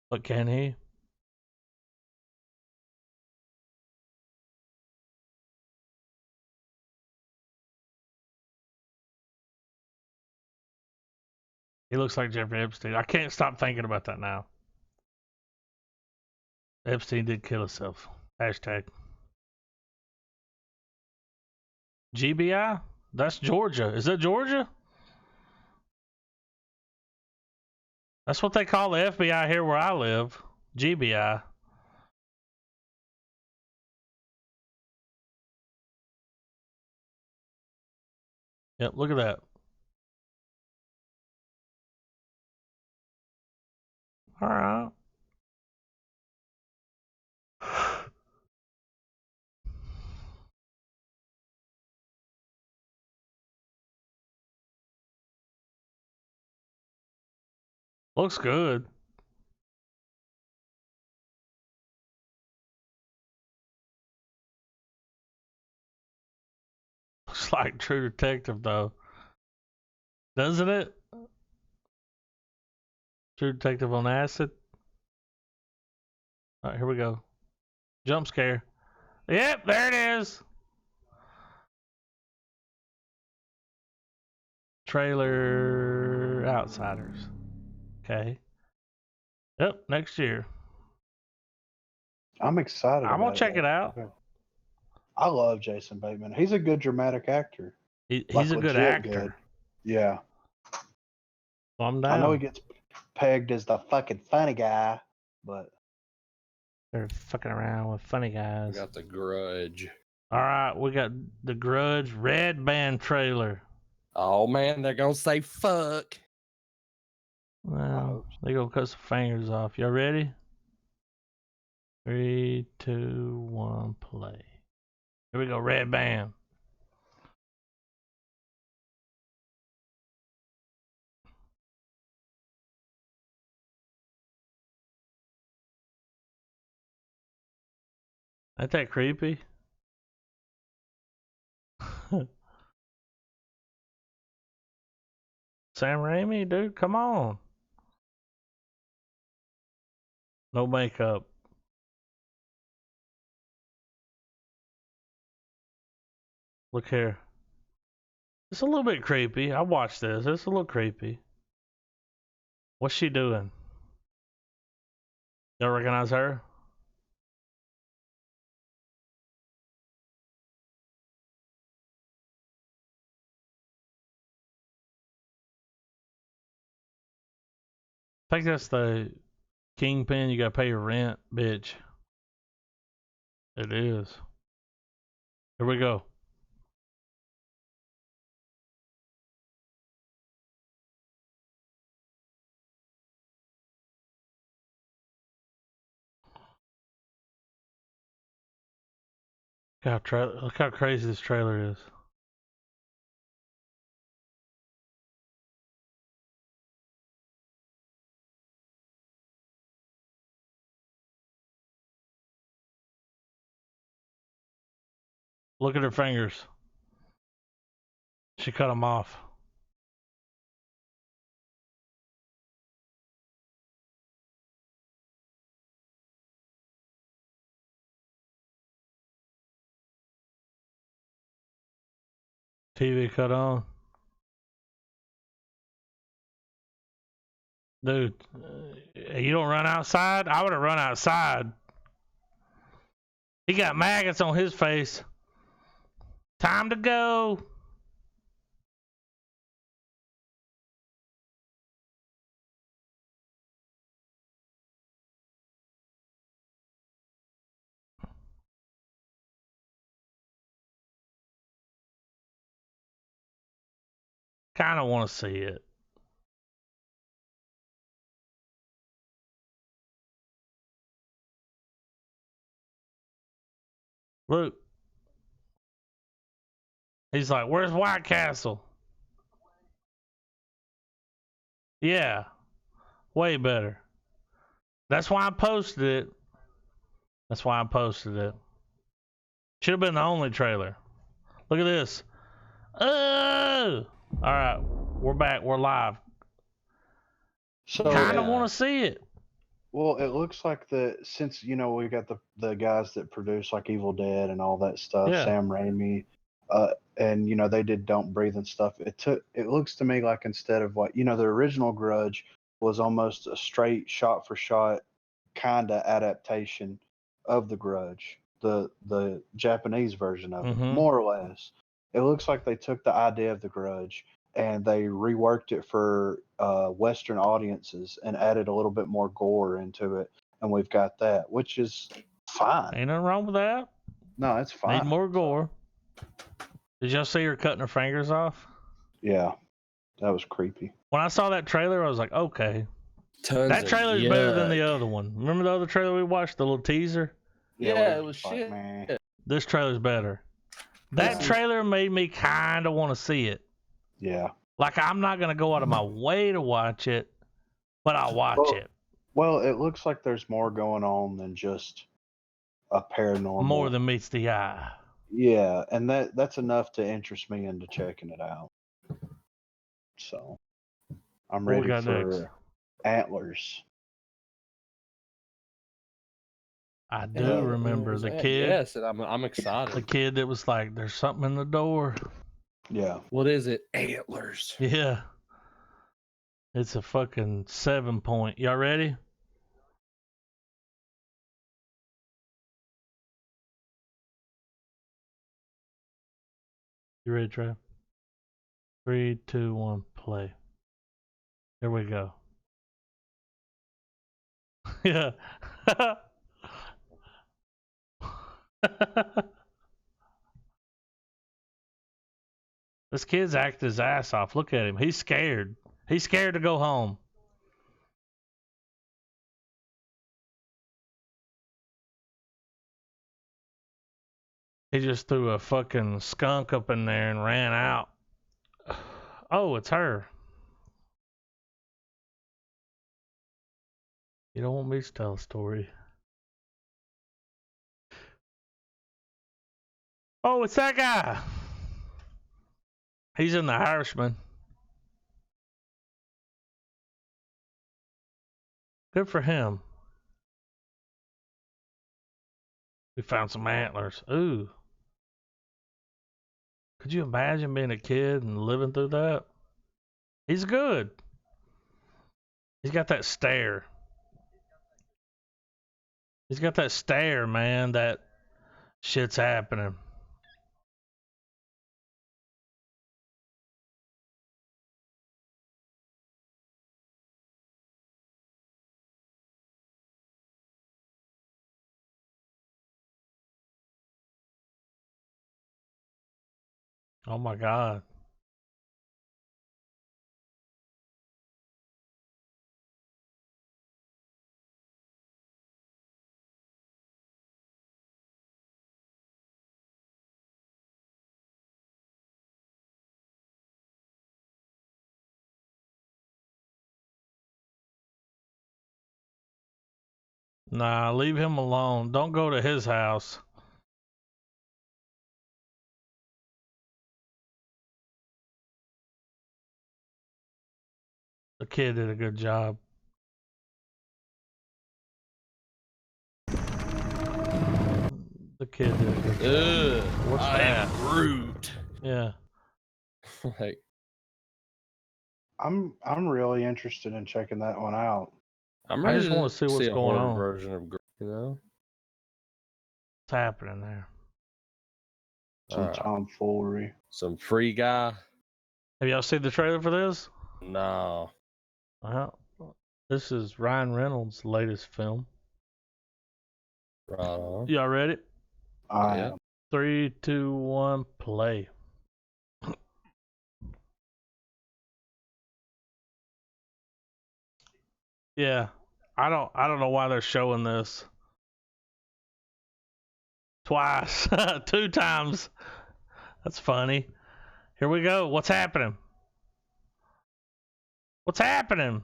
But can he? He looks like Jeffrey Epstein. I can't stop thinking about that now. Epstein did kill himself. Hashtag. GBI? That's Georgia. Is that Georgia? That's what they call the FBI here where I live. GBI. Yep, look at that. All right. Looks good. Looks like True Detective, though. Doesn't it? True Detective on acid. All right, here we go. Jump scare. Yep, there it is. trailer Outsiders. Okay. Yep, next year. I'm excited. I'm gonna check it out. Okay. I love Jason Bateman. He's a good dramatic actor. He's a good actor. Good. Yeah. Well, I'm down. I know he gets pegged as the fucking funny guy, but they're fucking around with funny guys. We got The Grudge. All right, we got The Grudge Red Band trailer. Oh man, they're gonna say fuck. Well, they're gonna cut some fingers off. Y'all ready? 3, 2, 1, play. Here we go, Red Band. Ain't that creepy? Sam Raimi, dude, come on. No makeup. Look here. It's a little bit creepy. I watched this. It's a little creepy. What's she doing? Y'all recognize her? I think that's the Kingpin. You gotta pay your rent, bitch. It is. Here we go. Look how crazy this trailer is. Look at her fingers. She cut them off. TV cut on. Dude, you don't run outside? I would have run outside. He got maggots on his face. Time to go. Kind of want to see it. Look. He's like, where's White Castle? Yeah. Way better. That's why I posted it. That's why I posted it. Should have been the only trailer. Look at this. Oh! Alright. We're back. We're live. So kind of want to see it. Well, it looks like since we got the guys that produce like Evil Dead and all that stuff, Yeah. Sam Raimi, and they did Don't Breathe and stuff. It looks to me like instead of what the original Grudge was almost a straight shot for shot kind of adaptation of the Grudge, the Japanese version of it, more or less. It looks like they took the idea of the Grudge and they reworked it for Western audiences and added a little bit more gore into it, and we've got that, which is fine. Ain't nothing wrong with that. No, it's fine. Need more gore. Did y'all see her cutting her fingers off? Yeah, that was creepy. When I saw that trailer, I was like, okay. That trailer's better than the other one. Remember the other trailer we watched, the little teaser? Yeah, it was shit. Man. This trailer's better. That trailer made me kind of want to see it. Yeah. Like, I'm not going to go out of my way to watch it, but I'll watch it. Well, it looks like there's more going on than just a paranormal. More than meets the eye. Yeah, and that's enough to interest me into checking it out. So, I'm ready for next? Antlers. I do remember the kid. Yes, and I'm excited. The kid that was like, there's something in the door. Yeah. What is it? Antlers. Yeah. It's a fucking 7-point. Y'all ready? You ready, Trev? 3, 2, 1, play. Here we go. Yeah. This kid's acting his ass off. Look at him. He's scared. He's scared to go home. He just threw a fucking skunk up in there and ran out. Oh, it's her. You don't want me to tell a story. Oh, it's that guy. He's in the Irishman. Good for him. We found some antlers. Ooh. Could you imagine being a kid and living through that? He's good. He's got that stare. He's got that stare, man, that shit's happening. Oh my God. Nah, leave him alone. Don't go to his house. The kid did a good job. The kid did a good job. What's that? Rude. Yeah. Like, I'm really interested in checking that one out. I just want to see what's going on. Version of, you know, What's happening there? Some tomfoolery. Some free guy. Have y'all seen the trailer for this? No. Well, this is Ryan Reynolds' latest film. Right on. Y'all ready? Yeah. 3, 2, 1, play. Yeah. I don't know why they're showing this. Twice. 2 times. That's funny. Here we go. What's happening? What's happening?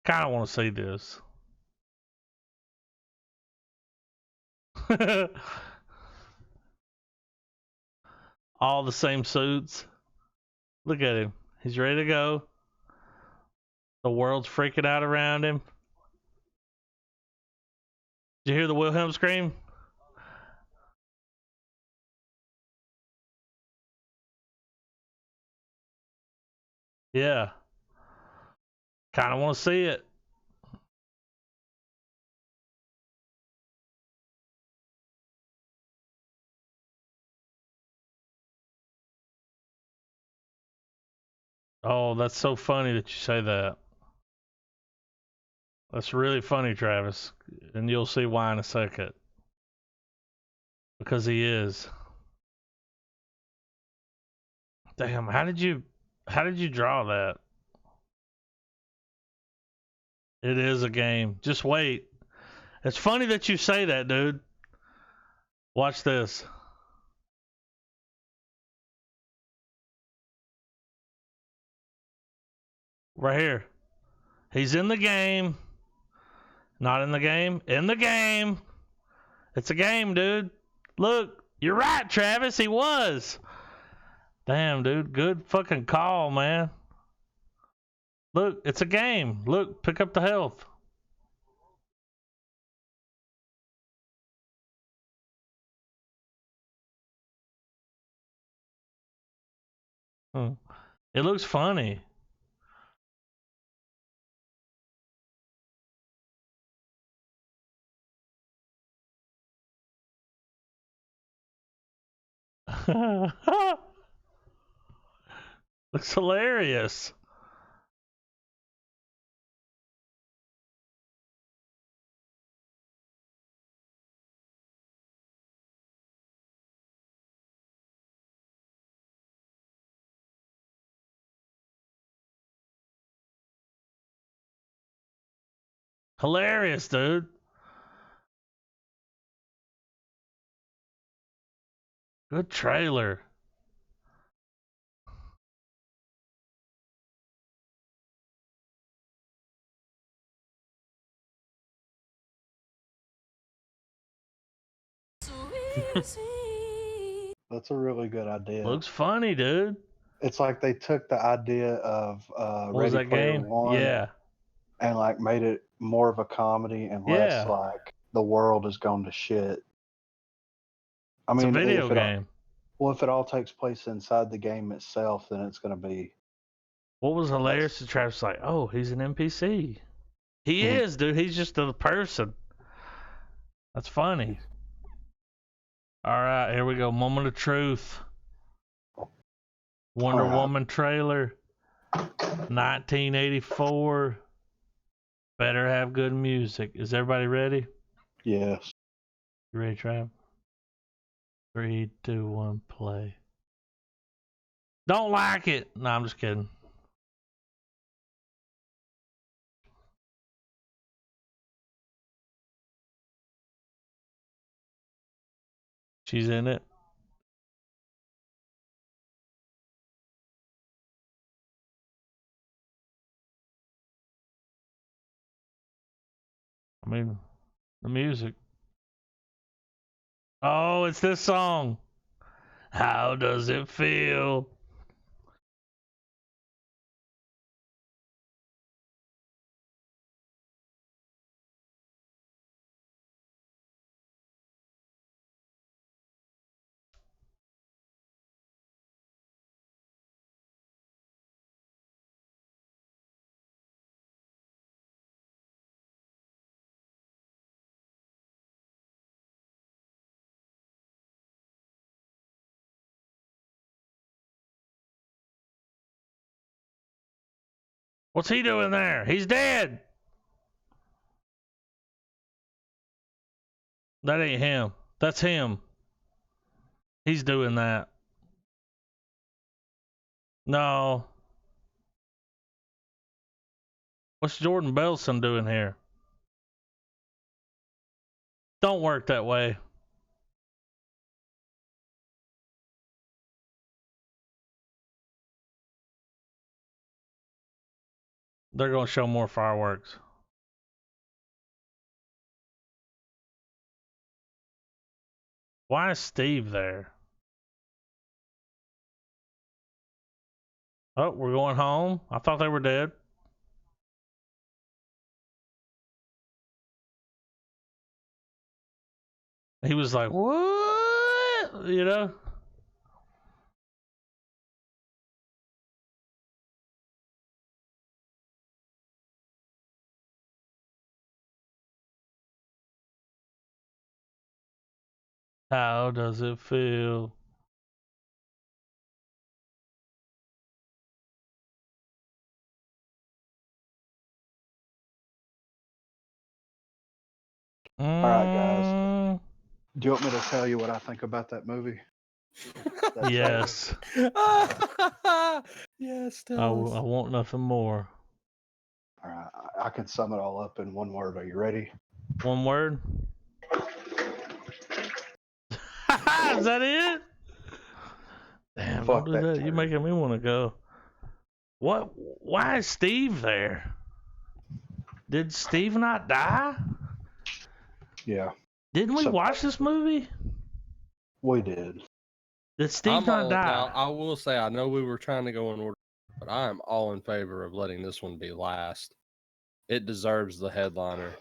Kind of want to see this. All the same suits. Look at him. He's ready to go. The world's freaking out around him. Did you hear the Wilhelm scream? Yeah. Kind of want to see it. Oh, that's so funny that you say that. That's really funny, Travis. And you'll see why in a second. Because he is. Damn, how did you draw that? It is a game. Just wait. It's funny that you say that, dude. Watch this. Right here. He's in the game. Not in the game. In the game. It's a game, dude. Look, you're right, Travis. He was. Damn, dude. Good fucking call, man. Look, it's a game. Look, pick up the health. It looks funny. Looks hilarious. Hilarious, dude. Good trailer. That's a really good idea. Looks funny, dude. It's like they took the idea of What was Ready that Player game? One, Yeah. and like made it more of a comedy and less Yeah. like the world is going to shit. I It's mean, a video game. Well, if it all takes place inside the game itself, then it's going to be. What was hilarious to Travis, like, oh, he's an NPC. He is, dude. He's just a person. That's funny. All right, here we go. Moment of truth. Wonder Woman trailer. 1984. Better have good music. Is everybody ready? Yes. You ready, Trav? 3, 2, 1, play. Don't like it. No, I'm just kidding. She's in it. I mean, the music. Oh, it's this song. How does it feel? What's he doing there? He's dead. That ain't him. That's him. He's doing that. No. What's Jordan Belson doing here? Don't work that way. They're going to show more fireworks. Why is Steve there? Oh, we're going home? I thought they were dead. He was like, what? You know? How does it feel? All right, guys. Do you want me to tell you what I think about that movie? Yes. Yes, I want nothing more. All right, I can sum it all up in one word. Are you ready? One word? Is that it? Damn, Fuck don't do that. turd. You're making me want to go. What? Why is Steve there? Did Steve not die? Yeah. Didn't we watch this movie? We did. Did Steve not die? Now, I will say, I know we were trying to go in order, but I am all in favor of letting this one be last. It deserves the headliner.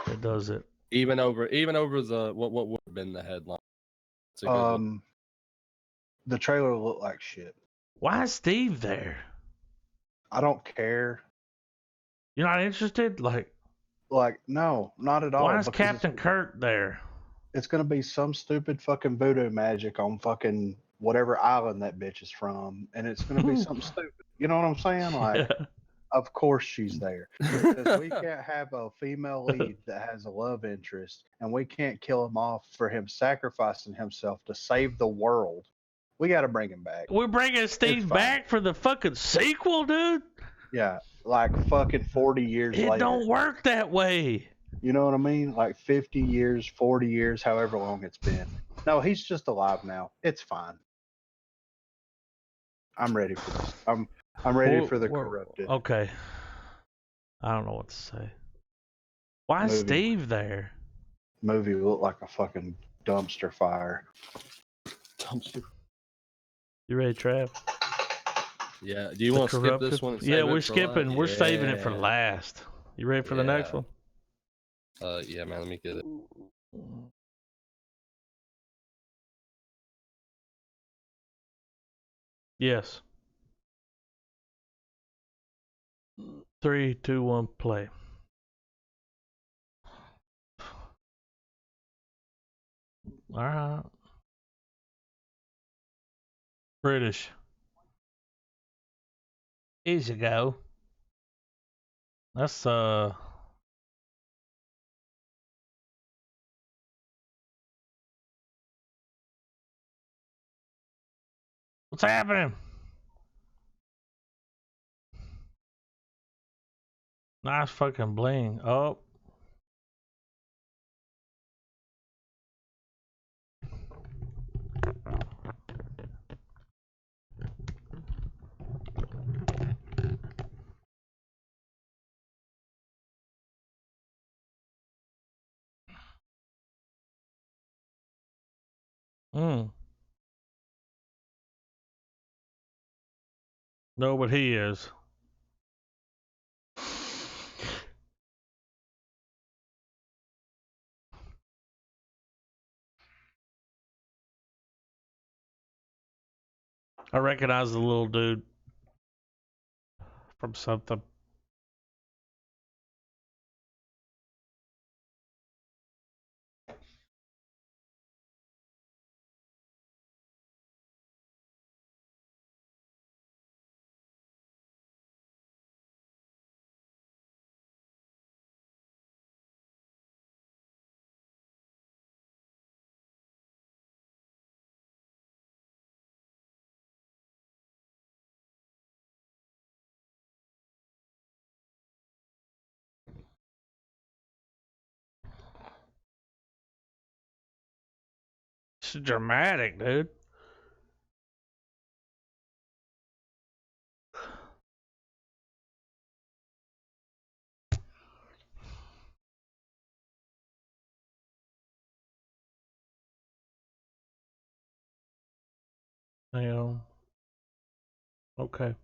It does it. Even over the what would have been the headline. It's a good The trailer looked like shit. Why is Steve there? I don't care. You're not interested? Like, no, not at all. Why is Captain Kirk there? It's going to be some stupid fucking voodoo magic on fucking whatever island that bitch is from. And it's going to be something stupid. You know what I'm saying? Like, yeah. Of course she's there. Because we can't have a female lead that has a love interest and we can't kill him off for him sacrificing himself to save the world. We got to bring him back. We're bringing Steve back for the fucking sequel, dude? Yeah, like fucking 40 years later. It don't work that way. You know what I mean? Like 50 years, 40 years, however long it's been. No, he's just alive now. It's fine. I'm ready for this. I'm ready for the corrupted. Okay. I don't know what to say. Why is Steve there? Movie looked like a fucking dumpster fire. Dumpster. You ready, Trav? Yeah. Do you want to skip this one? Yeah, we're skipping. We're saving it for last. You ready for the next one? Yeah, man. Let me get it. Yes. 3, 2, 1, play. All right. British. Easy go. That's what's happening? Nice fucking bling. Oh. No, but he is. I recognize the little dude from something. It's dramatic, dude. Yeah. Okay.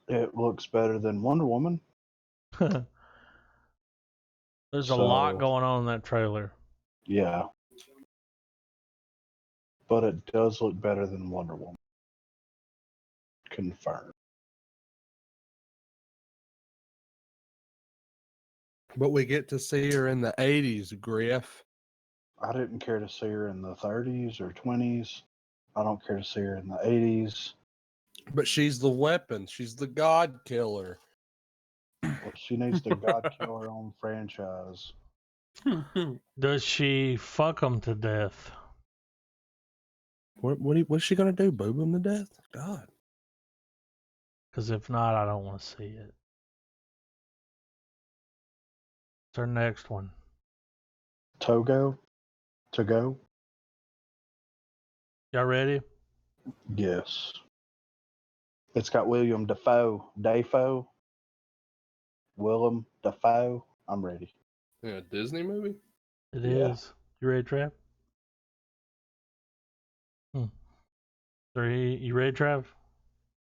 It looks better than Wonder Woman. There's a lot going on in that trailer. Yeah. But it does look better than Wonder Woman. Confirmed. But we get to see her in the 80s, Griff. I didn't care to see her in the 30s or 20s. I don't care to see her in the 80s. But she's the weapon. She's the God killer. Well, she needs to God kill her own franchise. Does she fuck him to death? What's she gonna do? Boob him to death? God. Because if not, I don't want to see it. What's our next one? Togo? To go? Y'all ready? Yes. It's got William Dafoe. Willem Dafoe. I'm ready. Yeah, Disney movie? It is. You ready, Trav? 3. You ready, Trav?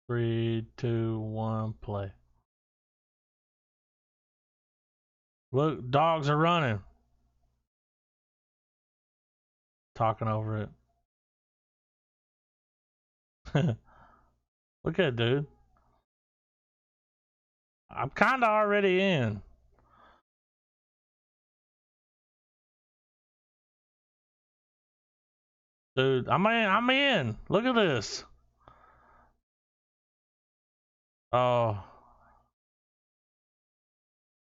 3, 2, 1, play. Look, dogs are running. Talking over it. Look at it, dude. I'm kind of already in. Dude, I'm in. Look at this. Oh.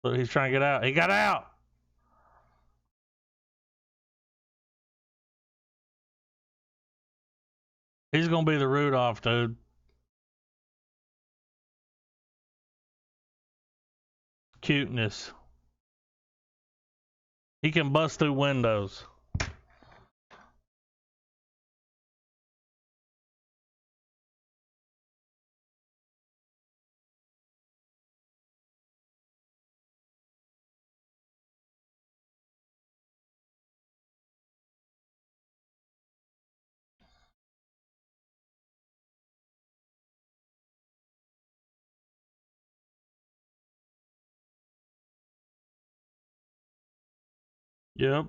Look, he's trying to get out. He got out. He's going to be the Rudolph, dude. Cuteness. He can bust through windows. Yep.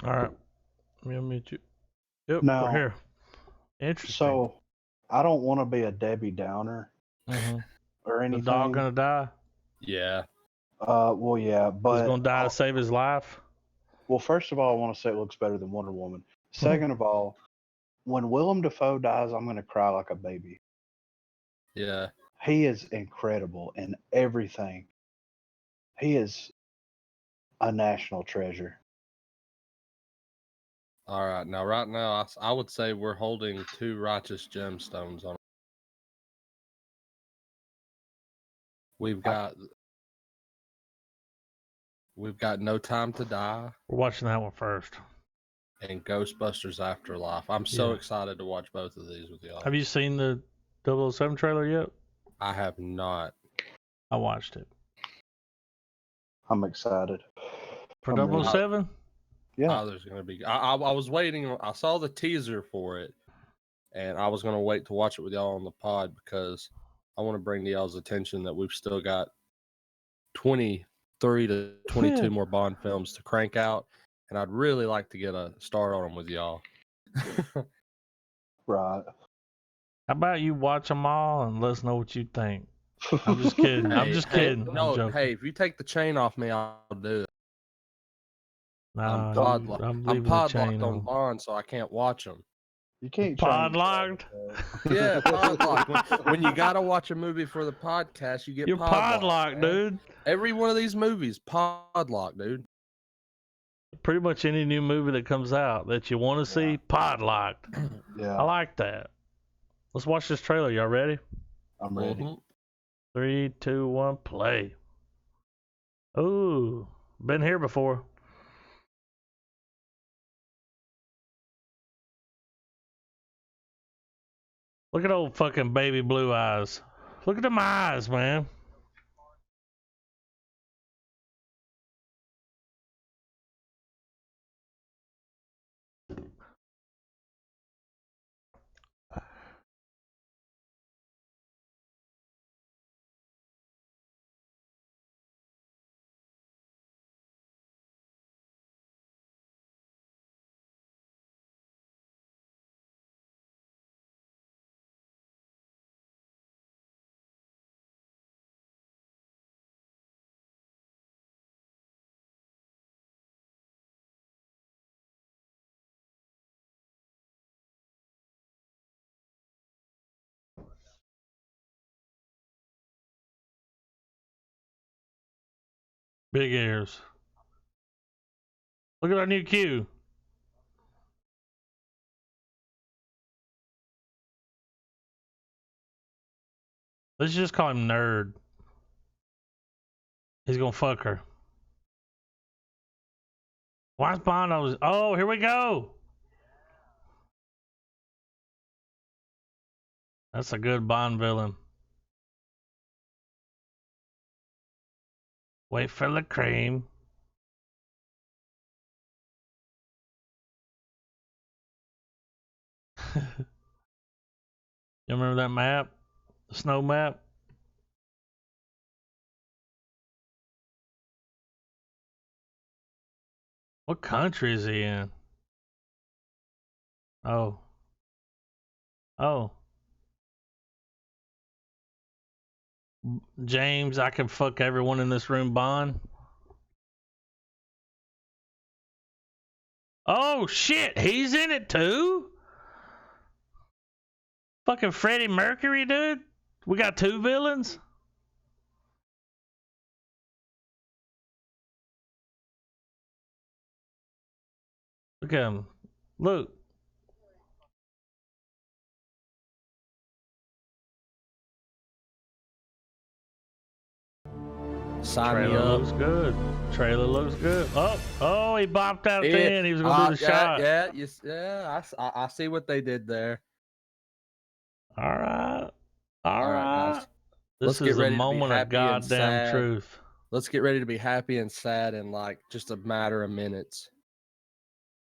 All right. Let me unmute you. Yep, Now, we're here. Interesting. So, I don't want to be a Debbie Downer or anything. The dog gonna die? Yeah. Well, yeah, but he's gonna die to save his life. Well, first of all, I want to say it looks better than Wonder Woman. Second of all, when Willem Dafoe dies, I'm gonna cry like a baby. Yeah. He is incredible in everything. He is a national treasure. All right. Now, right now, I would say we're holding 2 righteous gemstones on. We've got No Time to Die. We're watching that one first. And Ghostbusters Afterlife. I'm so excited to watch both of these with y'all. Have you seen the 007 trailer yet? I have not. I watched it. I'm excited. For 007? Yeah. There's gonna be. I was waiting. I saw the teaser for it, and I was gonna wait to watch it with y'all on the pod because I want to bring to y'all's attention that we've still got 23 to 22 more Bond films to crank out, and I'd really like to get a start on them with y'all. Right. How about you watch them all and let us know what you think? I'm just kidding. I'm just kidding. No, I'm joking. hey, if you take the chain off me, I'll do it. Nah, I'm podlocked on Bond, so I can't watch them. You can't podlocked. Yeah, podlocked. When you gotta watch a movie for the podcast, you get You're podlocked, dude. Every one of these movies, podlocked, dude. Pretty much any new movie that comes out that you want to see, podlocked. Yeah. I like that. Let's watch this trailer. Y'all ready? I'm ready. 3, 2, 1, play. Ooh, been here before. Look at old fucking baby blue eyes. Look at them eyes, man. Big ears. Look at our new Q. Let's just call him Nerd. He's gonna fuck her. Why is Bond always... Oh, here we go. That's a good Bond villain. Wait for the cream. You remember that map? The snow map? What country is he in? Oh. Oh. James, I can fuck everyone in this room, Bond. Oh shit, he's in it too? Fucking Freddie Mercury, dude? We got two villains? Look at him. Look. Sign me up. Looks good. Trailer looks good. Oh, he bopped out at the end. He was gonna do the shot. Yeah. I see what they did there. All right. Guys. This is a moment of goddamn truth. Let's get ready to be happy and sad in like just a matter of minutes.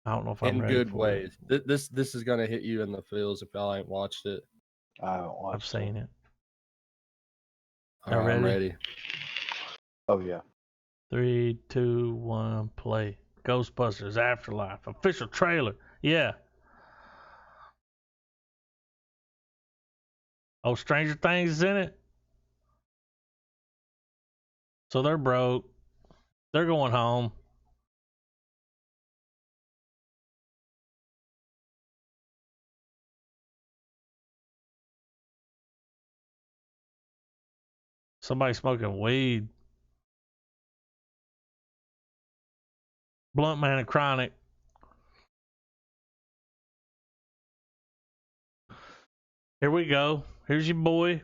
I don't know if I'm ready. In good ways. This is gonna hit you in the feels if y'all ain't watched it. I haven't watched. I've seen it. All right, I'm ready. Oh yeah. 3, 2, 1, play. Ghostbusters Afterlife official trailer. Yeah. Oh, Stranger Things is in it. So they're broke. They're going home. Somebody smoking weed. Blunt Man and Chronic. Here we go. Here's your boy.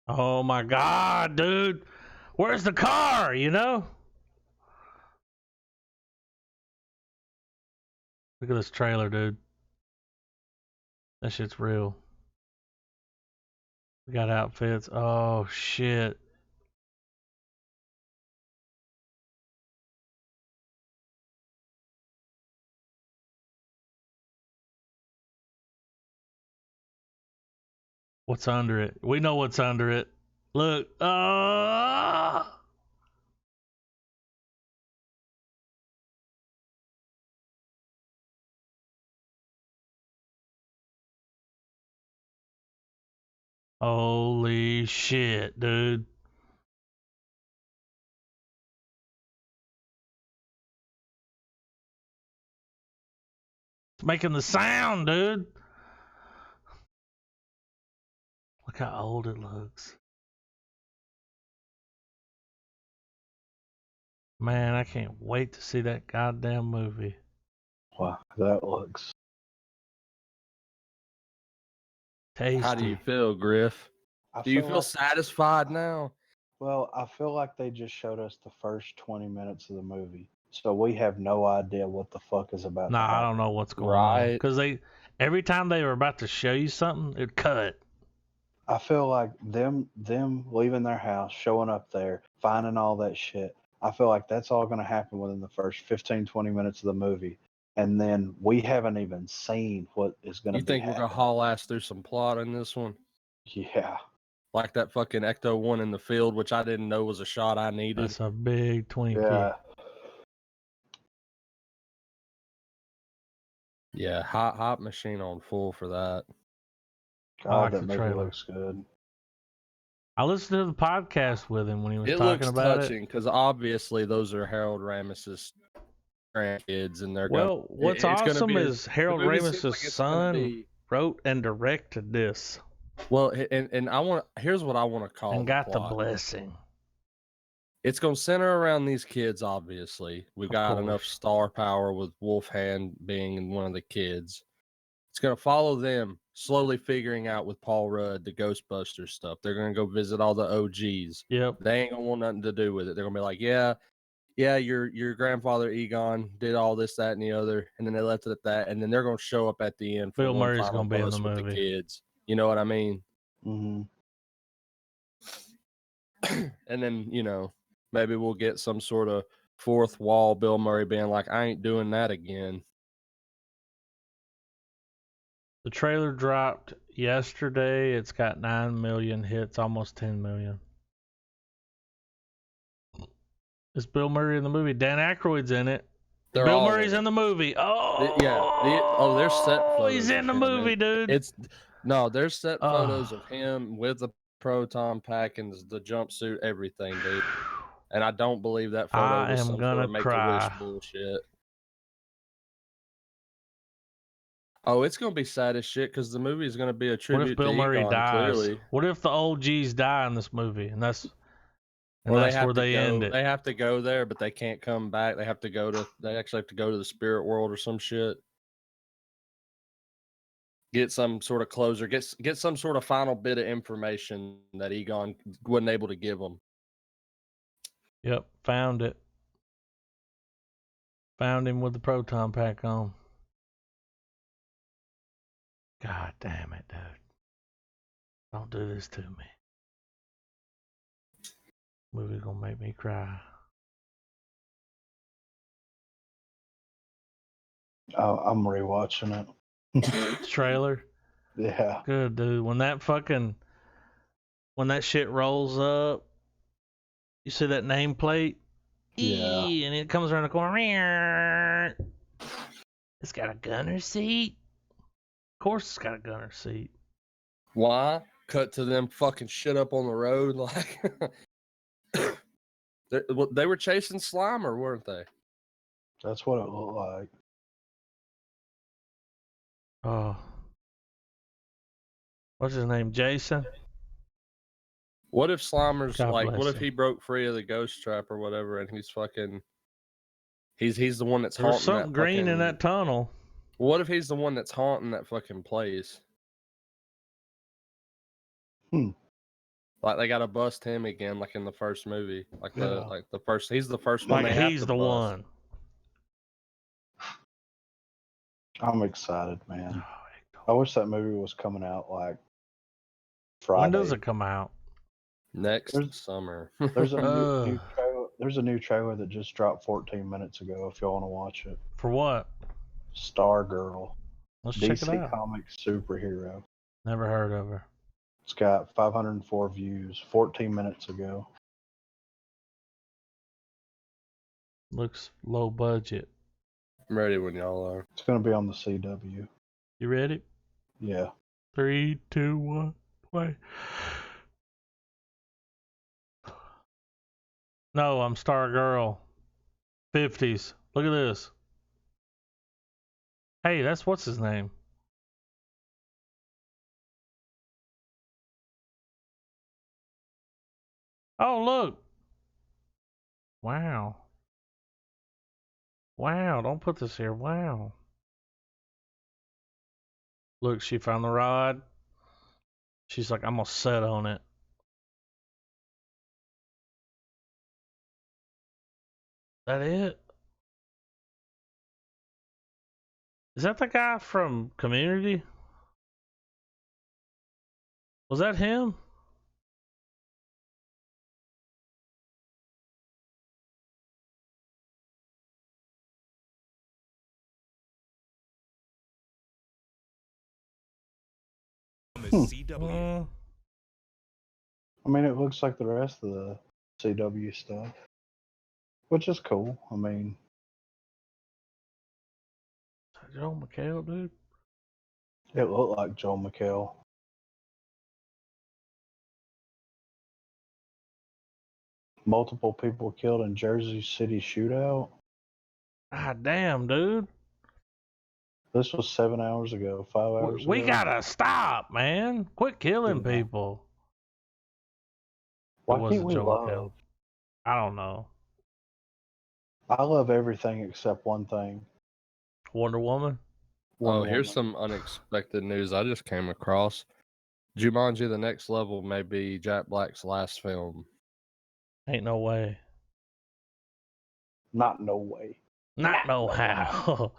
Oh my God, dude. Where's the car, you know? Look at this trailer, dude. That shit's real. We got outfits. Oh, shit. What's under it? We know what's under it. Look. Holy shit, dude. It's making the sound, dude. Look how old it looks. Man, I can't wait to see that goddamn movie. Wow, that looks tasty. How do you feel, Griff? Do you feel satisfied now? Well, I feel like they just showed us the first 20 minutes of the movie. So we have no idea what the fuck is about to happen. I don't know what's going on. Because every time they were about to show you something, it cut. I feel like them leaving their house, showing up there, finding all that shit. I feel like that's all going to happen within the first 15, 20 minutes of the movie. And then we haven't even seen what is going to be. You think we're going to haul ass through some plot in this one? Yeah. Like that fucking Ecto one in the field, which I didn't know was a shot I needed. That's a big Twinkie. Yeah. Yeah, hot machine on full for that. God, that movie looks good. I listened to the podcast with him when he was talking about it. It looks touching because obviously those are Harold Ramis's grandkids, and they're what's awesome is Harold Ramis's son wrote and directed this. Well, and here's what I want to call and got the blessing. It's going to center around these kids, obviously. We've got enough star power with Wolfhand being one of the kids. It's going to follow them slowly figuring out with Paul Rudd the Ghostbusters stuff. They're going to go visit all the OGs. Yep. They ain't going to want nothing to do with it. They're going to be like, yeah, your grandfather Egon did all this, that, and the other. And then they left it at that. And then they're going to show up at the end for Bill Murray's going to be in the movie. With the kids. You know what I mean? Mm-hmm. And then, maybe we'll get some sort of fourth wall Bill Murray being like, I ain't doing that again. The trailer dropped yesterday. It's got 9 million hits, almost 10 million. Is Bill Murray in the movie? Dan Aykroyd's in it. Bill Murray's in the movie. Oh, there's set photos. He's in the movie, dude. There's set photos of him with the proton pack and the jumpsuit, everything, dude. And I don't believe that photo was some sort of make-a-wish bullshit. Oh, it's gonna be sad as shit because the movie is gonna be a tribute. What if Bill Murray dies? Clearly. What if the OGs die in this movie, and that's where they end it? They have to go there, but they can't come back. They actually have to go to the spirit world or some shit. Get some sort of closure. Get some sort of final bit of information that Egon wasn't able to give them. Yep, found it. Found him with the proton pack on. God damn it, dude. Don't do this to me. Movie's gonna make me cry. I'm rewatching it. Trailer? Yeah. Good, dude. When that shit rolls up, you see that nameplate? Yeah. And it comes around the corner. It's got a gunner seat. Of course it's got a gunner seat. Why? Cut to them fucking shit up on the road like they were chasing Slimer, weren't they? That's what it looked like. Oh. What's his name? Jason? What if Slimer's what if him. he broke free of the ghost trap or whatever and he's fucking he's the one that's There's haunting something that green fucking, in that tunnel. What if he's the one that's haunting that fucking place? Like they gotta bust him again, like in the first movie. He's the first one. Like he's the one. I'm excited, man. I wish that movie was coming out like Friday. When does it come out? Next summer. There's a new trailer that just dropped 14 minutes ago. If y'all want to watch it. For what? Stargirl. Let's DC check it out. Comics superhero. Never heard of her. It's got 504 views 14 minutes ago. Looks low budget. I'm ready when y'all are. It's going to be on the CW. You ready? Yeah. 3, 2, 1, play. No, I'm Stargirl. 50s. Look at this. Hey, that's what's his name? Oh, look. Wow. Wow, don't put this here. Wow. Look, she found the rod. She's like, I'm gonna set on it. That it? Is that the guy from Community? Was that him? CW. I mean, it looks like the rest of the CW stuff, which is cool. I mean, Joel McHale, dude. it looked like Joel McHale. Multiple people killed in Jersey City shootout. God damn, dude. This was 7 hours ago, 5 hours ago. We gotta stop, man. Quit killing Yeah. people. Why can't we love? McHale? I don't know. I love everything except one thing. Wonder Woman? Here's some unexpected news I just came across. Jumanji: The Next Level may be Jack Black's last film. Ain't no way. Not no way. Not no how.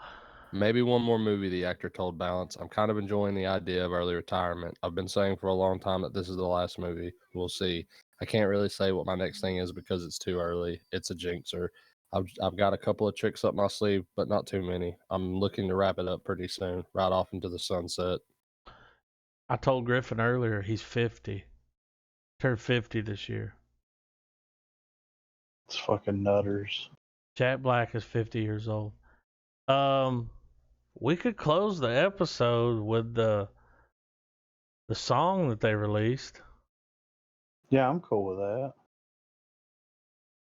Maybe one more movie, the actor told Balance. I'm kind of enjoying the idea of early retirement. I've been saying for a long time that this is the last movie. We'll see. I can't really say what my next thing is because it's too early. It's a jinxer. I've got a couple of tricks up my sleeve, but not too many. I'm looking to wrap it up pretty soon, right off into the sunset. I told Griffin earlier he's 50. Turned 50 this year. It's fucking nutters. Jack Black is 50 years old. We could close the episode with the song that they released. Yeah, I'm cool with that.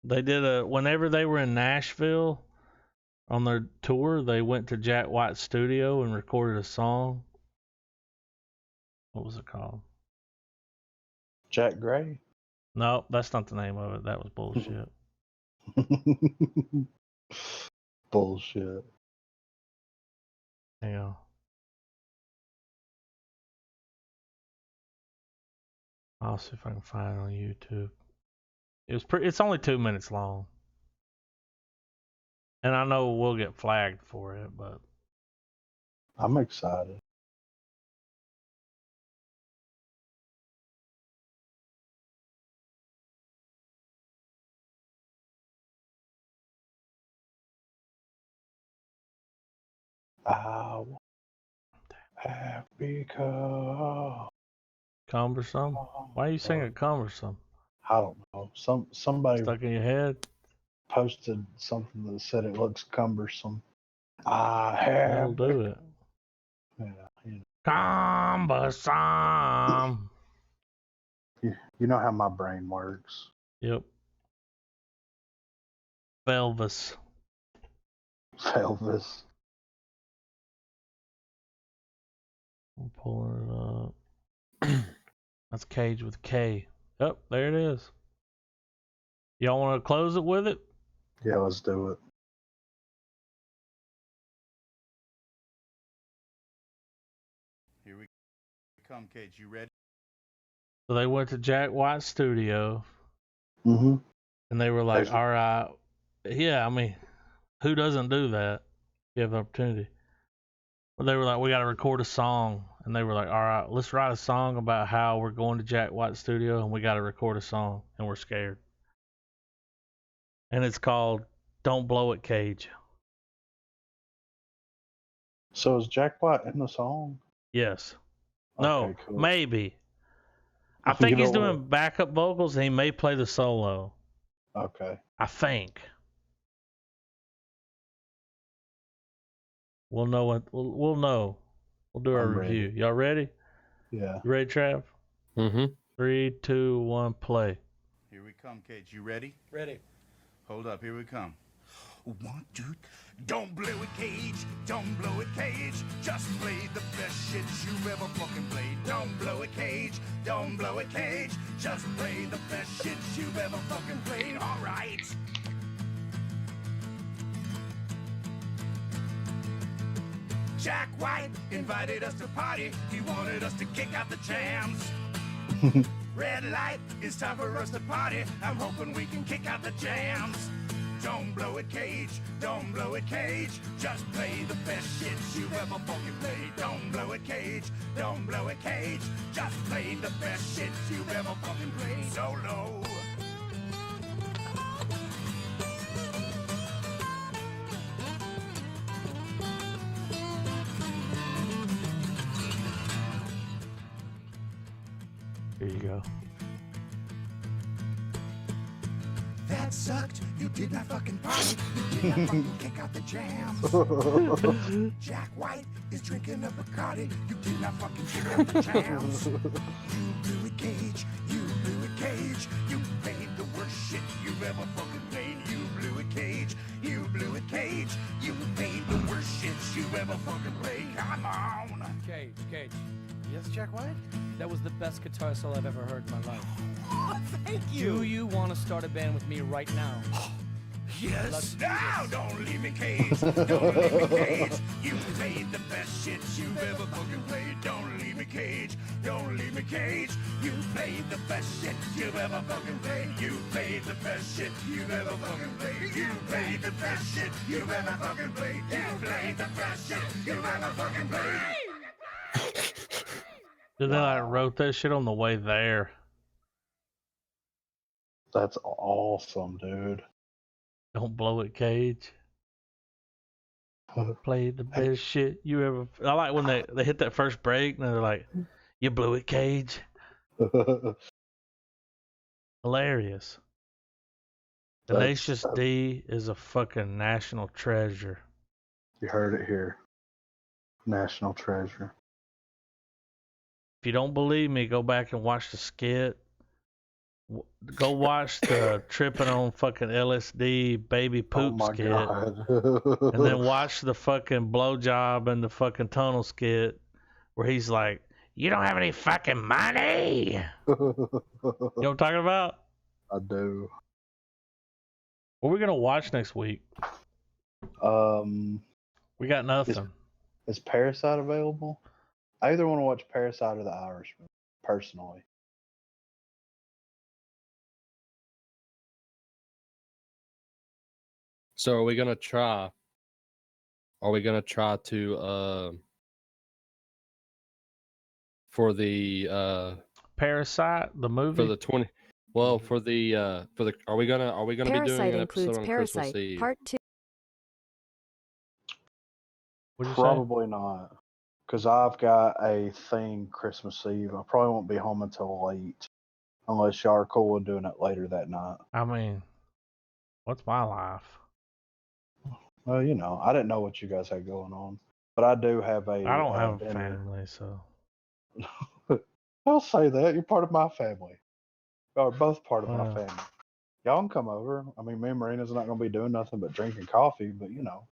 They did whenever they were in Nashville on their tour, they went to Jack White's studio and recorded a song. What was it called? Jack Gray? No, that's not the name of it. That was bullshit. Bullshit. Hang on. I'll see if I can find it on YouTube. It's only 2 minutes long. And I know we'll get flagged for it, but I'm excited. I have become cumbersome. Why are you singing cumbersome? I don't know. Somebody Stuck in your head? posted something that said it looks cumbersome. I have. That'll do it. Yeah, you know. Cumbersome. You know how my brain works. Yep. Velvis. Elvis. I'm pulling it up. That's Cage with K. Yep, there it is. Y'all want to close it with it? Yeah, let's do it. Here we come, Cage. You ready? So they went to Jack White's studio. Mm-hmm. And they were like, all right. Yeah, I mean, who doesn't do that? You have the opportunity. But they were like, we got to record a song. And they were like, all right, let's write a song about how we're going to Jack White's studio and we got to record a song and we're scared. And it's called Don't Blow It, Cage. So is Jack White in the song? Yes. Okay, No, cool. maybe. I think he's doing backup vocals and he may play the solo. Okay. I think. We'll know what we'll know. We'll do our review. Ready. Y'all ready? Yeah. You ready, Trav? Mm-hmm. 3, 2, 1, play. Here we come, Cage. You ready? Ready. Hold up. Here we come. 1, 2. Don't blow it, Cage. Don't blow it, Cage. Just play the best shit you ever fucking played. Don't blow it, Cage. Don't blow it, Cage. Just play the best shit you've ever fucking played. All right. Jack White invited us to party. He wanted us to kick out the jams. Red light, it's time for us to party. I'm hoping we can kick out the jams. Don't blow it, Cage. Don't blow it, Cage. Just play the best shit you've ever fucking played. Don't blow it, Cage. Don't blow it, Cage. Just play the best shit you've ever fucking played. Solo. Here you go. That sucked. You did not fucking party. You did not fucking kick out the jams. Jack White is drinking a Bacardi. You did not fucking kick out the jams. You blew it, Cage. You blew it, Cage. You played the worst shit you've ever fucking played. You blew it, Cage. You blew it, Cage. You played the worst shit you've ever fucking played. Come on. Cage. Yes, Jack White? That was the best guitar solo I've ever heard in my life. Oh, thank you. Do you want to start a band with me right now? Yes. Now, don't leave me, Cage. Don't leave me, Cage. You played the best shit you've ever fucking played. Don't leave me, Cage. Don't leave me, Cage. You played the best shit you've ever fucking played. You played the best shit you've ever fucking played. You played the best shit you've ever fucking played. You played the best shit you've ever fucking played. Then they like wrote that shit on the way there. That's awesome, dude. Don't blow it, Cage. Play the best shit you ever. I like when they hit that first break and they're like, "You blew it, Cage." Hilarious. Tenacious D is a fucking national treasure. You heard it here. National treasure. If you don't believe me, go back and watch the skit. Go watch the tripping on fucking LSD baby poop skit. And then watch the fucking blowjob and the fucking tunnel skit where he's like, "You don't have any fucking money." You know what I'm talking about? I do. What are we gonna watch next week? We got nothing. Is Parasite available? I either want to watch Parasite or The Irishman, personally. So are we gonna try? Are we gonna try to for the Parasite, the movie? for the 20? Well, for the are we gonna be doing Parasite an includes episode on Parasite Christmas Eve? Part 2. What'd you say? Probably not. Because I've got a thing Christmas Eve. I probably won't be home until late. Unless y'all are cool with doing it later that night. I mean, what's my life? Well, you know, I didn't know what you guys had going on. But I do have a... I don't have a dinner. family, so... I'll say that. You're part of my family. Y'all are both part of my family. Y'all can come over. I mean, me and Marina's not going to be doing nothing but drinking coffee, but you know.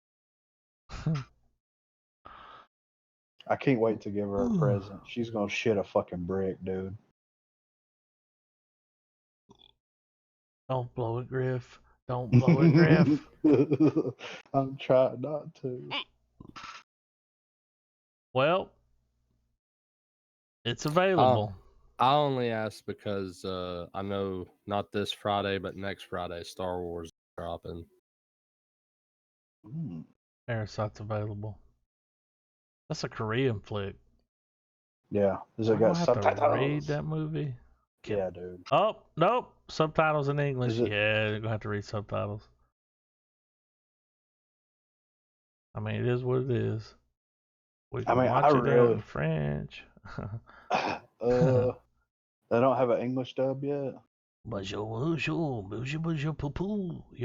I can't wait to give her a present. She's going to shit a fucking brick, dude. Don't blow it, Griff. Don't blow it, Griff. I'm trying not to. Well, it's available. I only asked because I know not this Friday, but next Friday, Star Wars is dropping. Parasite's available. That's a Korean flick. Yeah. Does it got subtitles? To read that movie? Yeah, dude. Oh, nope. Subtitles in English. Yeah, you're going to have to read subtitles. I mean, it is what it is. We can watch it in French. They don't have an English dub yet? You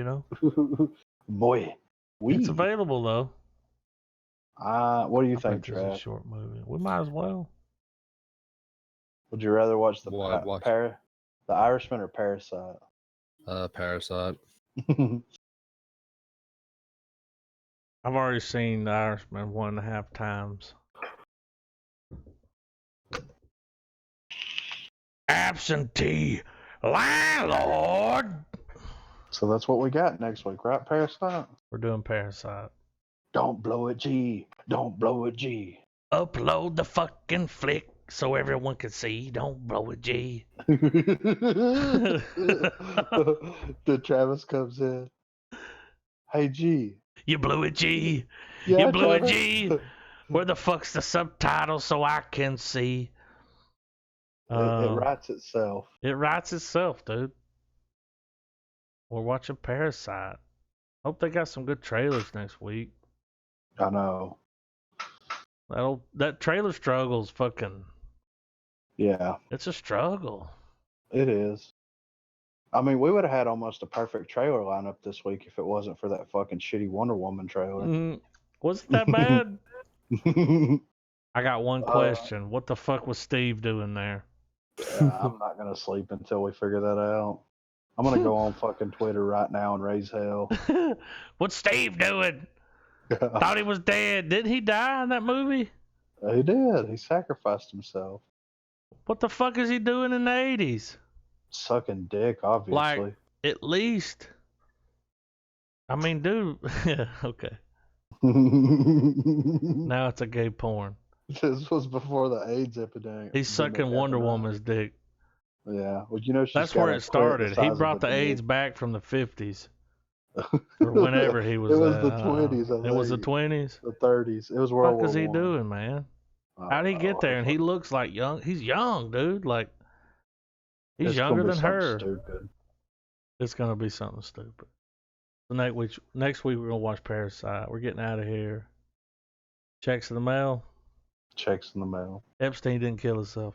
know? Boy. It's available, though. What do you think, Trav? It's a short movie. We might as well. Would you rather watch the Irishman or Parasite? Parasite. I've already seen The Irishman 1.5 times. Absentee landlord. So that's what we got next week, right? Parasite? We're doing Parasite. Don't blow it, G. Don't blow it, G. Upload the fucking flick so everyone can see. Don't blow it, G. The Travis comes in. Hey, G. You blew it, G. Yeah, you blew Travis. it, G. Where the fuck's the subtitle so I can see? It writes itself. It writes itself, dude. We're watching Parasite. Hope they got some good trailers next week. I know. That trailer struggle's fucking... Yeah. It's a struggle. It is. I mean, we would have had almost a perfect trailer lineup this week if it wasn't for that fucking shitty Wonder Woman trailer. Was it that bad? I got one question. What the fuck was Steve doing there? I'm not gonna sleep until we figure that out. I'm gonna go on fucking Twitter right now and raise hell. What's Steve doing? Thought he was dead. Didn't he die in that movie? He did. He sacrificed himself. What the fuck is he doing in the 80s? Sucking dick, obviously. Like, at least. I mean, dude. Okay. Now it's a gay porn. This was before the AIDS epidemic. He's sucking Wonder Woman's dick. Yeah. Well, you know, that's where it started. He brought the AIDS back from the 50s. Or whenever he was. It was the 20s. It was the 20s? The 30s. It was World War I. What the fuck is he doing, man? How'd he get there? And he looks like young. He's young, dude. Like, he's younger than her. Stupid. It's going to be something stupid. So next week we're going to watch Parasite. We're getting out of here. Checks in the mail. Checks in the mail. Epstein didn't kill himself.